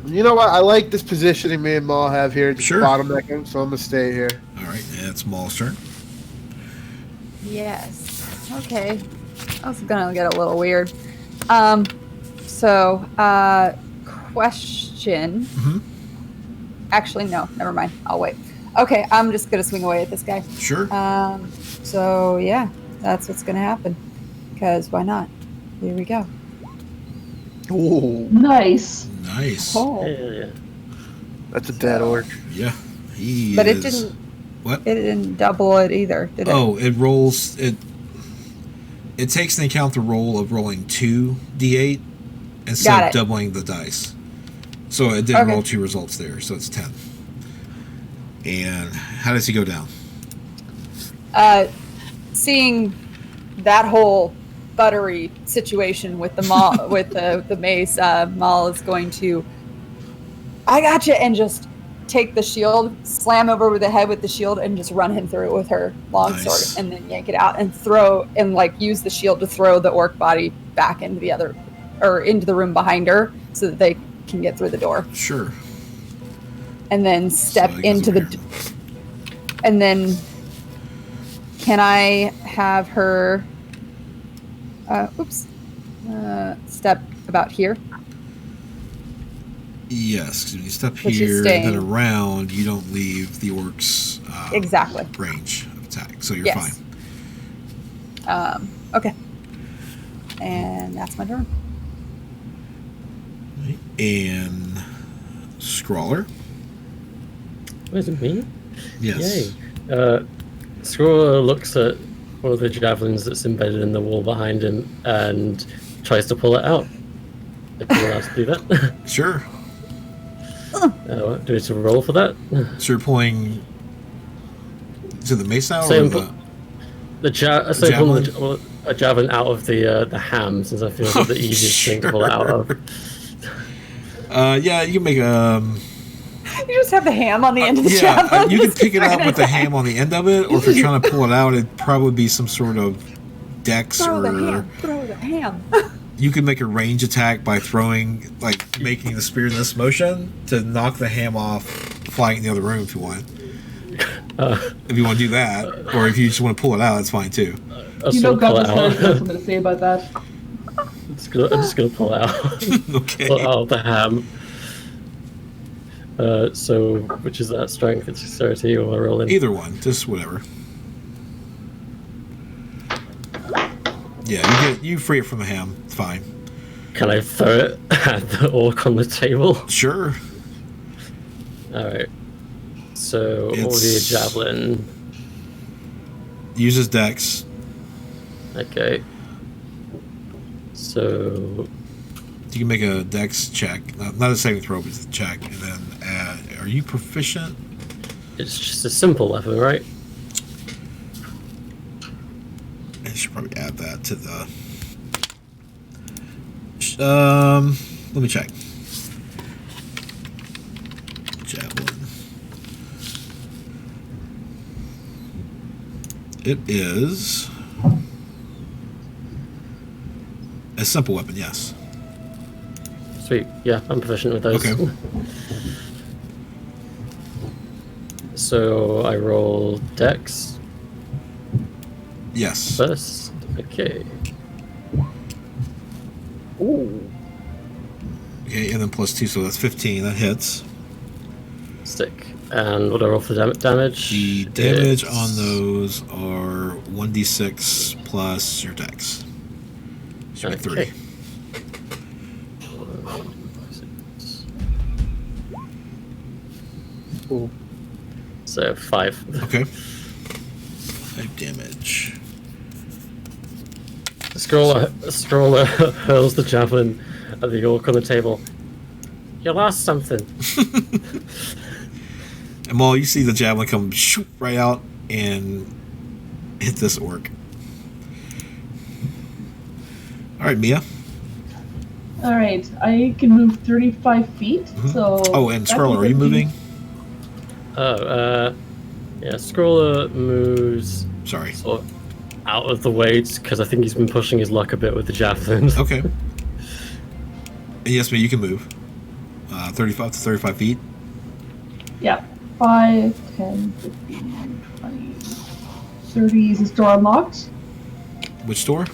[SPEAKER 4] You know what? I like this positioning me and Maul have here. Just
[SPEAKER 1] Sure.
[SPEAKER 4] bottleneck him, so I'm gonna stay here.
[SPEAKER 1] All right, it's Maul's turn.
[SPEAKER 5] Yes. Okay. That's gonna get a little weird. Question.
[SPEAKER 1] Mm-hmm.
[SPEAKER 5] Actually, no. Never mind. I'll wait. Okay, I'm just gonna swing away at this guy.
[SPEAKER 1] Sure.
[SPEAKER 5] So yeah, that's what's gonna happen. Because why not? Here we go.
[SPEAKER 4] Ooh,
[SPEAKER 2] Nice.
[SPEAKER 1] Nice.
[SPEAKER 5] Oh.
[SPEAKER 3] Yeah.
[SPEAKER 4] that's a dead orc.
[SPEAKER 1] Yeah. He
[SPEAKER 5] But it
[SPEAKER 1] is-
[SPEAKER 5] didn't.
[SPEAKER 1] What?
[SPEAKER 5] It didn't double it either, did it?
[SPEAKER 1] Oh, it rolls. It takes into account the roll of rolling 2d8 instead
[SPEAKER 5] Got
[SPEAKER 1] of
[SPEAKER 5] it.
[SPEAKER 1] doubling the dice. So it didn't
[SPEAKER 5] Okay.
[SPEAKER 1] roll 2 results there, so it's 10. And how does he go down?
[SPEAKER 5] Seeing that whole buttery situation with the maul, with the mace, Maul is going to, I gotcha, and just take the shield, slam over the head with the shield, and just run him through it with her long
[SPEAKER 1] Nice.
[SPEAKER 5] sword, and then yank it out and throw and like use the shield to throw the orc body back into the other or into the room behind her so that they can get through the door.
[SPEAKER 1] Sure.
[SPEAKER 5] And then step
[SPEAKER 1] So he goes
[SPEAKER 5] into
[SPEAKER 1] over
[SPEAKER 5] the.
[SPEAKER 1] here.
[SPEAKER 5] And then, can I have her? Step about here.
[SPEAKER 1] Yes, because when you step
[SPEAKER 5] Which is
[SPEAKER 1] here and
[SPEAKER 5] staying.
[SPEAKER 1] then around, you don't leave the orc's
[SPEAKER 5] Exactly.
[SPEAKER 1] range of attack, so you're
[SPEAKER 5] Yes.
[SPEAKER 1] fine.
[SPEAKER 5] Okay. And that's my turn.
[SPEAKER 1] And Scrawler.
[SPEAKER 3] Where's it me?
[SPEAKER 1] Yes.
[SPEAKER 3] Yay. Scroller looks at one of the javelins that's embedded in the wall behind him and tries to pull it out. If you're allowed to do that.
[SPEAKER 1] Sure.
[SPEAKER 3] Do we need to roll for that?
[SPEAKER 1] So you're pulling to the mace now, or
[SPEAKER 3] Same,
[SPEAKER 1] the
[SPEAKER 3] pulling
[SPEAKER 1] javelin?
[SPEAKER 3] a javelin out of the ham, since I feel like the easiest thing to pull it out of.
[SPEAKER 1] Yeah, you can make a.
[SPEAKER 5] You just have the ham on the end of the
[SPEAKER 1] Yeah,
[SPEAKER 5] javelin.
[SPEAKER 1] you can pick it up with the ham on the end of it, or if you're trying to pull it out, it'd probably be some sort of dex
[SPEAKER 5] Throw the
[SPEAKER 1] or.
[SPEAKER 5] ham. Throw the ham.
[SPEAKER 1] You can make a range attack by throwing, like, making the spear in this motion to knock the ham off, flying in the other room if you want. If you want to do that, or if you just want to pull it out, that's fine too.
[SPEAKER 3] I'll
[SPEAKER 2] You know,
[SPEAKER 3] still pull
[SPEAKER 2] God
[SPEAKER 3] it
[SPEAKER 2] knows
[SPEAKER 3] out.
[SPEAKER 2] something to say about that.
[SPEAKER 3] I'm just gonna pull it out.
[SPEAKER 1] Okay.
[SPEAKER 3] Pull out the ham. So, which is that, strength and dexterity, or roll in?
[SPEAKER 1] Either one, just whatever. Yeah, you free it from the ham. It's fine.
[SPEAKER 3] Can I throw it at the orc on the table?
[SPEAKER 1] Sure.
[SPEAKER 3] Alright. So, what would be a
[SPEAKER 1] It's-
[SPEAKER 3] javelin?
[SPEAKER 1] Uses dex.
[SPEAKER 3] Okay. So,
[SPEAKER 1] You can make a dex check, not a saving throw, but it's a check, and then add. Are you proficient?
[SPEAKER 3] it's just a simple weapon, right?
[SPEAKER 1] I should probably add that to the. Let me check. Javelin. It is a simple weapon, yes.
[SPEAKER 3] Sweet. Yeah, I'm proficient with those.
[SPEAKER 1] Okay.
[SPEAKER 3] So, I roll dex
[SPEAKER 1] Yes.
[SPEAKER 3] first. Okay. Ooh.
[SPEAKER 1] Okay, and then +2, so that's 15. That hits.
[SPEAKER 3] Stick. And what do I roll for damage?
[SPEAKER 1] The damage
[SPEAKER 3] It's-
[SPEAKER 1] on those are 1d6 plus your dex. Should be 3.
[SPEAKER 3] Okay. Ooh. So 5.
[SPEAKER 1] Okay. 5 damage.
[SPEAKER 3] Scroller hurls the javelin at the orc on the table. You lost something.
[SPEAKER 1] And Maul, you see the javelin come shoot right out and hit this orc. Alright, Mia.
[SPEAKER 2] Alright, I can move 35 feet, so...
[SPEAKER 1] Oh, and
[SPEAKER 2] that
[SPEAKER 1] Scroller,
[SPEAKER 2] can
[SPEAKER 1] are you
[SPEAKER 2] get me-
[SPEAKER 1] moving?
[SPEAKER 3] Oh, yeah, Scroller moves
[SPEAKER 1] Sorry.
[SPEAKER 3] sort of out of the way because I think he's been pushing his luck a bit with the javelin.
[SPEAKER 1] Okay. And yes, Mia, you can move. 35 to 35 feet.
[SPEAKER 2] Yeah. 5, 10, 15, 20, 30. Is this door unlocked?
[SPEAKER 1] Which door?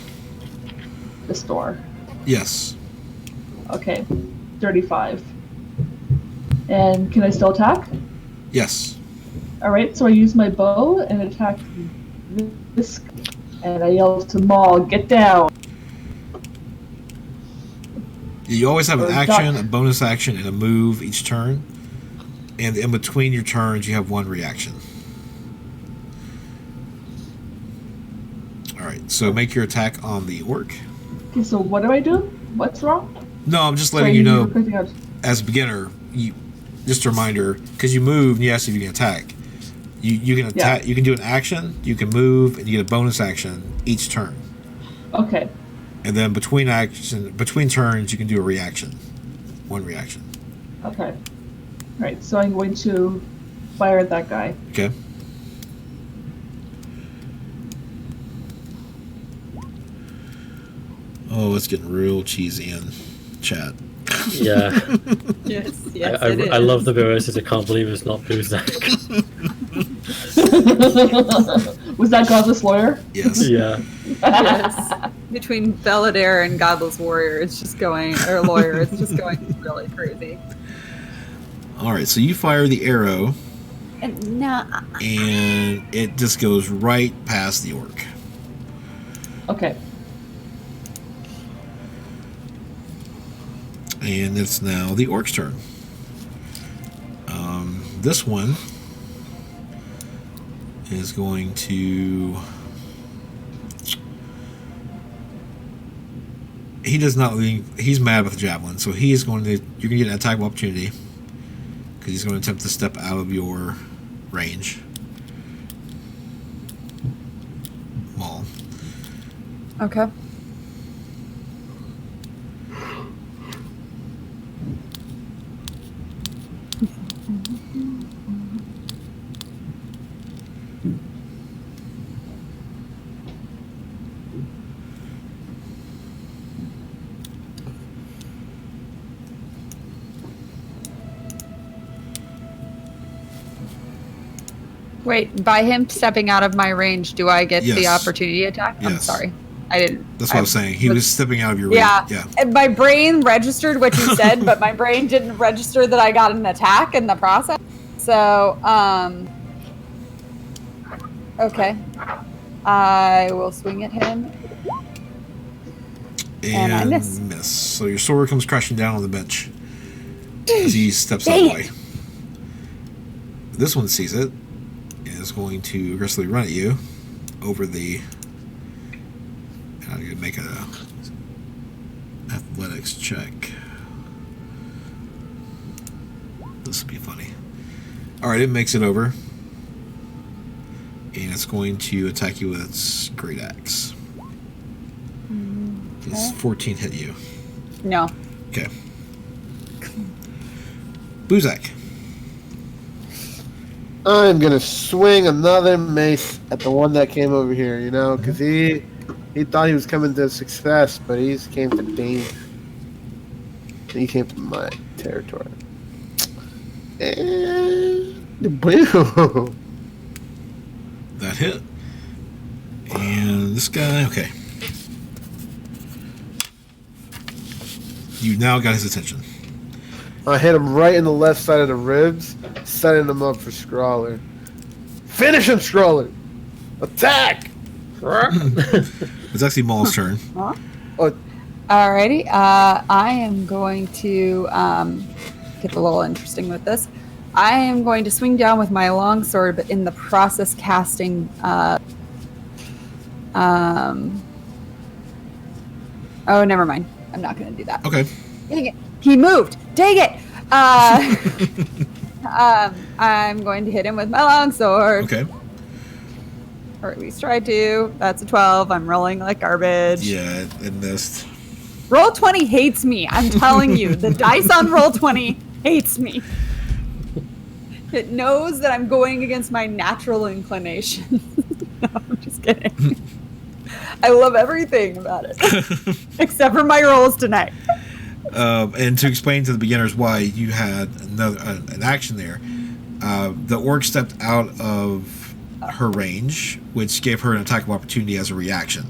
[SPEAKER 2] This door.
[SPEAKER 1] Yes.
[SPEAKER 2] Okay. 35. And can I still attack?
[SPEAKER 1] Yes.
[SPEAKER 2] Alright, so I use my bow and attack this, and I yell to Maul, get down!
[SPEAKER 1] You always have an
[SPEAKER 2] Or
[SPEAKER 1] action,
[SPEAKER 2] duck.
[SPEAKER 1] a bonus action, and a move each turn. And in between your turns, you have one reaction. Alright, so make your attack on the orc.
[SPEAKER 2] Okay, so what do I do? What's wrong?
[SPEAKER 1] No, I'm just
[SPEAKER 2] Sorry,
[SPEAKER 1] letting you know,
[SPEAKER 2] were cutting out.
[SPEAKER 1] as a beginner, just a reminder, because you move and you asked if you can attack. You can attack.
[SPEAKER 2] Yeah.
[SPEAKER 1] You can do an action. You can move, and you get a bonus action each turn.
[SPEAKER 2] Okay.
[SPEAKER 1] And then between turns, you can do a reaction, one reaction.
[SPEAKER 2] Okay. Right, so I'm going to fire at that guy.
[SPEAKER 1] Okay. Oh, it's getting real cheesy in chat.
[SPEAKER 3] Yeah.
[SPEAKER 5] Yes,
[SPEAKER 3] I love the Boris. I can't believe it's not Buuzak.
[SPEAKER 2] Was that Godless Lawyer?
[SPEAKER 1] Yes.
[SPEAKER 3] Yeah.
[SPEAKER 5] Yes. Between Belladere and Godless Warrior, it's just going, or Lawyer, it's just going really crazy.
[SPEAKER 1] All right, so you fire the arrow,
[SPEAKER 5] And no,
[SPEAKER 1] and it just goes right past the orc.
[SPEAKER 2] Okay.
[SPEAKER 1] And it's now the orc's turn. This one is going to... He does not leave. He's mad with the javelin, so he is going to... You're going to get an attack of opportunity, because he's going to attempt to step out of your range. Maul.
[SPEAKER 5] okay. Wait, by him stepping out of my range, do I get the
[SPEAKER 1] Yes.
[SPEAKER 5] opportunity attack? I'm
[SPEAKER 1] Yes.
[SPEAKER 5] sorry. I didn't.
[SPEAKER 1] That's what I was saying. He was stepping out of your range.
[SPEAKER 5] Yeah.
[SPEAKER 1] Yeah.
[SPEAKER 5] And my brain registered what you said, but my brain didn't register that I got an attack in the process. So, okay. I will swing at him. And I miss.
[SPEAKER 1] So your sword comes crashing down on the bench as he steps that
[SPEAKER 5] Dang it.
[SPEAKER 1] way. This one sees it and is going to aggressively run at you over the... And I'm going to make a athletics check. This will be funny. Alright, it makes it over. And it's going to attack you with its great axe. Does 14 hit you?
[SPEAKER 5] No.
[SPEAKER 1] Okay. Buuzak.
[SPEAKER 4] I'm gonna swing another mace at the one that came over here, you know, because he thought he was coming to success, but he came to danger. He came to my territory. And boom!
[SPEAKER 1] That hit. And this guy, okay. You now got his attention.
[SPEAKER 4] I hit him right in the left side of the ribs, setting him up for Scrawler. Finish him, Scrawler! Attack!
[SPEAKER 1] It's actually Maul's turn.
[SPEAKER 4] Oh,
[SPEAKER 5] Alrighty. I am going to get a little interesting with this. I am going to swing down with my longsword, but in the process casting. Oh, never mind. I'm not going to do that.
[SPEAKER 1] Okay.
[SPEAKER 5] Dang it. He moved. Dang it. I'm going to hit him with my longsword.
[SPEAKER 1] Okay.
[SPEAKER 5] Or at least try to. That's a 12. I'm rolling like garbage.
[SPEAKER 1] Yeah, it missed.
[SPEAKER 5] Roll20 hates me. I'm telling you. The dice on Roll20 hates me. It knows that I'm going against my natural inclination. No, I'm just kidding. I love everything about it. Except for my rolls tonight.
[SPEAKER 1] And to explain to the beginners why you had an action there, the orc stepped out of her range, which gave her an attack of opportunity as a reaction.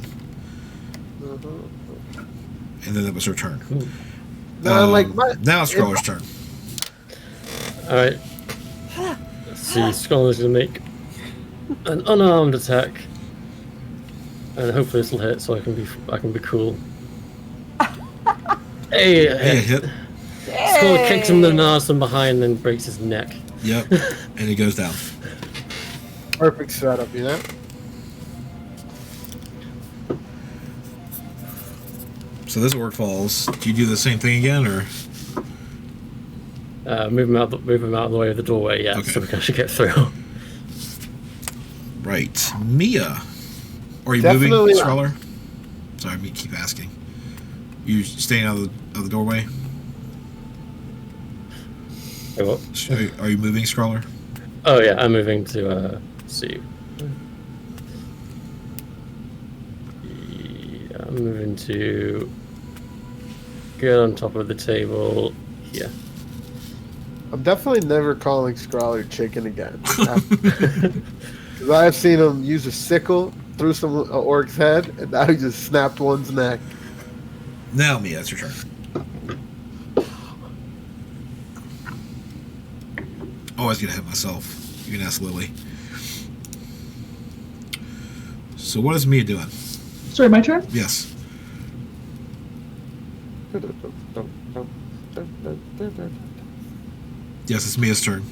[SPEAKER 1] And then it was her turn.
[SPEAKER 4] no,
[SPEAKER 1] Now it's Scrawler's turn.
[SPEAKER 3] Alright. Let's see, Scrawler's gonna make an unarmed attack. And hopefully this will hit so I can be cool. Hey,
[SPEAKER 1] Hey, it hit.
[SPEAKER 3] Scrawler kicks him in the nose from behind and then breaks his neck.
[SPEAKER 1] Yep. And it goes down.
[SPEAKER 4] perfect setup, you know?
[SPEAKER 1] So this orc falls. Do you do the same thing again, or?
[SPEAKER 3] Move him out of the way of the doorway, yeah,
[SPEAKER 1] Okay.
[SPEAKER 3] so we can actually get through.
[SPEAKER 1] Right. Mia. Are you
[SPEAKER 4] Definitely
[SPEAKER 1] moving,
[SPEAKER 4] not.
[SPEAKER 1] Scrawler? Sorry, I keep asking. You staying out of the doorway?
[SPEAKER 3] what?
[SPEAKER 1] Are you moving, Scrawler?
[SPEAKER 3] Oh yeah, I'm moving to see. Yeah, I'm moving to get on top of the table here.
[SPEAKER 4] I'm definitely never calling Scrawler chicken again. Because I've seen him use a sickle through some orc's head, and now he just snapped one's neck.
[SPEAKER 1] Now, Mia, it's your turn. Oh, I was going to hit myself. You can ask Lily. So what is Mia doing?
[SPEAKER 2] Sorry, my turn?
[SPEAKER 1] Yes. Yes, it's Mia's turn.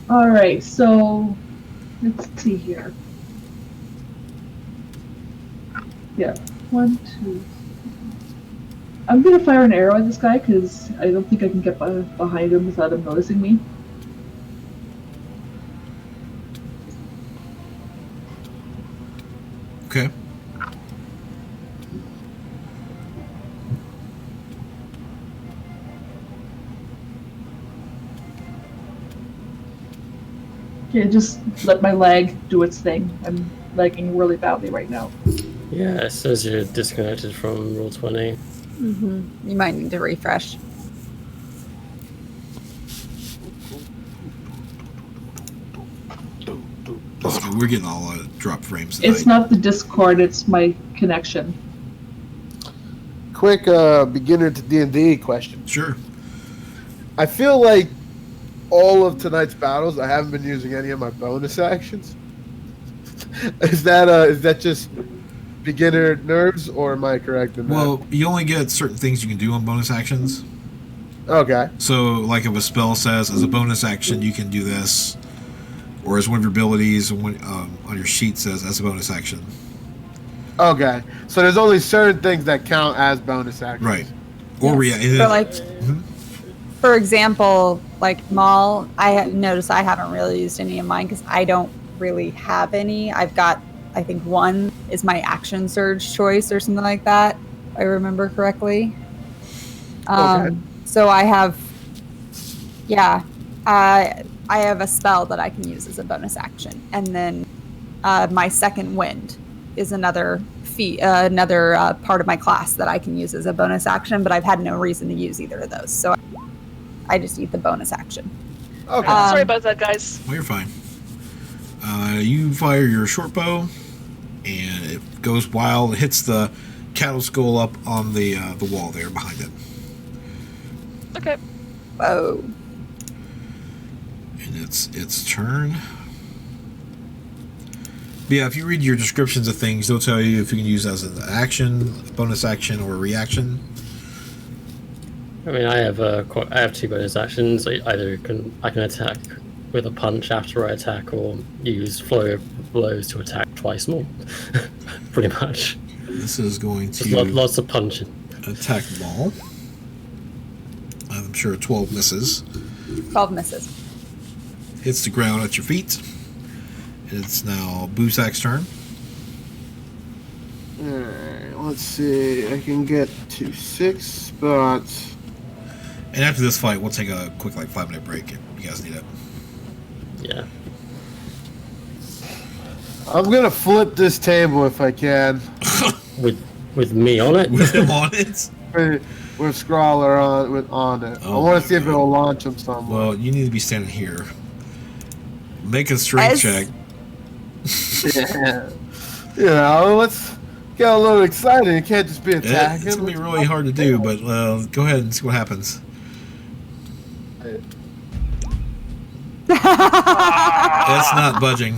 [SPEAKER 2] Alright, so let's see here. Yeah, 1, 2. I'm gonna fire an arrow at this guy because I don't think I can get behind him without him noticing me.
[SPEAKER 1] Okay.
[SPEAKER 2] Okay, just let my leg do its thing. I'm lagging really badly right now.
[SPEAKER 3] Yeah, it says you're disconnected from Roll20.
[SPEAKER 5] You might need to refresh.
[SPEAKER 1] That's good. We're getting all drop frames tonight.
[SPEAKER 2] It's not the Discord, it's my connection.
[SPEAKER 4] Quick beginner to D&D question.
[SPEAKER 1] Sure.
[SPEAKER 4] I feel like all of tonight's battles, I haven't been using any of my bonus actions. Is that just beginner nerves, or am I correct in that?
[SPEAKER 1] Well, you only get certain things you can do on bonus actions.
[SPEAKER 4] Okay.
[SPEAKER 1] So, like if a spell says, as a bonus action, you can do this, or as one of your abilities on your sheet says, as a bonus action.
[SPEAKER 4] Okay. So there's only certain things that count as bonus actions.
[SPEAKER 1] Right. Or
[SPEAKER 5] So, like, for example, like Maul, noticed I haven't really used any of mine because I don't really have any. I've got, I think one is my action surge choice or something like that, if I remember correctly.
[SPEAKER 4] Okay.
[SPEAKER 5] So I have, I have a spell that I can use as a bonus action, and then my second wind is another part of my class that I can use as a bonus action, but I've had no reason to use either of those, so I just need the bonus action.
[SPEAKER 4] Okay.
[SPEAKER 6] Sorry about that, guys.
[SPEAKER 1] Well, you're fine. You fire your short bow, and it goes wild. It hits the cattle skull up on the wall there behind it.
[SPEAKER 6] Okay.
[SPEAKER 5] Whoa.
[SPEAKER 1] And it's its turn. But yeah, if you read your descriptions of things, they'll tell you if you can use as an action, bonus action, or a reaction.
[SPEAKER 3] I mean, I have two bonus actions. I can attack with a punch after I attack, or use flurry of blows to attack twice more. Pretty much.
[SPEAKER 1] This is going to
[SPEAKER 3] Lots of punching.
[SPEAKER 1] attack Maul. I'm sure 12 misses.
[SPEAKER 5] 12 misses.
[SPEAKER 1] Hits the ground at your feet. It's now Buuzak's turn.
[SPEAKER 4] Alright, let's see. I can get to 6 spots.
[SPEAKER 1] And after this fight, we'll take a quick 5-minute break if you guys need it.
[SPEAKER 3] Yeah.
[SPEAKER 4] I'm gonna flip this table if I can.
[SPEAKER 3] With me on it.
[SPEAKER 1] With him on it?
[SPEAKER 4] With Scrawler on it.
[SPEAKER 1] Oh
[SPEAKER 4] I want
[SPEAKER 1] my
[SPEAKER 4] to see if
[SPEAKER 1] God.
[SPEAKER 4] it'll launch him somewhere.
[SPEAKER 1] Well, you need to be standing here. Make a strength check.
[SPEAKER 4] Yeah. You know, let's get a little excited. You can't just be attacking.
[SPEAKER 1] It's going to be really hard to do, but go ahead and see what happens. It's not budging.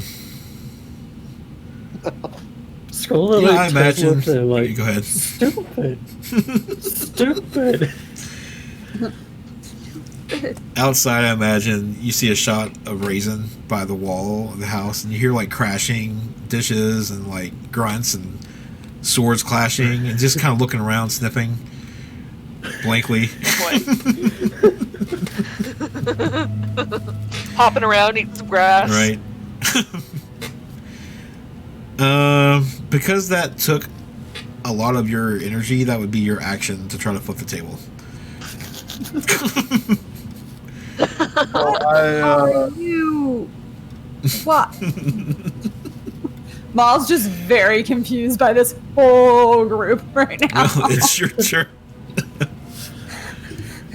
[SPEAKER 3] Scroll
[SPEAKER 1] Yeah, I imagine.
[SPEAKER 3] like,
[SPEAKER 1] Go ahead.
[SPEAKER 3] stupid. Stupid.
[SPEAKER 1] Outside, I imagine you see a shot of Raisin by the wall of the house, and you hear crashing dishes and grunts and swords clashing, and just kind of looking around, sniffing blankly.
[SPEAKER 6] Hopping around, eating some grass.
[SPEAKER 1] Right. Because that took a lot of your energy, that would be your action to try to flip the table.
[SPEAKER 5] Are you? What? Maul's just very confused by this whole group right now.
[SPEAKER 1] Well, it's your turn.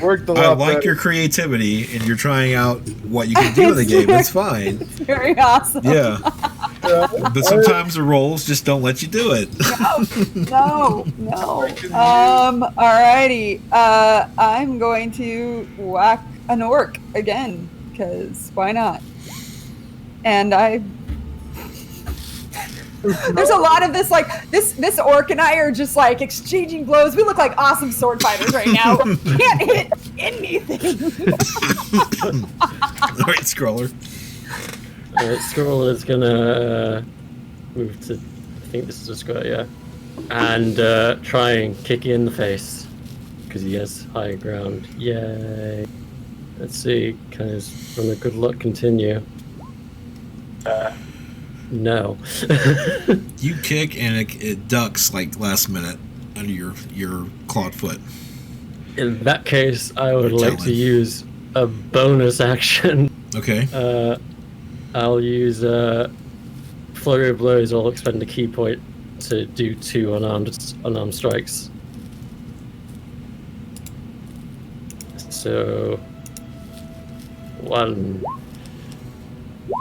[SPEAKER 4] Worked a
[SPEAKER 1] I
[SPEAKER 4] lot
[SPEAKER 1] like
[SPEAKER 4] better.
[SPEAKER 1] your creativity, and you're trying out what you can do in the game. It's fine.
[SPEAKER 5] It's very awesome.
[SPEAKER 1] Yeah. But sometimes the rolls just don't let you do it.
[SPEAKER 5] No. Alrighty. I'm going to whack an orc again, because why not? And there's a lot of this, like, this orc and I are just, like, exchanging blows. We look like awesome sword fighters right now. Can't hit anything.
[SPEAKER 1] All right, Scroller.
[SPEAKER 3] Scroll is gonna move to, I think this is a square, yeah, and try and kick you in the face because he has high ground. Yay! Let's see, can his run of good luck continue? No.
[SPEAKER 1] You kick, and it ducks like last minute under your clawed foot.
[SPEAKER 3] In that case, I would
[SPEAKER 1] You're
[SPEAKER 3] like to
[SPEAKER 1] telling.
[SPEAKER 3] use a bonus action.
[SPEAKER 1] Okay.
[SPEAKER 3] I'll use Flurry of Blows. I'll expend a key point to do 2 unarmed strikes. So 1,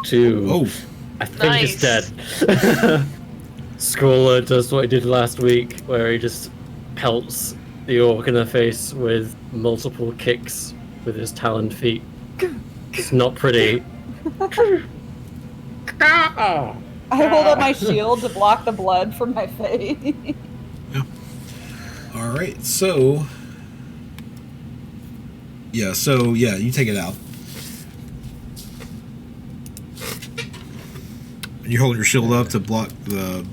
[SPEAKER 3] 2.
[SPEAKER 1] Oh,
[SPEAKER 3] I think he's dead. Scroller does what he did last week, where he just pelts the orc in the face with multiple kicks with his taloned feet. It's not pretty.
[SPEAKER 5] I hold up my shield to block the blood from my face.
[SPEAKER 1] all right. So, yeah, you take it out. And you hold your shield up to block the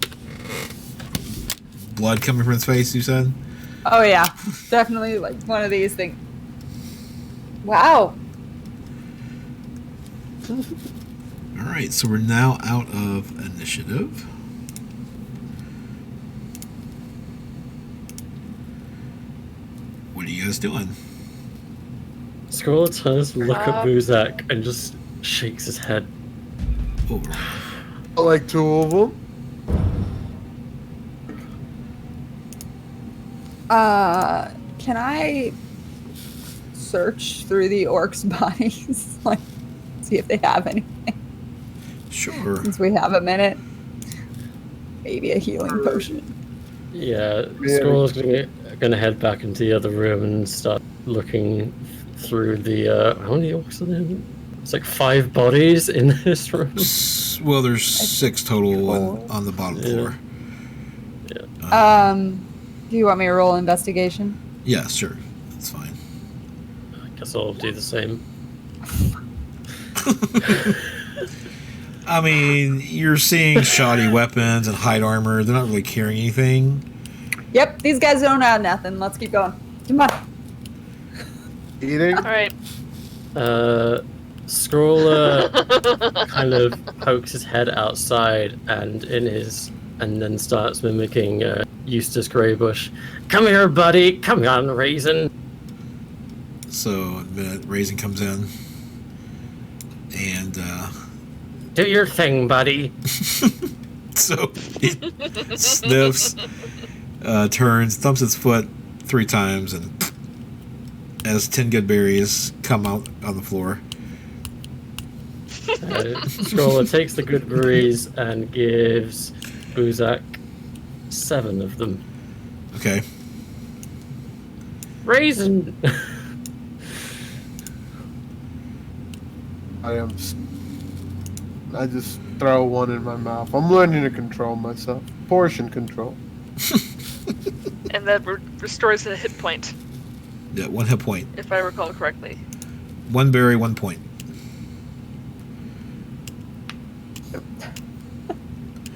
[SPEAKER 1] blood coming from his face, you said?
[SPEAKER 5] Oh yeah, definitely like one of these things. Wow.
[SPEAKER 1] All right, so we're now out of initiative. What are you guys doing?
[SPEAKER 3] Scroller turns to look at Buuzak and just shakes his head.
[SPEAKER 1] Over.
[SPEAKER 4] I like 2 of them.
[SPEAKER 5] Can I search through the orcs' bodies? Like, see if they have anything.
[SPEAKER 1] Sure.
[SPEAKER 5] Since we have a minute. Maybe a healing potion.
[SPEAKER 3] Yeah, Scroller's gonna head back into the other room and start looking through the. How many orcs are there? It's like 5 bodies in this room.
[SPEAKER 1] Well, there's 6 total on the bottom floor.
[SPEAKER 5] Do you want me to roll investigation?
[SPEAKER 1] Yeah, sure. That's fine.
[SPEAKER 3] I guess I'll do the same.
[SPEAKER 1] I mean, you're seeing shoddy weapons and hide armor. They're not really carrying anything.
[SPEAKER 5] Yep, these guys don't have nothing. Let's keep going. Come on.
[SPEAKER 4] Eating?
[SPEAKER 6] All right.
[SPEAKER 3] Scroller kind of pokes his head outside and then starts mimicking Eustace Greybush. Come here, buddy. Come on, Raisin.
[SPEAKER 1] So, in a minute, Raisin comes in. And,
[SPEAKER 3] Do your thing, buddy.
[SPEAKER 1] so he sniffs, turns, thumps his foot 3 times, and as 10 good berries come out on the floor.
[SPEAKER 3] Scroller takes the good berries and gives Buuzak 7 of them.
[SPEAKER 1] Okay.
[SPEAKER 3] Raisin!
[SPEAKER 4] I just throw one in my mouth. I'm learning to control myself. Portion control.
[SPEAKER 6] And that restores a hit point,
[SPEAKER 1] Yeah, 1 hit point.
[SPEAKER 6] if I recall correctly.
[SPEAKER 1] 1 berry, 1 point.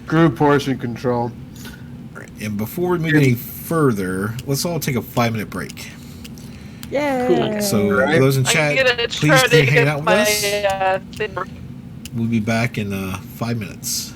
[SPEAKER 4] Screw portion control.
[SPEAKER 1] Alright, and before we move any further, let's all take a 5-minute break.
[SPEAKER 5] Yay.
[SPEAKER 1] So,
[SPEAKER 4] Right.
[SPEAKER 1] for those in
[SPEAKER 6] I'm
[SPEAKER 1] chat,
[SPEAKER 6] gonna
[SPEAKER 1] please
[SPEAKER 6] try
[SPEAKER 1] stay
[SPEAKER 6] to
[SPEAKER 1] hanging
[SPEAKER 6] get
[SPEAKER 1] out with
[SPEAKER 6] my
[SPEAKER 1] us.
[SPEAKER 6] thing working.
[SPEAKER 1] We'll be back in 5 minutes.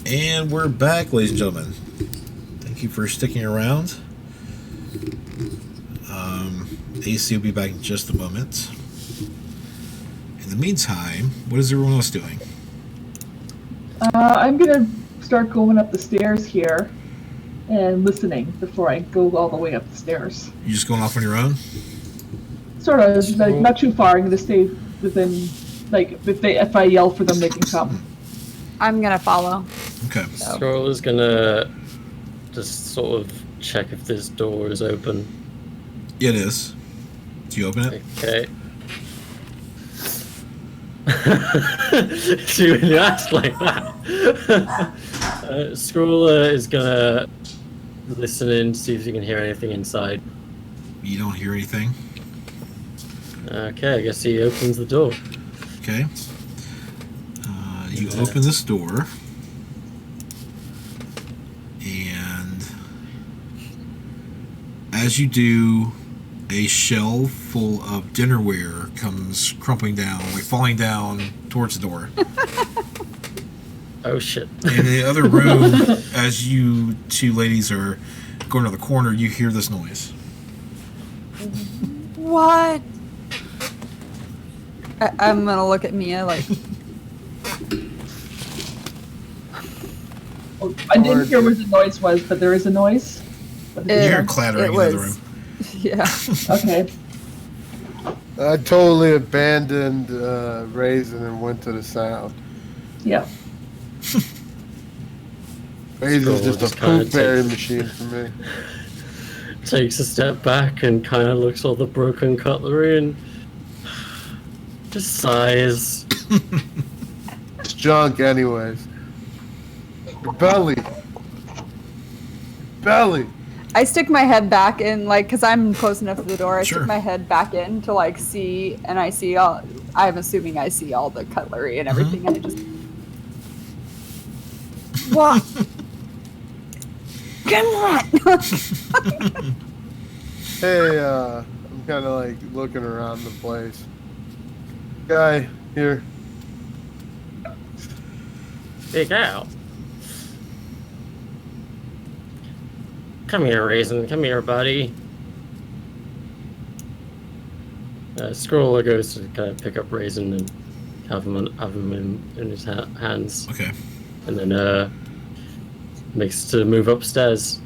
[SPEAKER 1] And we're back, ladies and gentlemen. Thank you for sticking around. AC will be back in just a moment. In the meantime, what is everyone else doing?
[SPEAKER 2] I'm gonna start going up the stairs here and listening before I go all the way up the stairs.
[SPEAKER 1] You just going off on your own?
[SPEAKER 2] Sort of, like, not too far. I'm gonna stay within, like, if I yell for them, they can come.
[SPEAKER 5] I'm gonna follow.
[SPEAKER 1] Okay.
[SPEAKER 3] Scroll is gonna just sort of check if this door is open.
[SPEAKER 1] It is. Do you open it?
[SPEAKER 3] Okay. See, when you ask like that, Scroller is gonna listen in, see if you can hear anything inside.
[SPEAKER 1] You don't hear anything?
[SPEAKER 3] Okay, I guess he opens the door.
[SPEAKER 1] Okay. You open this door, and as you do, a shelf full of dinnerware comes crumpling down, like falling down towards the door.
[SPEAKER 3] Oh shit.
[SPEAKER 1] In the other room, as you two ladies are going to the corner, you hear this noise.
[SPEAKER 5] What? I'm gonna look at Mia like.
[SPEAKER 2] Oh, I didn't hear what the noise was, but there is a noise.
[SPEAKER 1] You hear clattering in the other room.
[SPEAKER 5] Yeah.
[SPEAKER 2] Okay.
[SPEAKER 4] I totally abandoned Raisin and went to the sound.
[SPEAKER 2] Yeah.
[SPEAKER 4] Raisin's just a
[SPEAKER 3] kinda
[SPEAKER 4] poop berry machine for me.
[SPEAKER 3] Takes a step back and kind of looks at all the broken cutlery and just sighs.
[SPEAKER 4] It's junk anyways. Your belly. Belly.
[SPEAKER 5] I stick my head back in, like, because I'm close enough to the door. I
[SPEAKER 1] Sure.
[SPEAKER 5] stick my head back in to, like, see, and I see all. I'm assuming I see all the cutlery and everything, and I just. What? Come on!
[SPEAKER 4] Hey, I'm kind of like looking around the place. Guy, here.
[SPEAKER 3] Big out. Come here, Raisin. Come here, buddy. Scroller goes to kind of pick up Raisin and have him in his hands.
[SPEAKER 1] Okay.
[SPEAKER 3] And then makes to move upstairs.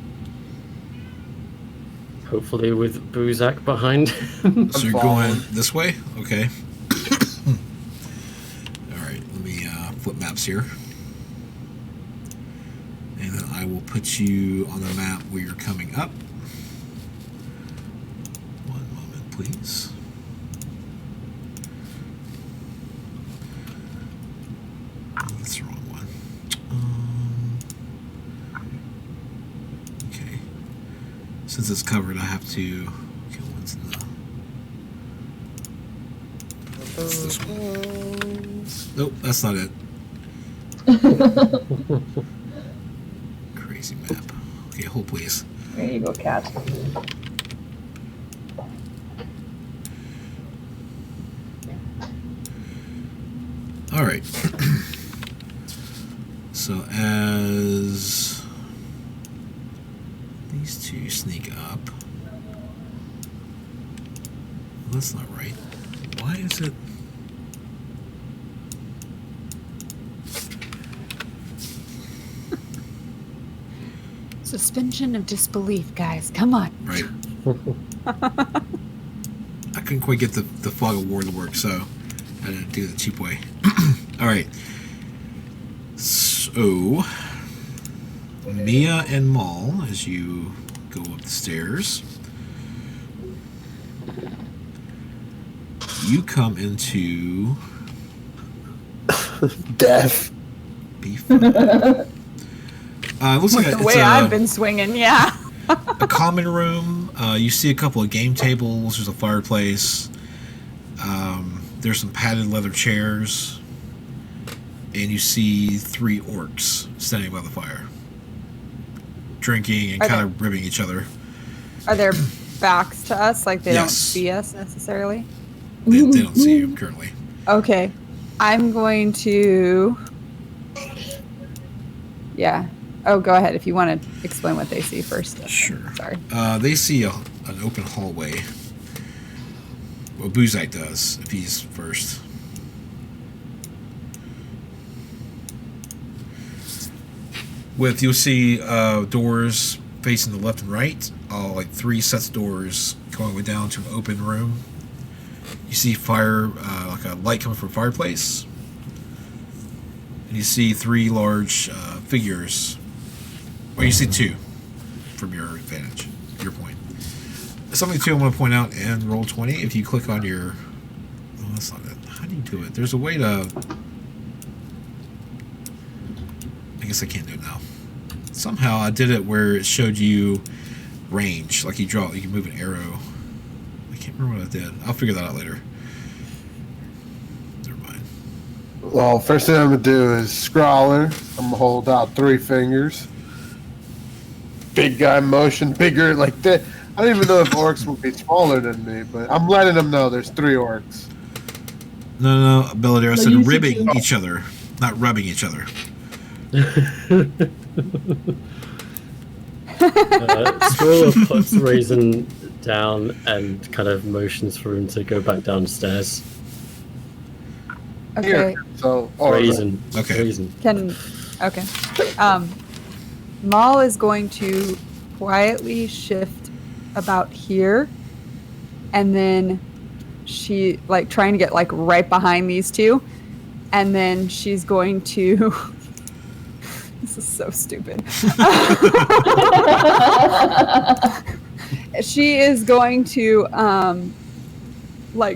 [SPEAKER 3] Hopefully with Buuzak behind him.
[SPEAKER 1] So you're
[SPEAKER 4] following.
[SPEAKER 1] going this way? Okay. Alright, let me flip maps here. And then I will put you on the map where you're coming up. One moment, please. Oh, that's the wrong one. Okay. Since it's covered, I have to... Okay, one's in the... That's this one. Nope, that's not it. Crazy map. Okay, hold please.
[SPEAKER 2] There you go, cat.
[SPEAKER 1] All right. So as these two sneak up, well, that's not right. Why is it?
[SPEAKER 5] Suspension of disbelief, guys. Come on.
[SPEAKER 1] Right. I couldn't quite get the fog of war to work, so I didn't do it the cheap way. All right. So, Mia and Maul, as you go up the stairs, you come into
[SPEAKER 4] Death.
[SPEAKER 1] beef. Looks like
[SPEAKER 5] The
[SPEAKER 1] it's
[SPEAKER 5] way I've been swinging, yeah.
[SPEAKER 1] a common room. You see a couple of game tables. There's a fireplace. There's some padded leather chairs. And you see 3 orcs standing by the fire, drinking and
[SPEAKER 5] Are
[SPEAKER 1] kind of ribbing each other.
[SPEAKER 5] Are their backs to us? Like they don't
[SPEAKER 1] Yes.
[SPEAKER 5] see us necessarily?
[SPEAKER 1] They don't see you currently.
[SPEAKER 5] Okay. I'm going to... Yeah. Oh, go ahead if you want to explain what they see first.
[SPEAKER 1] Sure.
[SPEAKER 5] Sorry.
[SPEAKER 1] They see an open hallway. Well, Buuzak does, if he's first. You'll see doors facing the left and right, like 3 sets of doors going down to an open room. You see fire, like a light coming from a fireplace. And you see 3 large figures. Well, you see 2 from your vantage, your point. Something too I want to point out in Roll20, if you click on your... Oh, that's not it. How do you do it? There's a way to... I guess I can't do it now. Somehow I did it where it showed you range. Like you can move an arrow. I can't remember what I did. I'll figure that out later. Never mind.
[SPEAKER 4] Well, first thing I'm going to do is Scrawler. I'm going to hold out 3 fingers. Big guy motion, bigger like that. I don't even know if orcs will be smaller than me, but I'm letting them know there's 3 orcs.
[SPEAKER 1] No, Belladere. I
[SPEAKER 2] No,
[SPEAKER 1] said
[SPEAKER 2] you said
[SPEAKER 1] ribbing
[SPEAKER 2] 2.
[SPEAKER 1] each other, not rubbing each other.
[SPEAKER 3] Scroller puts Raisin down and kind of motions for him to go back downstairs.
[SPEAKER 5] Okay.
[SPEAKER 4] Here. So, or
[SPEAKER 3] Raisin.
[SPEAKER 1] Okay.
[SPEAKER 3] Raisin.
[SPEAKER 5] Okay. Maul is going to quietly shift about here, and then she trying to get right behind these 2, and then she's going to. This is so stupid. She is going to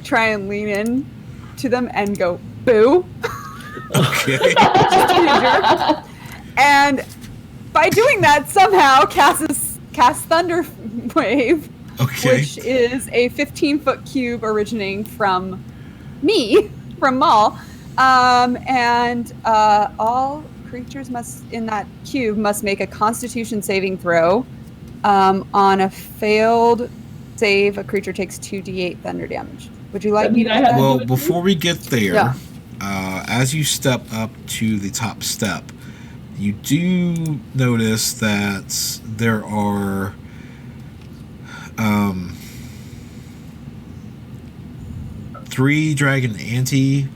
[SPEAKER 5] try and lean in to them and go boo.
[SPEAKER 1] Okay.
[SPEAKER 5] Just to be a jerk. And by doing that, somehow casts Thunder Wave,
[SPEAKER 1] Okay.
[SPEAKER 5] which is a 15-foot cube originating from me, from Maul, and all creatures in that cube must make a Constitution saving throw. On a failed save, a creature takes 2d8 thunder damage. Would you like me to?
[SPEAKER 1] Well, before we get there,
[SPEAKER 5] Yeah.
[SPEAKER 1] As you step up to the top step, you do notice that there are three dragon ante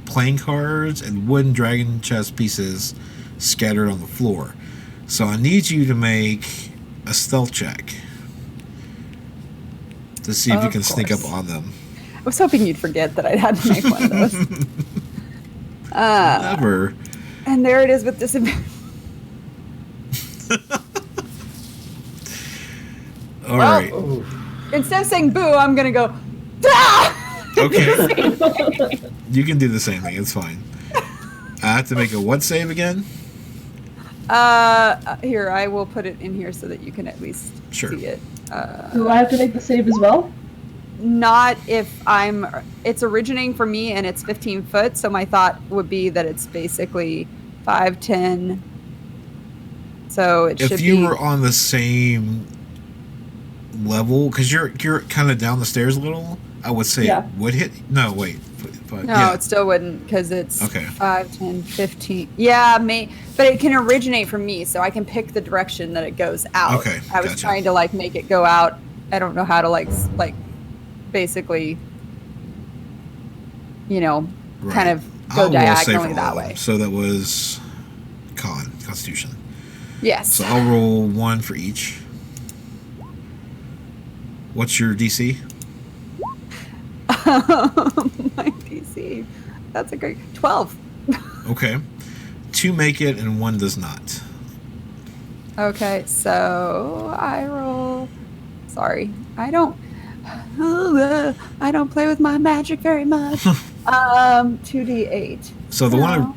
[SPEAKER 1] playing cards and wooden dragon chess pieces scattered on the floor. So I need you to make a stealth check to see if you
[SPEAKER 5] Of
[SPEAKER 1] can sneak up
[SPEAKER 5] course.
[SPEAKER 1] on them.
[SPEAKER 5] I was hoping you'd forget that I had to make one of those.
[SPEAKER 1] Never.
[SPEAKER 5] And there it is with disadvantage.
[SPEAKER 1] All right.
[SPEAKER 5] Instead of saying boo, I'm gonna go. Ah!
[SPEAKER 1] Okay. You can do the same thing. It's fine. I have to make a what save again?
[SPEAKER 5] Here, I will put it in here so that you can at least
[SPEAKER 1] Sure.
[SPEAKER 5] see it.
[SPEAKER 2] Do I have to make the save as well?
[SPEAKER 5] Not if it's originating from me and it's 15 foot, so my thought would be that it's basically 5, 10. So it should
[SPEAKER 1] If
[SPEAKER 5] be.
[SPEAKER 1] you were on the same level, because you're kind of down the stairs a little, I would say
[SPEAKER 2] Yeah.
[SPEAKER 1] it would hit. No, wait. But,
[SPEAKER 5] No,
[SPEAKER 1] yeah.
[SPEAKER 5] it still wouldn't because it's
[SPEAKER 1] Okay.
[SPEAKER 5] 5, 10, 15. Yeah, but it can originate from me, so I can pick the direction that it goes out.
[SPEAKER 1] Okay,
[SPEAKER 5] I was
[SPEAKER 1] gotcha.
[SPEAKER 5] trying to make it go out. I don't know how to basically, kind
[SPEAKER 1] Right.
[SPEAKER 5] of go
[SPEAKER 1] I'll roll a save
[SPEAKER 5] diagonally
[SPEAKER 1] for
[SPEAKER 5] that
[SPEAKER 1] all.
[SPEAKER 5] way.
[SPEAKER 1] So that was Constitution.
[SPEAKER 5] Yes.
[SPEAKER 1] So I'll roll 1 for each. What's your DC?
[SPEAKER 5] My DC. That's a great 12.
[SPEAKER 1] Okay. 2 make it and 1 does not.
[SPEAKER 5] Okay, so I roll. Sorry, I don't play with my magic very much. 2d8.
[SPEAKER 1] So the one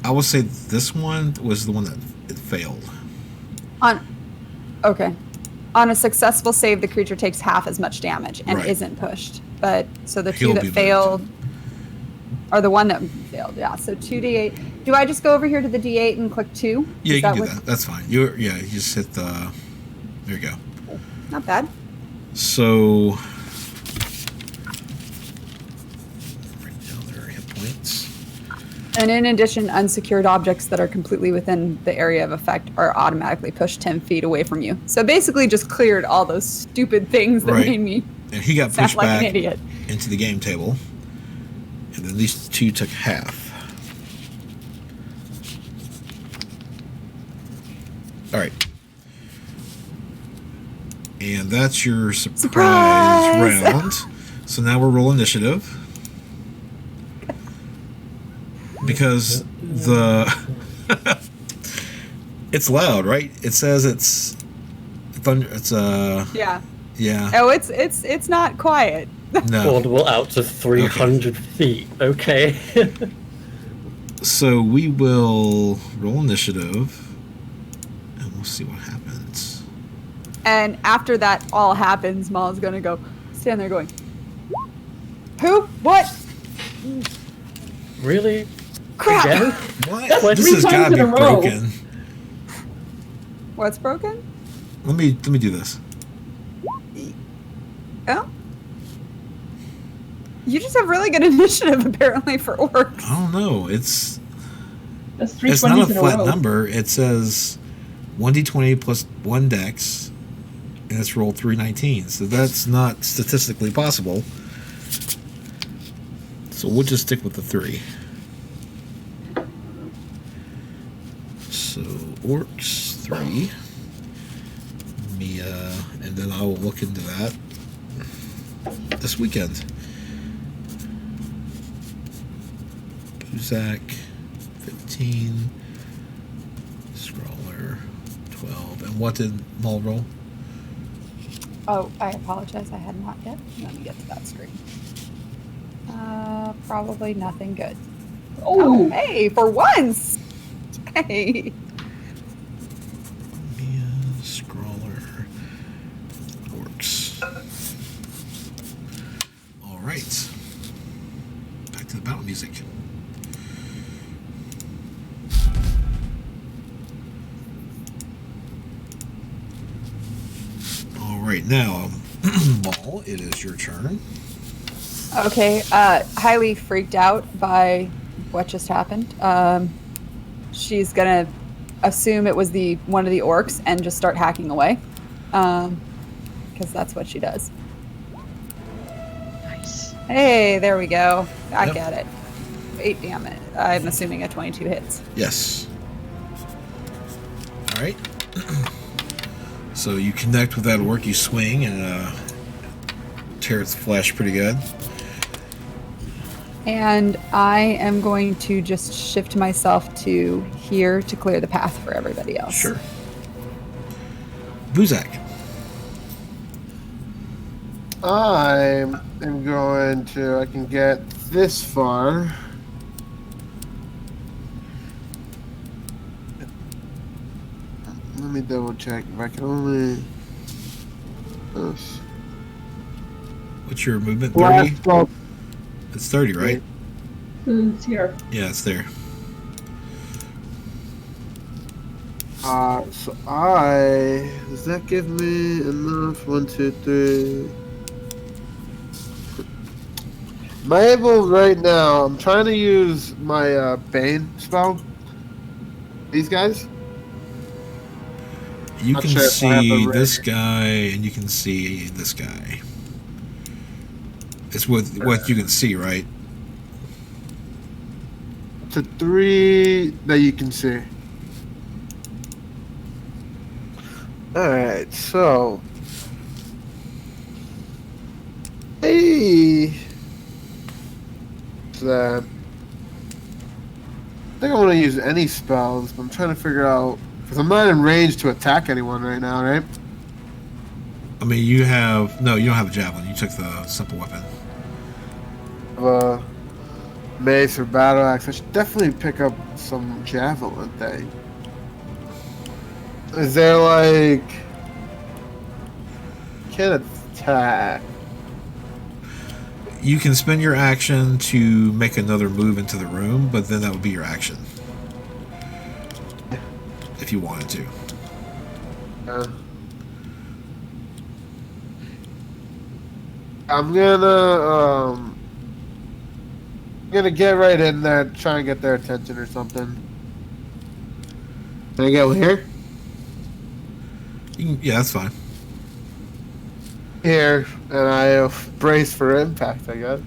[SPEAKER 1] I will say this one was the one that it failed.
[SPEAKER 5] Okay. On a successful save, the creature takes half as much damage and
[SPEAKER 1] Right.
[SPEAKER 5] isn't pushed. But so the
[SPEAKER 1] He'll
[SPEAKER 5] two
[SPEAKER 1] be
[SPEAKER 5] that failed, or the one that failed, yeah. So 2d8. Do I just go over here to the d8 and click 2?
[SPEAKER 1] Yeah,
[SPEAKER 5] Is
[SPEAKER 1] you can do
[SPEAKER 5] what-
[SPEAKER 1] that. That's fine. You just hit the. There you go.
[SPEAKER 5] Not bad.
[SPEAKER 1] So. Right down there, hit points.
[SPEAKER 5] And in addition, unsecured objects that are completely within the area of effect are automatically pushed 10 feet away from you. So basically just cleared all those stupid things that
[SPEAKER 1] Right.
[SPEAKER 5] made me
[SPEAKER 1] And he got
[SPEAKER 5] sound
[SPEAKER 1] pushed
[SPEAKER 5] like
[SPEAKER 1] back
[SPEAKER 5] an idiot.
[SPEAKER 1] into the game table. And then these two took half. All right. And that's your surprise round. So now we'll roll initiative. Because it's loud, right? It says it's thunder. It's
[SPEAKER 5] Yeah.
[SPEAKER 1] yeah.
[SPEAKER 5] Oh, it's not quiet.
[SPEAKER 1] No.
[SPEAKER 3] Audible out to 300 feet. Okay.
[SPEAKER 1] So we will roll initiative, and we'll see what happens.
[SPEAKER 5] And after that all happens, Maul's gonna go stand there going, "Who? What?
[SPEAKER 3] Really?
[SPEAKER 5] Crap!
[SPEAKER 3] Again?
[SPEAKER 1] What?
[SPEAKER 3] What?
[SPEAKER 1] This
[SPEAKER 2] 3
[SPEAKER 1] has got
[SPEAKER 2] times
[SPEAKER 1] to
[SPEAKER 2] in
[SPEAKER 1] be
[SPEAKER 2] a row.
[SPEAKER 1] broken.
[SPEAKER 5] What's broken?
[SPEAKER 1] Let me do this.
[SPEAKER 5] Oh, you just have really good initiative apparently for orcs."
[SPEAKER 1] I don't know. It's
[SPEAKER 2] That's 3
[SPEAKER 1] not a
[SPEAKER 2] 20s in a
[SPEAKER 1] flat
[SPEAKER 2] row.
[SPEAKER 1] number. It says 1d20 plus 1 dex, and it's rolled 3 19s. So that's not statistically possible. So we'll just stick with the 3. So orcs 3, Mia, and then I will look into that this weekend. Buuzak 15, Scrawler 12, and what did Maul roll?
[SPEAKER 5] Oh, I apologize. I had not yet. Let me get to that screen. Probably nothing good.
[SPEAKER 2] Oh,
[SPEAKER 5] Hey, for once. Hey.
[SPEAKER 1] Mia, Scrawler, orcs. All right. Back to the battle music. All right, now, Maul, it is your turn.
[SPEAKER 5] Okay, highly freaked out by what just happened. She's gonna assume it was one of the orcs and just start hacking away, because that's what she does.
[SPEAKER 2] nice.
[SPEAKER 5] Hey, there we go. I
[SPEAKER 1] Yep.
[SPEAKER 5] get it. 8 damage. I'm assuming a 22 hits.
[SPEAKER 1] Yes. All right. So you connect with that orc, you swing, and tear its flesh pretty good.
[SPEAKER 5] And I am going to just shift myself to here to clear the path for everybody else.
[SPEAKER 1] Sure. Buuzak.
[SPEAKER 4] I am going to. I can get this far. Let me double check if I can only.
[SPEAKER 1] What's your movement? 30?
[SPEAKER 4] Last spell.
[SPEAKER 1] It's 30, right?
[SPEAKER 2] It's here.
[SPEAKER 1] Yeah, it's there.
[SPEAKER 4] So does that give me enough? 1, 2, 3. Am I able right now? I'm trying to use my Bane spell. These guys?
[SPEAKER 1] You
[SPEAKER 4] Not
[SPEAKER 1] can
[SPEAKER 4] sure if I have
[SPEAKER 1] see
[SPEAKER 4] the
[SPEAKER 1] this
[SPEAKER 4] rig.
[SPEAKER 1] guy, and you can see this guy. It's with what you can see, right?
[SPEAKER 4] To 3 that you can see. Alright, so. Hey! That. I think I want to use any spells, but I'm trying to figure out. Because I'm not in range to attack anyone right now, right?
[SPEAKER 1] I mean, you don't have a javelin. You took the simple weapon.
[SPEAKER 4] Mace or battle axe. I should definitely pick up some javelin thing. Is there like can't attack?
[SPEAKER 1] You can spend your action to make another move into the room, but then that would be your action. If you wanted to.
[SPEAKER 4] I'm gonna I'm gonna get right in there, try and get their attention or something. Can I get here?
[SPEAKER 1] Yeah, that's fine.
[SPEAKER 4] Here, and I brace for impact, I guess.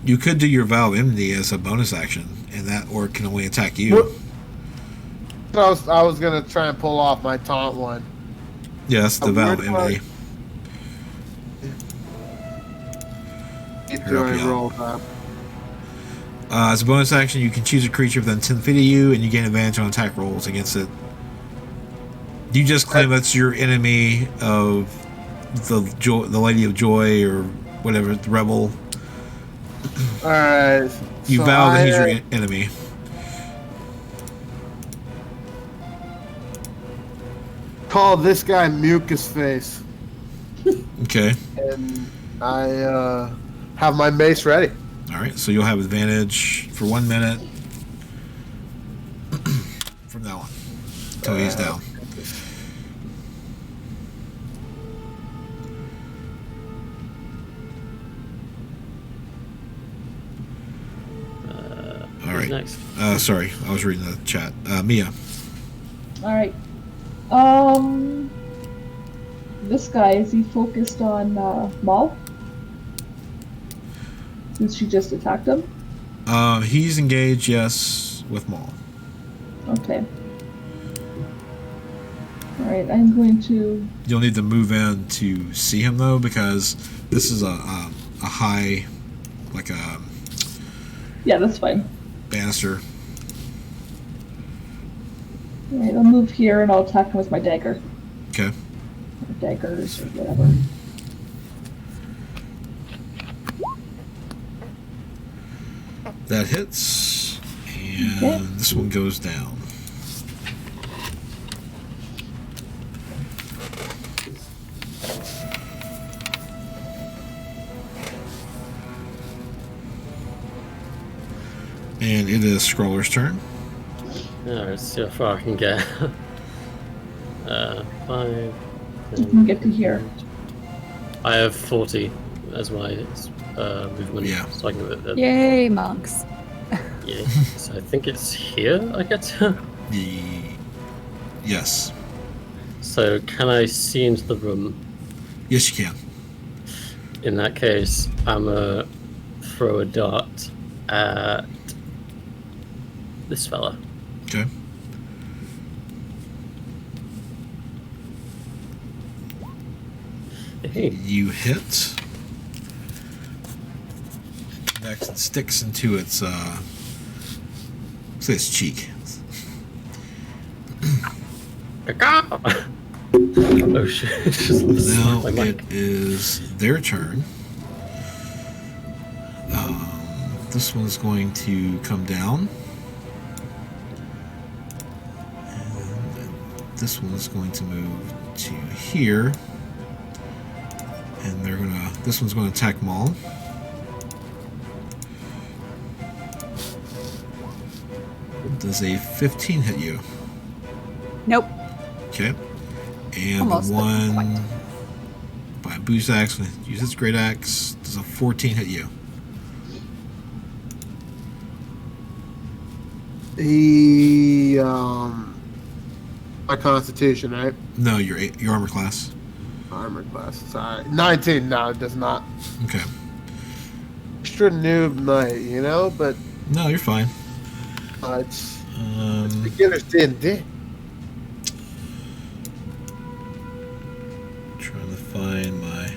[SPEAKER 1] You could do your Vow of Enmity as a bonus action, and that orc can only attack you.
[SPEAKER 4] What? I was gonna try and pull off my taunt one.
[SPEAKER 1] Yeah, that's the Vow of Enmity.
[SPEAKER 4] Do I roll that?
[SPEAKER 1] As a bonus action, you can choose a creature within 10 feet of you, and you gain advantage on attack rolls against it. You just claim that's your enemy of the Lady of Joy or whatever, the rebel.
[SPEAKER 4] Alright.
[SPEAKER 1] You vow that he's your enemy.
[SPEAKER 4] Call this guy Mucus Face.
[SPEAKER 1] Okay.
[SPEAKER 4] And I have my mace ready.
[SPEAKER 1] Alright, so you'll have advantage for 1 minute from now on until he's down. Alright.
[SPEAKER 3] Next.
[SPEAKER 1] Sorry, I was reading the chat. Mia.
[SPEAKER 2] Alright. This guy, is he focused on Maul? Since she just attacked him?
[SPEAKER 1] He's engaged, yes, with Maul.
[SPEAKER 2] Okay. Alright, I'm going to...
[SPEAKER 1] You'll need to move in to see him, though, because this is a high, like a...
[SPEAKER 2] Yeah, that's fine.
[SPEAKER 1] Banister.
[SPEAKER 2] Alright, I'll move here and I'll attack him with my dagger.
[SPEAKER 1] Okay.
[SPEAKER 2] Or daggers or whatever.
[SPEAKER 1] That hits. And
[SPEAKER 2] Okay.
[SPEAKER 1] this one goes down. And it is Scroller's turn.
[SPEAKER 3] Alright, let's see how far I can get. 5.
[SPEAKER 2] You can get to here.
[SPEAKER 3] I have 40 as my movement.
[SPEAKER 1] Yeah.
[SPEAKER 3] So I can get there.
[SPEAKER 5] Yay, monks.
[SPEAKER 3] Yeah. So I think it's here I get to.
[SPEAKER 1] Yes.
[SPEAKER 3] So can I see into the room?
[SPEAKER 1] Yes, you can.
[SPEAKER 3] In that case, I'm gonna throw a dart at this fella.
[SPEAKER 1] Okay.
[SPEAKER 3] Hey.
[SPEAKER 1] You hit. Next, it sticks into its, say its cheek.
[SPEAKER 3] Oh shit.
[SPEAKER 1] Now
[SPEAKER 3] My mic.
[SPEAKER 1] it is their turn. This one's going to come down. And this one's going to move to here. And they're gonna, this one's going to attack Maul. Does a 15 hit you?
[SPEAKER 5] Nope.
[SPEAKER 1] Okay. And
[SPEAKER 5] Almost,
[SPEAKER 1] the
[SPEAKER 5] but not
[SPEAKER 1] one by Buuzak's going to use its great axe. Does a 14 hit you?
[SPEAKER 4] My constitution, right?
[SPEAKER 1] No, your armor class.
[SPEAKER 4] Armor class. Sorry. 19. No, it does not.
[SPEAKER 1] Okay.
[SPEAKER 4] Extra noob night, you know, but
[SPEAKER 1] No, you're fine.
[SPEAKER 4] it's beginner's D&D.
[SPEAKER 1] Trying to find my.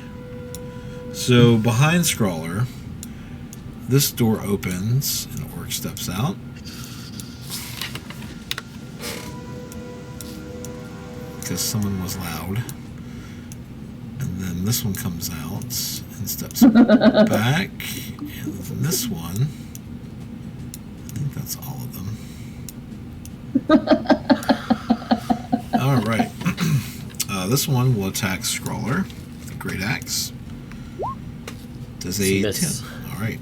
[SPEAKER 1] So behind Scrawler, this door opens and an orc steps out. Because someone was loud. And then this one comes out and steps back. And then this one. I think that's all of them. Alright. This one will attack Scrawler with a great axe. Does a 10.
[SPEAKER 3] Miss.
[SPEAKER 1] Alright.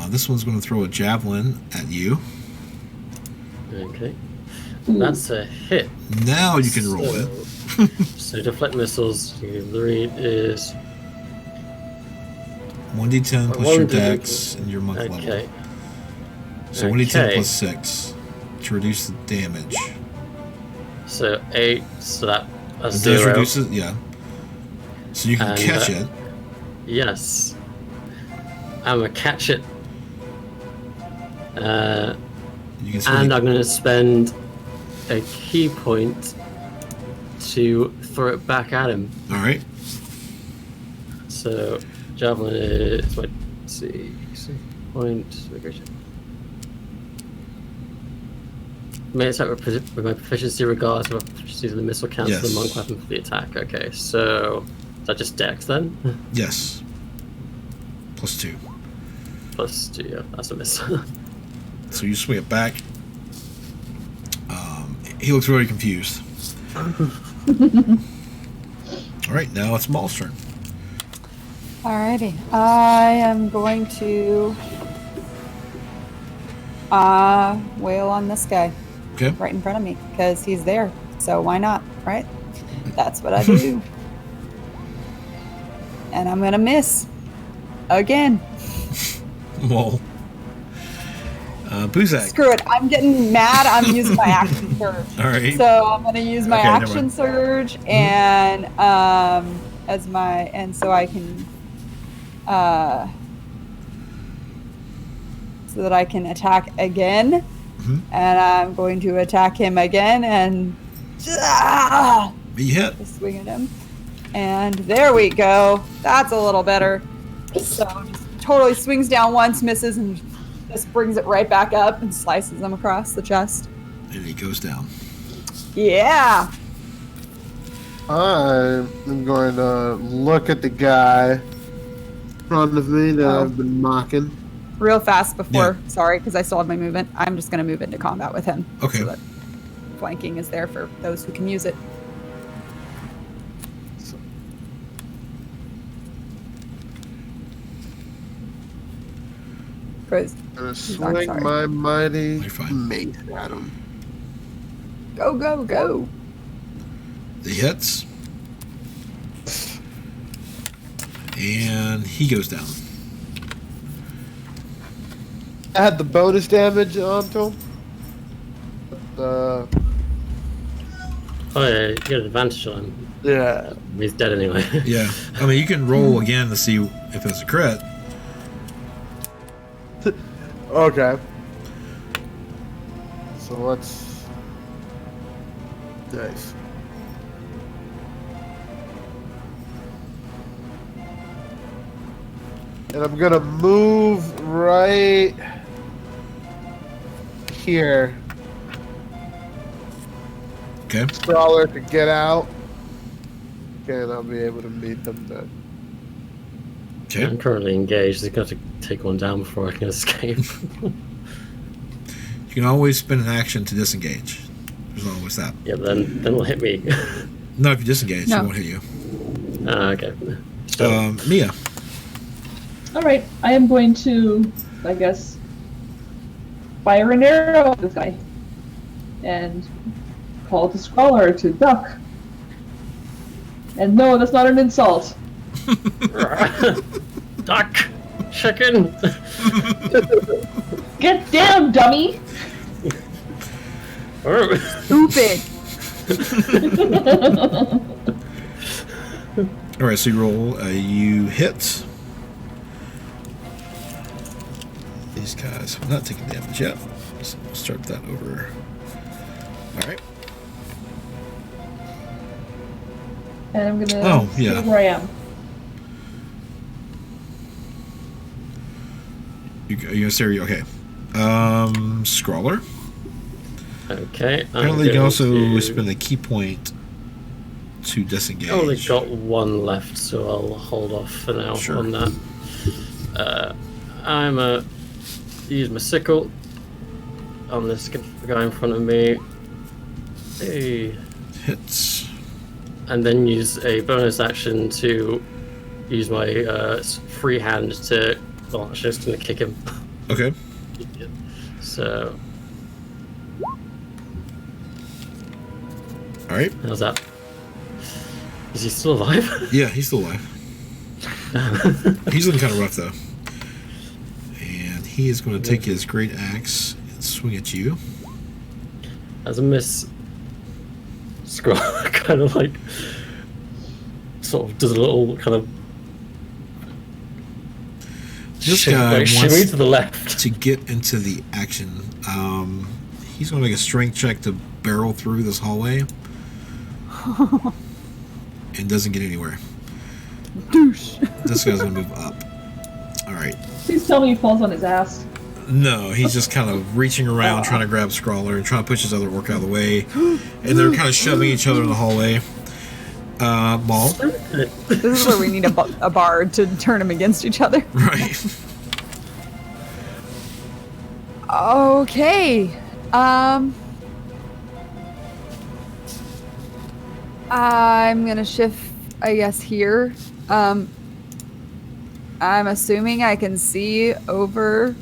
[SPEAKER 1] This one's going to throw a javelin at you.
[SPEAKER 3] Okay. That's a hit.
[SPEAKER 1] Now you can roll it.
[SPEAKER 3] So deflect missiles. The rate is
[SPEAKER 1] 1d10 plus your dex and your monk level.
[SPEAKER 3] Okay.
[SPEAKER 1] So 1d10
[SPEAKER 3] Okay.
[SPEAKER 1] plus 6 to reduce the damage.
[SPEAKER 3] So 8, so that a
[SPEAKER 1] It does
[SPEAKER 3] 0.
[SPEAKER 1] reduce it, yeah. So you can
[SPEAKER 3] And,
[SPEAKER 1] catch it.
[SPEAKER 3] Yes. I'm gonna catch it.
[SPEAKER 1] You can
[SPEAKER 3] And
[SPEAKER 1] swing
[SPEAKER 3] I'm gonna spend a key point to throw it back at him.
[SPEAKER 1] All right.
[SPEAKER 3] So javelin is let's see point. May attack with my proficiency regardless of proficiency of the missile counts as
[SPEAKER 1] Yes.
[SPEAKER 3] the monk weapon for the attack. Okay, so is that just dex then?
[SPEAKER 1] Yes. Plus 2.
[SPEAKER 3] Plus 2, yeah, that's a miss.
[SPEAKER 1] So you swing it back. He looks really confused. All right, now it's Maul's turn.
[SPEAKER 5] Alrighty. I am going to wail on this guy
[SPEAKER 1] Okay.
[SPEAKER 5] right in front of me because he's there. So why not, right? That's what I do. And I'm gonna miss again.
[SPEAKER 1] Maul. Buuzak.
[SPEAKER 5] Screw it. I'm getting mad. I'm using my action surge.
[SPEAKER 1] All right.
[SPEAKER 5] So I'm gonna use my
[SPEAKER 1] Okay, never
[SPEAKER 5] action
[SPEAKER 1] mind.
[SPEAKER 5] surge and as my and so I can so that I can attack again.
[SPEAKER 1] Mhm.
[SPEAKER 5] And I'm going to attack him again and
[SPEAKER 1] You hit.
[SPEAKER 5] swing at him. And there we go. That's a little better. So just totally swings down once, misses, and just brings it right back up and slices him across the chest.
[SPEAKER 1] And he goes down.
[SPEAKER 5] Yeah.
[SPEAKER 4] I'm going to look at the guy in front of me that
[SPEAKER 5] Oh.
[SPEAKER 4] I've been mocking.
[SPEAKER 5] Real fast before,
[SPEAKER 1] Yeah.
[SPEAKER 5] sorry, because I still have my movement. I'm just going to move into combat with him.
[SPEAKER 1] Okay.
[SPEAKER 5] So that flanking is there for those who can use it. Chris,
[SPEAKER 4] I'm going to
[SPEAKER 5] Sorry.
[SPEAKER 4] swing my mighty
[SPEAKER 1] You're fine.
[SPEAKER 4] mace at him.
[SPEAKER 5] go, go, go.
[SPEAKER 1] He hits. And he goes down.
[SPEAKER 4] I had the bonus damage onto him.
[SPEAKER 3] Oh yeah, you get an advantage on him.
[SPEAKER 4] Yeah.
[SPEAKER 3] He's dead anyway.
[SPEAKER 1] Yeah. I mean, you can roll again to see if it's a crit.
[SPEAKER 4] Okay. So let's. Nice. And I'm gonna move right here.
[SPEAKER 1] Okay.
[SPEAKER 4] Crawler to get out. Okay, and I'll be able to meet them then.
[SPEAKER 1] Okay.
[SPEAKER 3] I'm currently engaged. He's got to take one down before I can escape.
[SPEAKER 1] You can always spend an action to disengage. There's always that.
[SPEAKER 3] Yeah, but then it'll hit me.
[SPEAKER 1] No, if you disengage,
[SPEAKER 5] No.
[SPEAKER 1] it won't hit you.
[SPEAKER 3] Okay. So,
[SPEAKER 1] Mia.
[SPEAKER 2] All right, I am going to, I guess, fire an arrow at this guy and call to Squalor to duck. And no, that's not an insult.
[SPEAKER 3] duck, chicken.
[SPEAKER 2] Get down, dummy!
[SPEAKER 5] Stupid.
[SPEAKER 1] All right, so you roll. You hit. These guys have not taken damage yet. So we'll start that over. All right.
[SPEAKER 2] And I'm gonna
[SPEAKER 1] Oh,
[SPEAKER 2] see
[SPEAKER 1] yeah.
[SPEAKER 2] where I am.
[SPEAKER 1] You're gonna say okay. Scrawler.
[SPEAKER 3] Okay. I'm
[SPEAKER 1] Apparently, you can
[SPEAKER 3] going
[SPEAKER 1] also
[SPEAKER 3] to-
[SPEAKER 1] spend a key point to disengage.
[SPEAKER 3] I only got one left, so I'll hold off for now
[SPEAKER 1] Sure.
[SPEAKER 3] on that. I'm use my sickle on this guy in front of me. Hey.
[SPEAKER 1] Hits.
[SPEAKER 3] And then use a bonus action to use my free hand to. Well, I'm just gonna kick him.
[SPEAKER 1] Okay.
[SPEAKER 3] So,
[SPEAKER 1] All right.
[SPEAKER 3] how's that? Is he still alive?
[SPEAKER 1] Yeah, he's still alive. He's looking kind of rough, though. And he is going to take his great axe and swing at you.
[SPEAKER 3] As a miss, Scroll kind of like sort of does a little kind of
[SPEAKER 1] This guy
[SPEAKER 3] shimmy
[SPEAKER 1] wants
[SPEAKER 3] to the left.
[SPEAKER 1] to get into the action. He's going to make a strength check to barrel through this hallway. And doesn't get anywhere.
[SPEAKER 5] Douche.
[SPEAKER 1] This guy's going to move up. All right.
[SPEAKER 2] Please tell me he falls on his ass.
[SPEAKER 1] No, he's just kind of reaching around, trying to grab Scrawler and trying to push his other orc out of the way. And they're kind of shoving each other in the hallway. Maul.
[SPEAKER 5] This is where we need a bard to turn them against each other.
[SPEAKER 1] Right.
[SPEAKER 5] Okay. I'm gonna shift, I guess, here. I'm assuming I can see over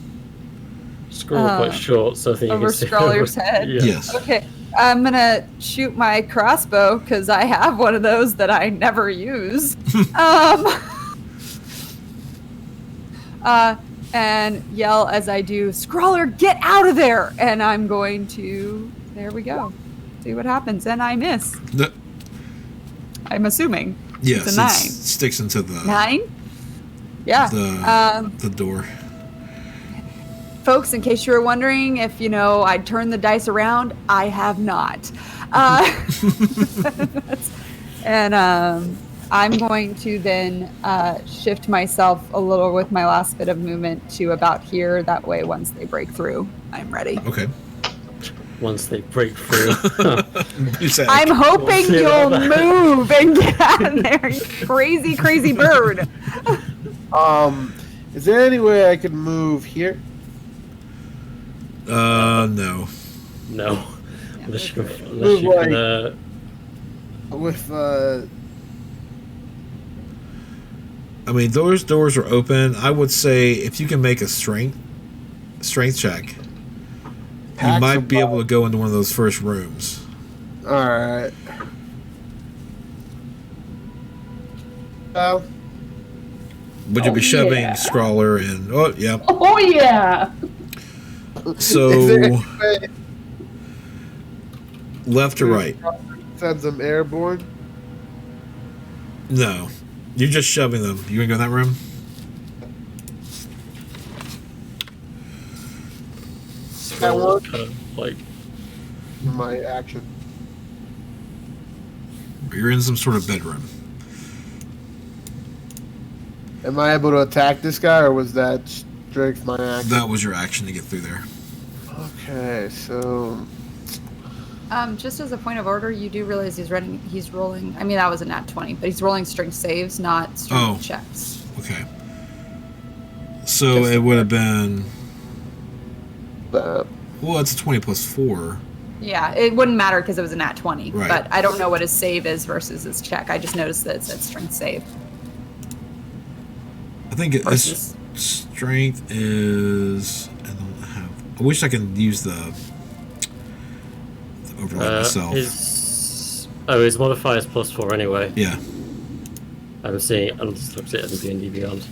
[SPEAKER 3] Scroll quite short, so I think you
[SPEAKER 5] over
[SPEAKER 3] can see
[SPEAKER 5] Scrawler's
[SPEAKER 3] over.
[SPEAKER 5] head.
[SPEAKER 3] Yeah.
[SPEAKER 1] Yes.
[SPEAKER 5] Okay. I'm gonna shoot my crossbow because I have one of those that I never use. And yell as I do, Scrawler, get out of there! And I'm going to, there we go, see what happens. And I miss.
[SPEAKER 1] The,
[SPEAKER 5] I'm assuming.
[SPEAKER 1] yes,
[SPEAKER 5] It's a 9.
[SPEAKER 1] it sticks into the
[SPEAKER 5] 9? Yeah.
[SPEAKER 1] the door.
[SPEAKER 5] Folks, in case you were wondering if, I'd turn the dice around, I have not. And I'm going to then shift myself a little with my last bit of movement to about here. That way, once they break through, I'm ready.
[SPEAKER 1] Okay.
[SPEAKER 3] Once they break through.
[SPEAKER 1] Buuzak.
[SPEAKER 5] I'm hoping
[SPEAKER 3] We'll see
[SPEAKER 5] you'll
[SPEAKER 3] about that.
[SPEAKER 5] move and get out of there, you crazy, crazy bird.
[SPEAKER 4] Is there any way I could move here?
[SPEAKER 1] No.
[SPEAKER 3] No. Unless you
[SPEAKER 4] Move
[SPEAKER 3] can,
[SPEAKER 4] With
[SPEAKER 1] I mean, those doors are open. I would say if you can make a strength check, you
[SPEAKER 4] packs
[SPEAKER 1] might
[SPEAKER 4] of
[SPEAKER 1] be able to go into one of those first rooms.
[SPEAKER 4] All right. Well,
[SPEAKER 1] Would you be
[SPEAKER 2] Oh,
[SPEAKER 1] shoving
[SPEAKER 2] yeah.
[SPEAKER 1] Scrawler and yeah.
[SPEAKER 2] Oh yeah!
[SPEAKER 1] So
[SPEAKER 4] is there any way
[SPEAKER 1] left or right?
[SPEAKER 4] send them airborne?
[SPEAKER 1] No. You're just shoving them. You gonna go in that room?
[SPEAKER 3] Scroll kind of like
[SPEAKER 4] My action.
[SPEAKER 1] Or you're in some sort of bedroom.
[SPEAKER 4] Am I able to attack this guy, or was that strength my action?
[SPEAKER 1] That was your action to get through there.
[SPEAKER 4] Okay, so
[SPEAKER 5] Just as a point of order, you do realize he's rolling. I mean, that was a nat 20, but he's rolling strength saves, not strength checks.
[SPEAKER 1] Okay. So it would have been well, it's a 20 plus 4.
[SPEAKER 5] Yeah, it wouldn't matter because it was a nat 20.
[SPEAKER 1] Right.
[SPEAKER 5] But I don't know what his save is versus his check. I just noticed that it said strength save.
[SPEAKER 1] I think its
[SPEAKER 5] Versus-
[SPEAKER 1] strength is. I wish I could use the overlay myself.
[SPEAKER 3] his modifier is +4 anyway.
[SPEAKER 1] Yeah.
[SPEAKER 3] I'm just looked at it as D&D Beyond.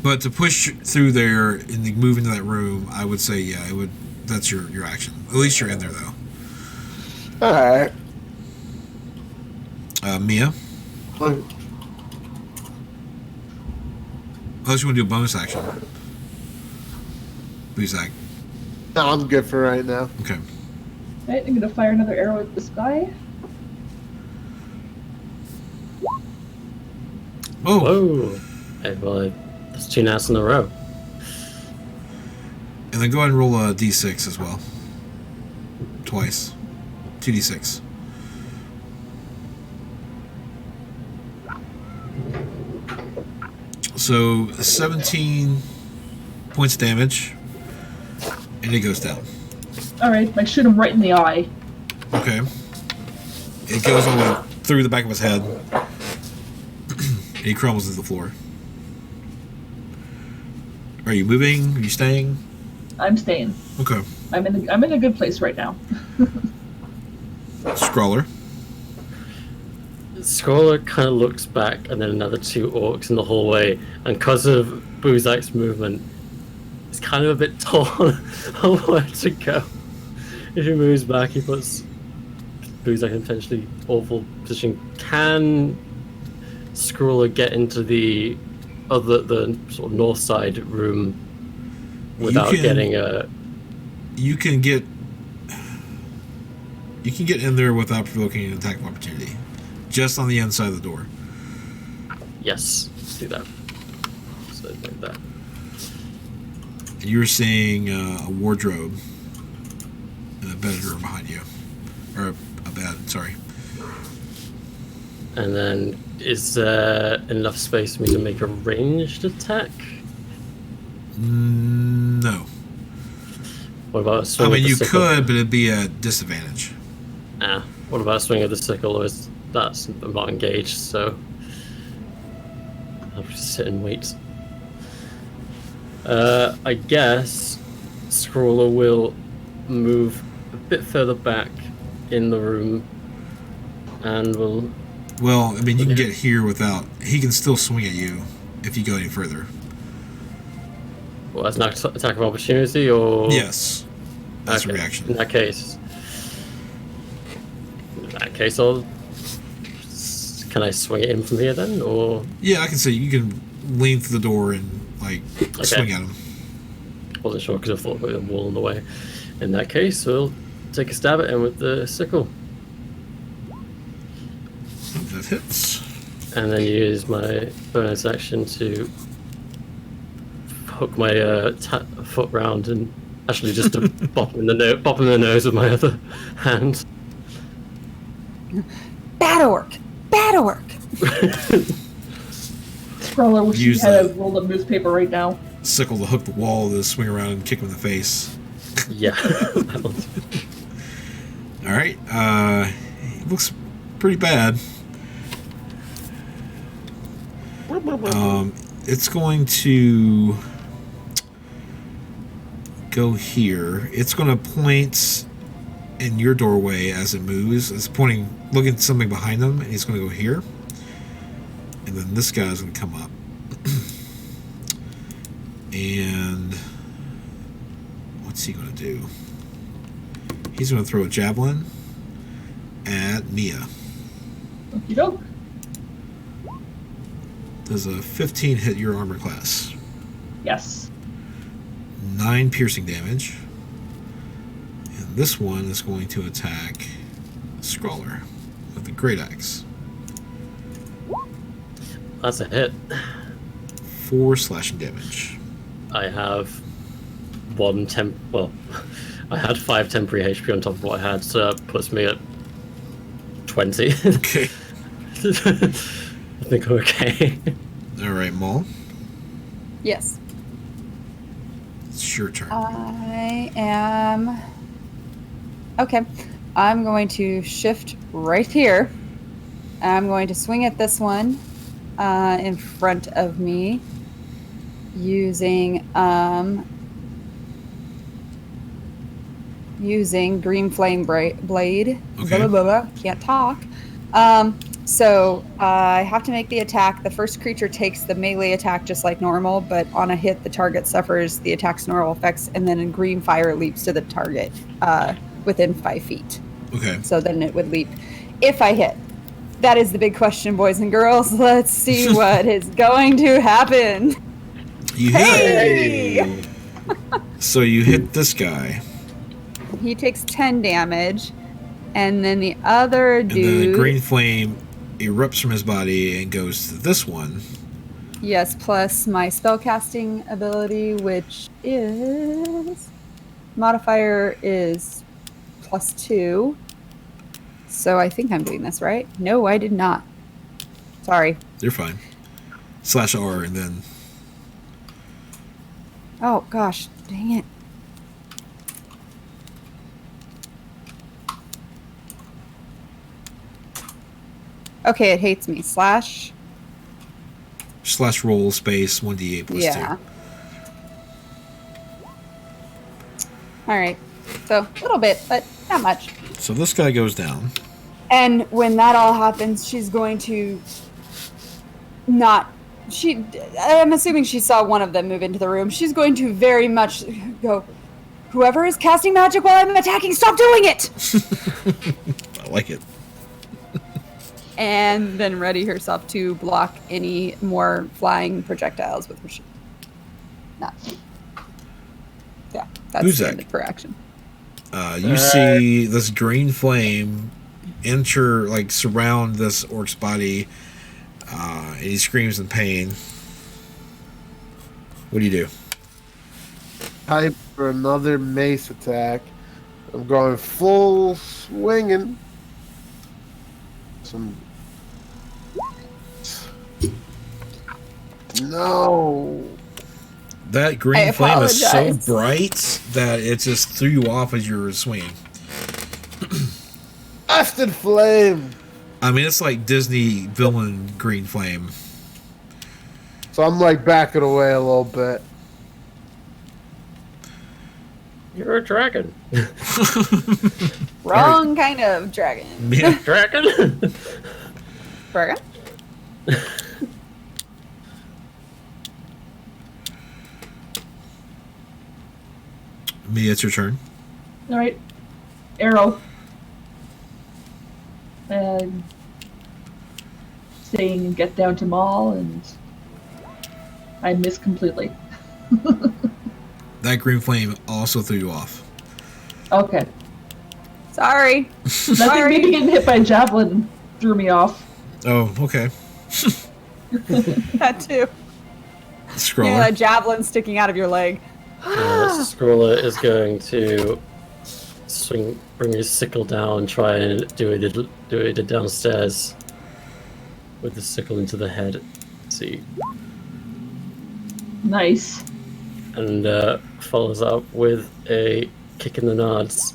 [SPEAKER 1] But to push through there and move into that room, I would say, yeah, it would. That's your action. At least you're in there, though.
[SPEAKER 4] all right.
[SPEAKER 1] Mia, unless you want to do a bonus action. Buuzak.
[SPEAKER 4] No, I'm good for right now.
[SPEAKER 1] Okay.
[SPEAKER 2] Right, I'm gonna fire another arrow at this guy.
[SPEAKER 1] Oh,
[SPEAKER 3] Whoa! Okay, well, that's 2 nats in a row.
[SPEAKER 1] and then go ahead and roll a d6 as well. Twice. 2d6. So 17 points of damage, and it goes down.
[SPEAKER 2] Alright, I shoot him right in the eye.
[SPEAKER 1] Okay. It goes all the way through the back of his head, and he crumbles to the floor. Are you moving? Are you staying?
[SPEAKER 2] I'm staying.
[SPEAKER 1] Okay.
[SPEAKER 2] I'm in a good place right now.
[SPEAKER 1] Scrawler.
[SPEAKER 3] Scroller kind of looks back, and then another 2 orcs in the hallway, and because of Buuzak's movement, it's kind of a bit tall on where to go. If he moves back, he puts Buuzak in a potentially awful position. Can Scroller get into the sort of north side room without getting a?
[SPEAKER 1] You can get in there without provoking an attack of opportunity, just on the inside of the door.
[SPEAKER 3] Yes, do that. So like that.
[SPEAKER 1] You're seeing a wardrobe and a bedroom behind you, or a bed. Sorry.
[SPEAKER 3] And then, is there enough space for me to make a ranged attack?
[SPEAKER 1] No.
[SPEAKER 3] What about a
[SPEAKER 1] I
[SPEAKER 3] swing
[SPEAKER 1] mean,
[SPEAKER 3] of the
[SPEAKER 1] you
[SPEAKER 3] sickle?
[SPEAKER 1] could, but it'd be a disadvantage.
[SPEAKER 3] What about a swing of the sickle? That's not engaged, so I'll just sit and wait. I guess Scrawler will move a bit further back in the room, and will.
[SPEAKER 1] Well, I mean, you can get here without. He can still swing at you if you go any further.
[SPEAKER 3] Well, as an attack of opportunity, or
[SPEAKER 1] Yes, that's a reaction.
[SPEAKER 3] In that case, I'll. Can I swing it in from here then, or?
[SPEAKER 1] Yeah, I can say you can lean through the door and swing at him.
[SPEAKER 3] Wasn't sure because I thought there was a wall in the way. In that case, we'll take a stab at him with the sickle.
[SPEAKER 1] That hits.
[SPEAKER 3] And then use my bonus action to hook my foot round and actually just to bop him in the nose with my other hand.
[SPEAKER 5] Bad orc! Bad orc!
[SPEAKER 2] Scroller wish
[SPEAKER 1] Use
[SPEAKER 2] he had a
[SPEAKER 1] that.
[SPEAKER 2] rolled up newspaper right now.
[SPEAKER 1] Sickle to hook the wall, to swing around and kick him in the face.
[SPEAKER 3] Yeah.
[SPEAKER 1] All right. It looks pretty bad. It's going to go here. It's going to point in your doorway as it moves. It's pointing, looking at something behind them, and he's going to go here. And then this guy's going to come up. And what's he going to do? He's going to throw a javelin at Mia.
[SPEAKER 2] Okie doke.
[SPEAKER 1] Does a 15 hit your armor class?
[SPEAKER 2] Yes.
[SPEAKER 1] 9 piercing damage. And this one is going to attack Scrawler with the Great Axe.
[SPEAKER 3] That's a hit.
[SPEAKER 1] 4 slashing damage.
[SPEAKER 3] I have I had 5 temporary HP on top of what I had, so that puts me at 20.
[SPEAKER 1] Okay.
[SPEAKER 3] I think I'm okay.
[SPEAKER 1] Alright, Maul.
[SPEAKER 5] Yes.
[SPEAKER 1] It's your turn.
[SPEAKER 5] I am. Okay. I'm going to shift right here. I'm going to swing at this one in front of me using green flame blade.
[SPEAKER 1] Okay.
[SPEAKER 5] Blah, blah, blah. Can't talk. So I have to make the attack. The first creature takes the melee attack just like normal, but on a hit, the target suffers the attack's normal effects, and then a green fire leaps to the target within 5 feet.
[SPEAKER 1] Okay.
[SPEAKER 5] So then it would leap if I hit. That is the big question, boys and girls. Let's see what is going to happen.
[SPEAKER 1] You hit. So you hit this guy.
[SPEAKER 5] He takes 10 damage, and then the other
[SPEAKER 1] And
[SPEAKER 5] dude.
[SPEAKER 1] then the green flame erupts from his body and goes to this one.
[SPEAKER 5] Yes, plus my spellcasting ability, which is modifier is +2. So I think I'm doing this right. No, I did not. Sorry.
[SPEAKER 1] You're fine. /R and then.
[SPEAKER 5] Oh gosh, dang it. Okay, it hates me. Slash.
[SPEAKER 1] /roll space 1d8 plus
[SPEAKER 5] Yeah. All right. So a little bit, but not much.
[SPEAKER 1] 2. So this guy goes down.
[SPEAKER 5] And when that all happens, she's going to not... I'm assuming she saw one of them move into the room. She's going to very much go, whoever is casting magic while I'm attacking, stop doing it!
[SPEAKER 1] I like it.
[SPEAKER 5] And then ready herself to block any more flying projectiles with her shield. Yeah, that's
[SPEAKER 1] Buuzak.
[SPEAKER 5] standard for action.
[SPEAKER 1] You see this green flame surround this orc's body, and he screams in pain. What do you do?
[SPEAKER 4] Time for another mace attack. I'm going full swinging. No.
[SPEAKER 1] That green flame is so
[SPEAKER 5] apologize.
[SPEAKER 1] bright that it just threw you off as you were swinging.
[SPEAKER 4] Blasted flame.
[SPEAKER 1] I mean, it's like Disney villain green flame.
[SPEAKER 4] So I'm like backing away a little bit.
[SPEAKER 3] You're a dragon.
[SPEAKER 5] Wrong kind of dragon.
[SPEAKER 1] Yeah.
[SPEAKER 3] Dragon?
[SPEAKER 5] Dragon?
[SPEAKER 1] Mia, it's your turn.
[SPEAKER 2] All right. Arrow. And saying get down to Maul, and I miss completely.
[SPEAKER 1] That green flame also threw you off.
[SPEAKER 2] Okay.
[SPEAKER 5] Sorry.
[SPEAKER 2] Nothing maybe getting hit by a javelin threw me off.
[SPEAKER 1] Oh, okay.
[SPEAKER 5] That too.
[SPEAKER 1] Scroller.
[SPEAKER 5] Yeah, a javelin sticking out of your leg.
[SPEAKER 3] Scroller is going to bring his sickle down and try and do it downstairs with the sickle into the head. Let's see.
[SPEAKER 2] Nice.
[SPEAKER 3] And follows up with a kick in the nards.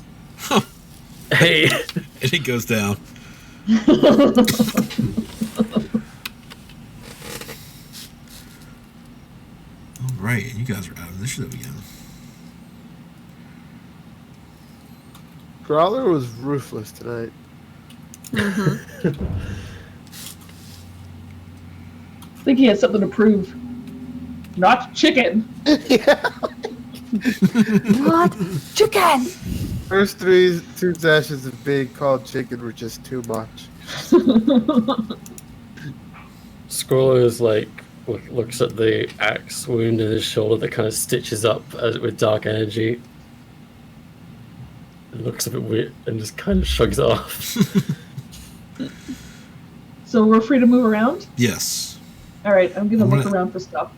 [SPEAKER 3] Hey!
[SPEAKER 1] And it goes down. Alright, you guys are out of initiative again.
[SPEAKER 4] Growler was ruthless tonight.
[SPEAKER 2] I think he has something to prove. Not chicken.
[SPEAKER 5] What? Chicken!
[SPEAKER 4] First two sessions of being called chicken were just too much.
[SPEAKER 3] Scroller is looks at the axe wound in his shoulder that kind of stitches up with dark energy. It looks a bit weird and just kind of shrugs it off.
[SPEAKER 2] So we're free to move around?
[SPEAKER 1] Yes.
[SPEAKER 2] Alright, I'm gonna look around for stuff.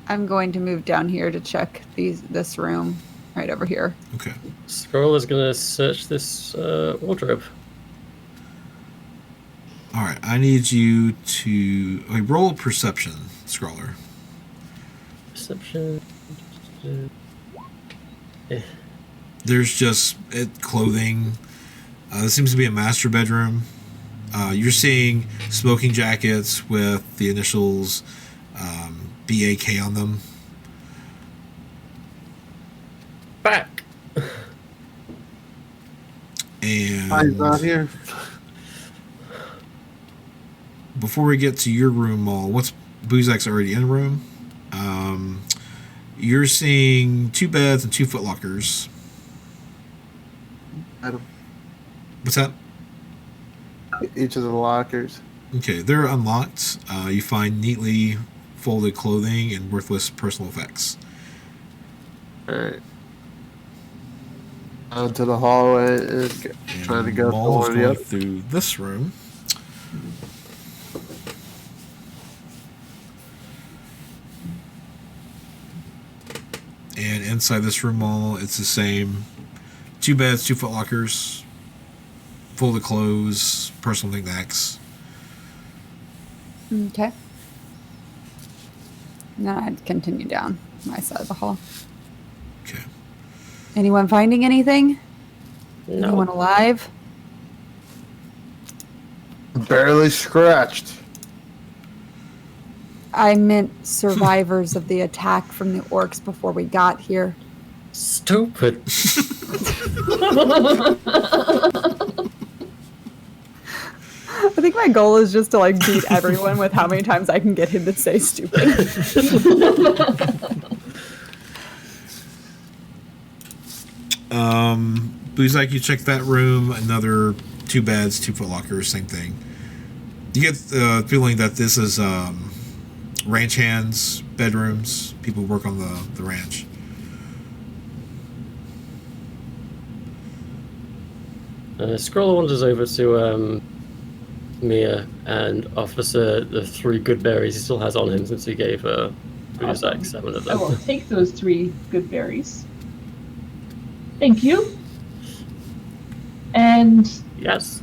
[SPEAKER 5] I'm going to move down here to check this room right over here.
[SPEAKER 1] Okay.
[SPEAKER 3] Scroll is going to search this wardrobe.
[SPEAKER 1] Alright, I need you to roll perception, Scroller.
[SPEAKER 3] Perception.
[SPEAKER 1] There's just clothing. This seems to be a master bedroom. You're seeing smoking jackets with the initials BAK on them.
[SPEAKER 3] Back!
[SPEAKER 1] And
[SPEAKER 4] I'm not here.
[SPEAKER 1] before we get to your room, Maul, Buuzak's already in the room. You're seeing 2 beds and 2 footlockers. What's that?
[SPEAKER 4] Each of the lockers.
[SPEAKER 1] Okay, they're unlocked. You find neatly folded clothing and worthless personal effects.
[SPEAKER 4] Alright. Out to the hallway and trying to go
[SPEAKER 1] Maul is
[SPEAKER 4] forward.
[SPEAKER 1] going through this room. And inside this room, Maul, it's the same. 2 beds, 2 footlockers, folded clothes, personal knickknacks.
[SPEAKER 5] Okay. Now I'd continue down my side of the hall.
[SPEAKER 1] Okay.
[SPEAKER 5] Anyone finding anything?
[SPEAKER 3] No.
[SPEAKER 5] Anyone alive?
[SPEAKER 4] Barely scratched.
[SPEAKER 5] I meant survivors of the attack from the orcs before we got here.
[SPEAKER 3] Stupid.
[SPEAKER 5] I think my goal is just to like beat everyone with how many times I can get him to say stupid.
[SPEAKER 1] Buuzak, you check that room. Another 2 beds, 2 footlockers, same thing. You get the feeling that this is ranch hands, bedrooms. People work on the ranch.
[SPEAKER 3] Scroller wanders over to Mia and offers her the 3 good berries he still has on him since he gave Buuzak 7 of
[SPEAKER 2] I
[SPEAKER 3] them.
[SPEAKER 2] will take those 3 good berries. Thank you. And
[SPEAKER 3] Yes.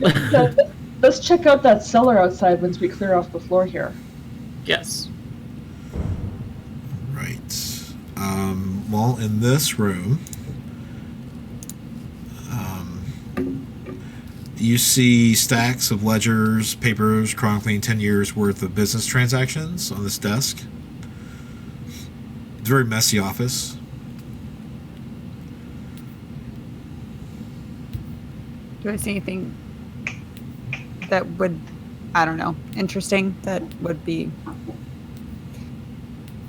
[SPEAKER 2] let's check out that cellar outside once we clear off the floor here.
[SPEAKER 3] Yes.
[SPEAKER 1] Right. Well, in this room, you see stacks of ledgers, papers chronicling 10 years worth of business transactions on this desk. It's a very messy office.
[SPEAKER 5] Do I see anything that would, I don't know, interesting that would be...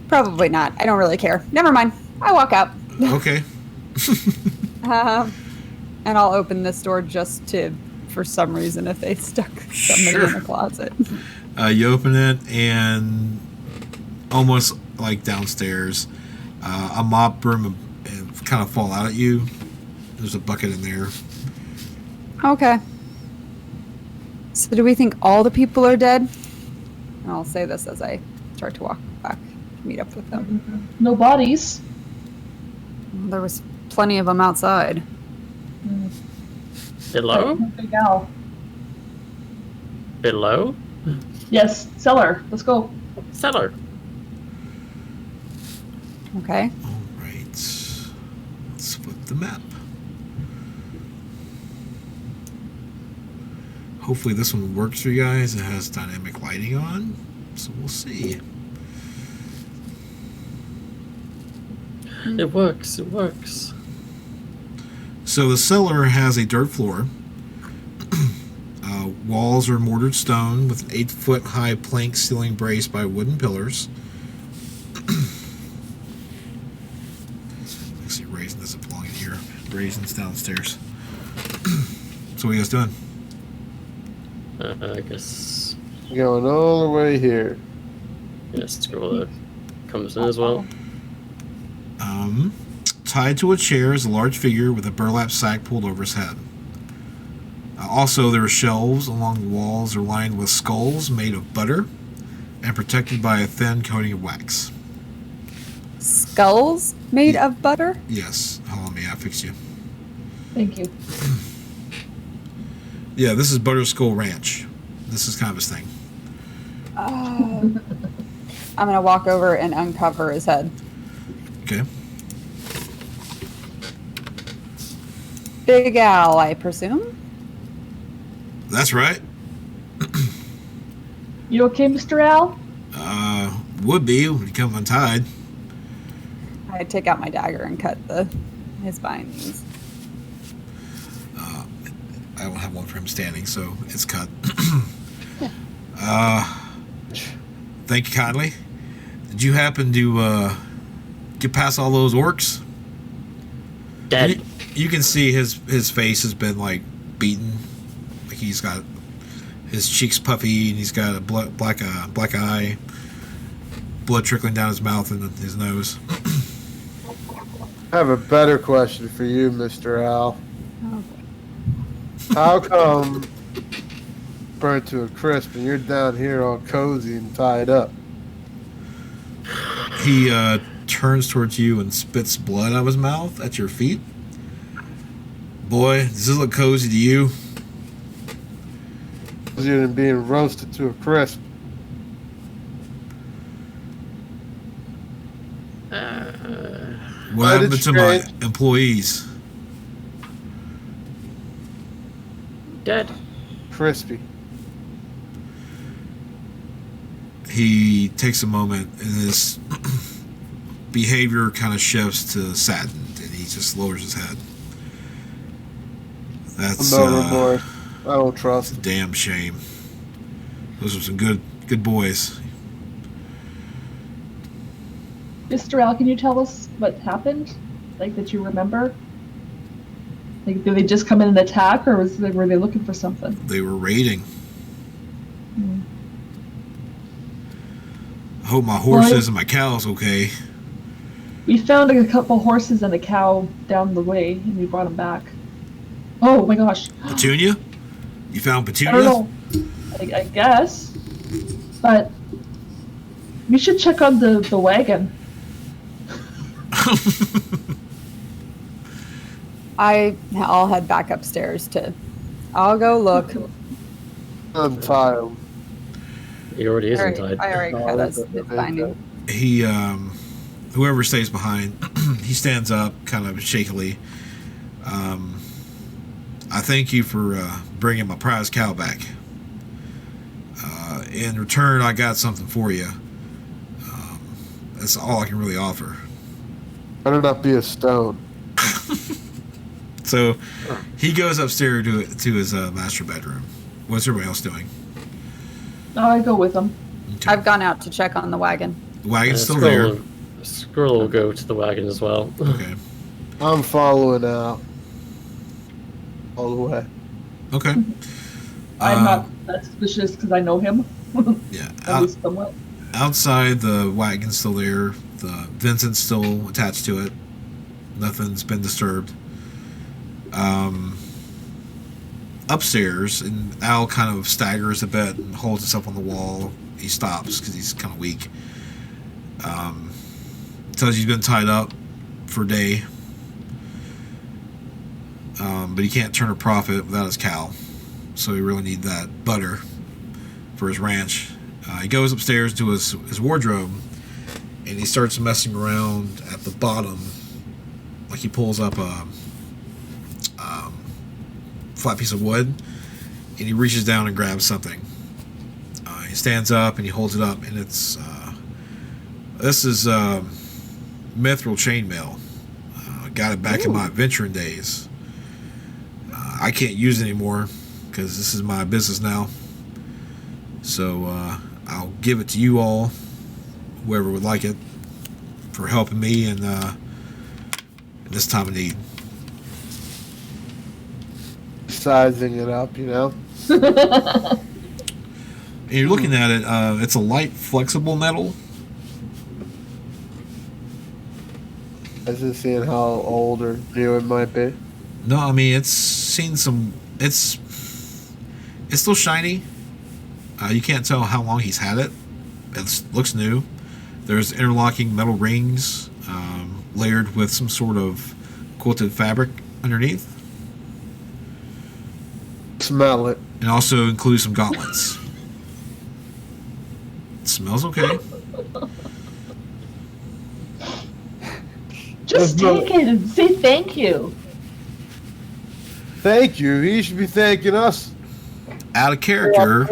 [SPEAKER 5] Probably not. I don't really care. Never mind. I walk out.
[SPEAKER 1] Okay.
[SPEAKER 5] And I'll open this door just to, for some reason, if they stuck somebody in a closet.
[SPEAKER 1] You open it, and almost like downstairs, a mop broom kind of fall out at you. There's a bucket in there.
[SPEAKER 5] Okay. So do we think all the people are dead? And I'll say this as I start to walk back to meet up with them.
[SPEAKER 2] No bodies.
[SPEAKER 5] There was plenty of them outside.
[SPEAKER 3] Below?
[SPEAKER 2] Big Al.
[SPEAKER 3] Below?
[SPEAKER 2] Yes, cellar. Let's go.
[SPEAKER 3] Cellar.
[SPEAKER 5] Okay.
[SPEAKER 1] All right. Let's flip the map. Hopefully this one works for you guys. It has dynamic lighting on, so we'll see.
[SPEAKER 3] It works. It works.
[SPEAKER 1] So the cellar has a dirt floor. Walls are mortared stone with an 8-foot high plank ceiling braced by wooden pillars. Actually, Raisin doesn't belong in here. Raisin's downstairs. So what are you guys doing?
[SPEAKER 3] I guess.
[SPEAKER 4] Going all the way here.
[SPEAKER 3] Yes, Scroller comes in as well.
[SPEAKER 1] Tied to a chair is a large figure with a burlap sack pulled over his head. Also, there are shelves along the walls are lined with skulls made of butter and protected by a thin coating of wax.
[SPEAKER 5] Skulls made of butter?
[SPEAKER 1] Yes. Hold on, I fixed you.
[SPEAKER 2] Thank you.
[SPEAKER 1] Yeah, this is Butter Skull Ranch. This is kind of his thing.
[SPEAKER 5] I'm going to walk over and uncover his head.
[SPEAKER 1] Okay.
[SPEAKER 5] Big Al, I presume?
[SPEAKER 1] That's right.
[SPEAKER 2] You okay, Mr. Al?
[SPEAKER 1] Would be when you come untied.
[SPEAKER 5] I take out my dagger and cut his bindings.
[SPEAKER 1] I don't have one for him standing, so it's cut. Thank you kindly. Did you happen to get past all those orcs?
[SPEAKER 3] Dead.
[SPEAKER 1] You can see his face has been like beaten. Like he's got his cheeks puffy and he's got a black eye, blood trickling down his mouth and his nose.
[SPEAKER 4] I have a better question for you, Mr. Al.
[SPEAKER 5] Oh.
[SPEAKER 4] How come burnt to a crisp and you're down here all cozy and tied up?
[SPEAKER 1] He turns towards you and spits blood out of his mouth at your feet. Boy, does this look cozy to you?
[SPEAKER 4] Cozier than being roasted to a crisp.
[SPEAKER 1] What happened to my employees?
[SPEAKER 3] Dead.
[SPEAKER 4] Crispy.
[SPEAKER 1] He takes a moment and his behavior kind of shifts to saddened and he just lowers his head. That's
[SPEAKER 4] No remorse. I don't trust.
[SPEAKER 1] damn shame. Those are some good boys.
[SPEAKER 2] Mr. Al, can you tell us what happened? Like, that you remember? Like, did they just come in and attack, or were they looking for something?
[SPEAKER 1] They were raiding.
[SPEAKER 2] Hmm.
[SPEAKER 1] I hope my horses and my cows okay.
[SPEAKER 2] We found a couple horses and a cow down the way, and we brought them back. Oh my gosh.
[SPEAKER 1] Petunia? You found
[SPEAKER 2] I
[SPEAKER 1] Petunia?
[SPEAKER 2] don't know. I guess. But we should check on the wagon.
[SPEAKER 5] I'll head back upstairs I'll go look.
[SPEAKER 4] I'm tired.
[SPEAKER 3] He already is
[SPEAKER 5] I
[SPEAKER 3] inside.
[SPEAKER 5] already got us finding.
[SPEAKER 1] He, whoever stays behind, he stands up kind of shakily. I thank you for bringing my prize cow back. In return, I got something for you. That's all I can really offer.
[SPEAKER 4] Better not be a stone.
[SPEAKER 1] So he goes upstairs to his master bedroom. What's everybody else doing?
[SPEAKER 2] I go with them.
[SPEAKER 1] Okay.
[SPEAKER 5] I've gone out to check on the wagon.
[SPEAKER 1] The wagon's still there.
[SPEAKER 3] Squirrel will go to the wagon as well.
[SPEAKER 1] Okay.
[SPEAKER 4] I'm following out all the way.
[SPEAKER 1] Okay.
[SPEAKER 2] I'm not that suspicious because I know him.
[SPEAKER 1] Yeah.
[SPEAKER 2] At least somewhat.
[SPEAKER 1] Outside, the wagon's still there. The Vincent's still attached to it. Nothing's been disturbed. Upstairs, and Al kind of staggers a bit and holds himself on the wall. He stops because he's kind of weak. Tells you he's been tied up for a day. But he can't turn a profit without his cow. So he really need that butter for his ranch. He goes upstairs to his wardrobe, and he starts messing around at the bottom. Like he pulls up a flat piece of wood, and he reaches down and grabs something. He stands up and he holds it up, and it's this is mithril chainmail. I got it back in my adventuring days. I can't use it anymore because this is my business now. So I'll give it to you all, whoever would like it, for helping me in this time of need.
[SPEAKER 4] Sizing it up, you know.
[SPEAKER 1] And you're looking at it. It's a light, flexible metal.
[SPEAKER 4] I was just seeing how old or new it might be.
[SPEAKER 1] No, I mean it's seen some. It's still shiny. You can't tell how long he's had it. It looks new. There's interlocking metal rings layered with some sort of quilted fabric underneath.
[SPEAKER 4] Smell it.
[SPEAKER 1] And also includes some gauntlets. It smells okay.
[SPEAKER 2] Just take it and say thank you.
[SPEAKER 4] Thank you. He should be thanking us.
[SPEAKER 1] Out of character.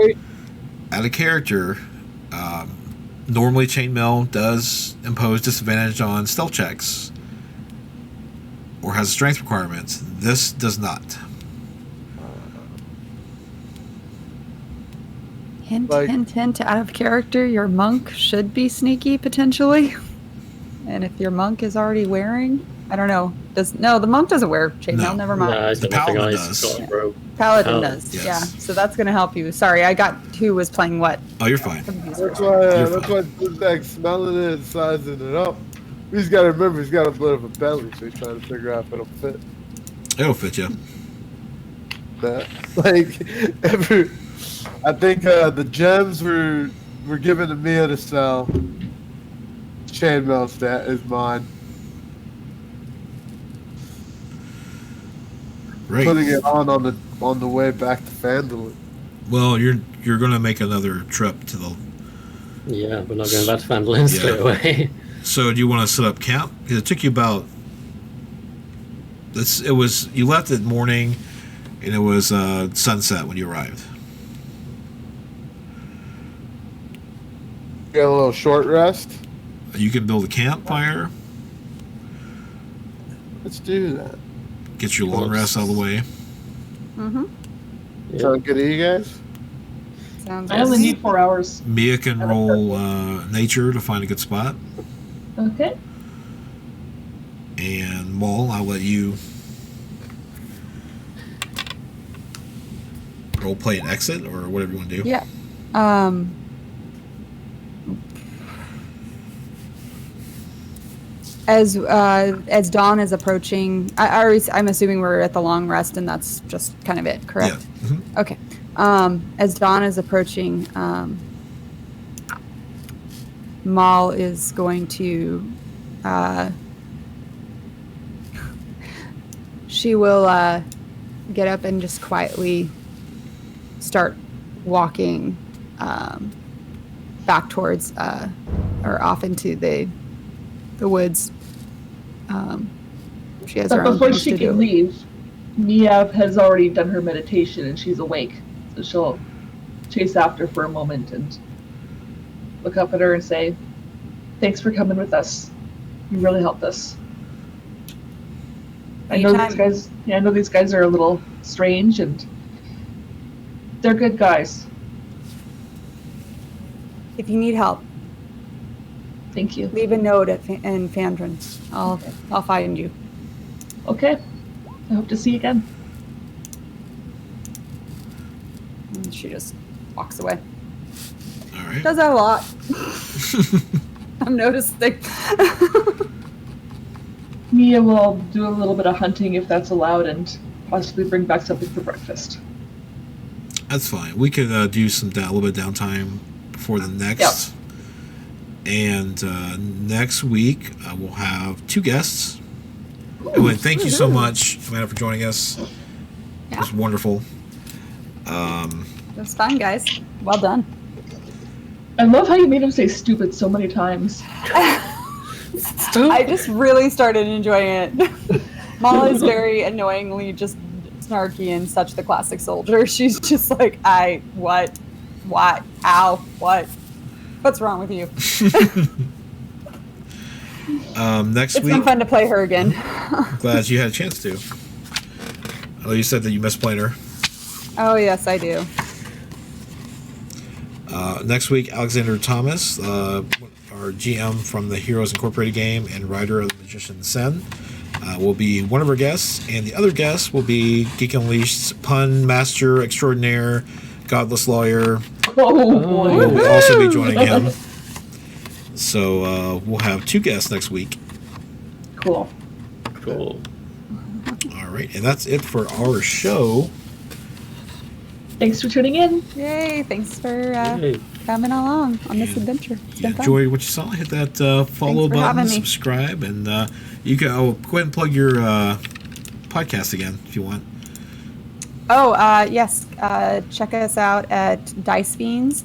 [SPEAKER 1] Normally chainmail does impose disadvantage on stealth checks or has a strength requirement. This does not.
[SPEAKER 5] Hint,
[SPEAKER 4] Like-
[SPEAKER 5] hint, hint. Out of character, your monk should be sneaky potentially. And if your monk is already wearing, I don't know. The monk doesn't wear chainmail.
[SPEAKER 1] No.
[SPEAKER 5] Never mind.
[SPEAKER 3] Nah, he's
[SPEAKER 1] The
[SPEAKER 3] got nothing
[SPEAKER 1] paladin
[SPEAKER 3] on his
[SPEAKER 1] does.
[SPEAKER 3] got a robe.
[SPEAKER 5] Paladin
[SPEAKER 3] Oh,
[SPEAKER 5] does.
[SPEAKER 1] yes.
[SPEAKER 5] Yeah. So that's gonna help you. Sorry, I got who was playing what.
[SPEAKER 1] Oh, you're fine.
[SPEAKER 4] That's
[SPEAKER 1] You're
[SPEAKER 4] why Buuzak smelling it and sizing it up. He's got to remember he's got a bit of a belly, so he's trying to figure out if it'll fit.
[SPEAKER 1] It'll fit you.
[SPEAKER 4] That I think the gems were given to Mia to sell. Chainmail stat is mine.
[SPEAKER 1] Right.
[SPEAKER 4] Putting it on the way back to Fandolin.
[SPEAKER 1] Well, you're gonna make another trip to the.
[SPEAKER 3] Yeah, we're not going back to Fandolin straight away.
[SPEAKER 1] So do you want to set up camp? 'Cause it took you about. You left at morning, and it was sunset when you arrived.
[SPEAKER 4] Get a little short rest.
[SPEAKER 1] You can build a campfire,
[SPEAKER 4] Let's do that.
[SPEAKER 1] get your long rest out of the way.
[SPEAKER 5] Mm-hmm.
[SPEAKER 3] Yeah.
[SPEAKER 4] Sound good to you guys?
[SPEAKER 5] Sounds
[SPEAKER 2] I only
[SPEAKER 5] good.
[SPEAKER 2] need 4 hours.
[SPEAKER 1] Mia can roll nature to find a good spot.
[SPEAKER 2] Okay.
[SPEAKER 1] And Maul, I'll let you role play an exit or whatever you want to do.
[SPEAKER 5] Yeah. As dawn is approaching, I'm assuming we're at the long rest, and that's just kind of it, correct?
[SPEAKER 1] Yeah. Mhm.
[SPEAKER 5] Okay. As dawn is approaching, Maul is going to. She will get up and just quietly start walking back towards or off into the woods. She has her
[SPEAKER 2] But
[SPEAKER 5] own
[SPEAKER 2] before
[SPEAKER 5] things
[SPEAKER 2] she
[SPEAKER 5] to
[SPEAKER 2] can
[SPEAKER 5] do.
[SPEAKER 2] leave, Mia has already done her meditation and she's awake. So she'll chase after for a moment and look up at her and say, "Thanks for coming with us. You really helped us. I know these guys are a little strange and they're good guys.
[SPEAKER 5] If you need help,
[SPEAKER 2] Thank you."
[SPEAKER 5] leave a note in Fandrin. I'll find you.
[SPEAKER 2] Okay. I hope to see you again.
[SPEAKER 5] And she just walks away.
[SPEAKER 1] All right.
[SPEAKER 5] Does that a lot. I'm noticing.
[SPEAKER 2] Mia will do a little bit of hunting if that's allowed and possibly bring back something for breakfast.
[SPEAKER 1] That's fine. We could do a little bit of downtime before the next. And next week we'll have 2 guests. Anyway, thank you so much, Amanda, for joining us. It was wonderful.
[SPEAKER 5] It was fun, guys. Well done.
[SPEAKER 2] I love how you made him say stupid so many times.
[SPEAKER 5] I just really started enjoying it. Mala is very annoyingly just snarky and such the classic soldier. She's just like, what, ow, what? What's wrong with you?
[SPEAKER 1] Next
[SPEAKER 5] It's
[SPEAKER 1] week,
[SPEAKER 5] been fun to play her again.
[SPEAKER 1] glad you had a chance to. Oh, you said that you missed playing her.
[SPEAKER 5] Oh, yes, I do.
[SPEAKER 1] Next week, Alexander Thomas, our GM from the Heroes Incorporated game and writer of The Magician Sen, will be one of our guests, and the other guest will be Geek Unleashed's pun master extraordinaire, godless lawyer.
[SPEAKER 2] Oh boy.
[SPEAKER 1] Will also be joining him. So we'll have 2 guests next week.
[SPEAKER 2] Cool.
[SPEAKER 3] Cool.
[SPEAKER 1] All right, and that's it for our show.
[SPEAKER 2] Thanks for tuning in.
[SPEAKER 5] Yay, thanks for
[SPEAKER 3] Yay.
[SPEAKER 5] coming along on this
[SPEAKER 1] And
[SPEAKER 5] adventure. It's
[SPEAKER 1] You
[SPEAKER 5] been fun.
[SPEAKER 1] enjoyed what you saw, hit that follow
[SPEAKER 5] Thanks for
[SPEAKER 1] button,
[SPEAKER 5] having me.
[SPEAKER 1] subscribe, and you can go ahead and plug your podcast again if you want.
[SPEAKER 5] Oh, yes. Check us out at Dice Fiends.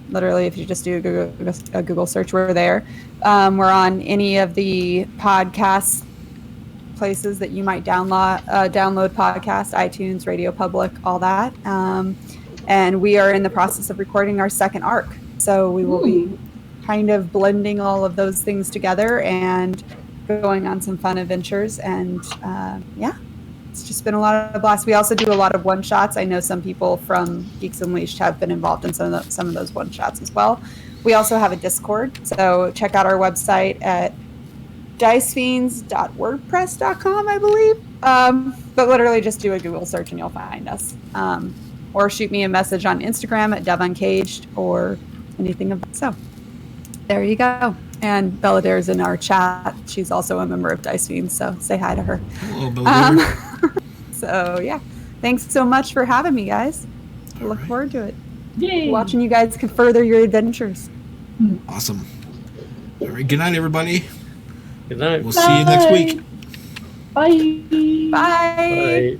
[SPEAKER 5] Literally, if you just do a Google search, we're there. We're on any of the podcast places that you might download podcasts, iTunes, Radio Public, all that. And we are in the process of recording our second arc. So we will be kind of blending all of those things together and going on some fun adventures. And it's just been a lot of blast. We also do a lot of one-shots. I know some people from Geeks Unleashed have been involved in some of those one-shots as well. We also have a Discord, so check out our website at dicefiends.wordpress.com, I believe. But literally just do a Google search and you'll find us. Or shoot me a message on Instagram at devuncaged or anything of that. So there you go. And Belladere's in our chat. She's also a member of Dice Fiends, so say hi to her.
[SPEAKER 1] Hello, Belladere.
[SPEAKER 5] So yeah, thanks so much for having me, guys. I
[SPEAKER 1] All
[SPEAKER 5] look
[SPEAKER 1] right.
[SPEAKER 5] forward to it.
[SPEAKER 2] Yay.
[SPEAKER 5] Watching you guys can further your adventures.
[SPEAKER 1] Awesome. All right, good night, everybody.
[SPEAKER 3] Good night.
[SPEAKER 1] We'll see you next week.
[SPEAKER 2] Bye.
[SPEAKER 5] Bye.
[SPEAKER 3] Bye.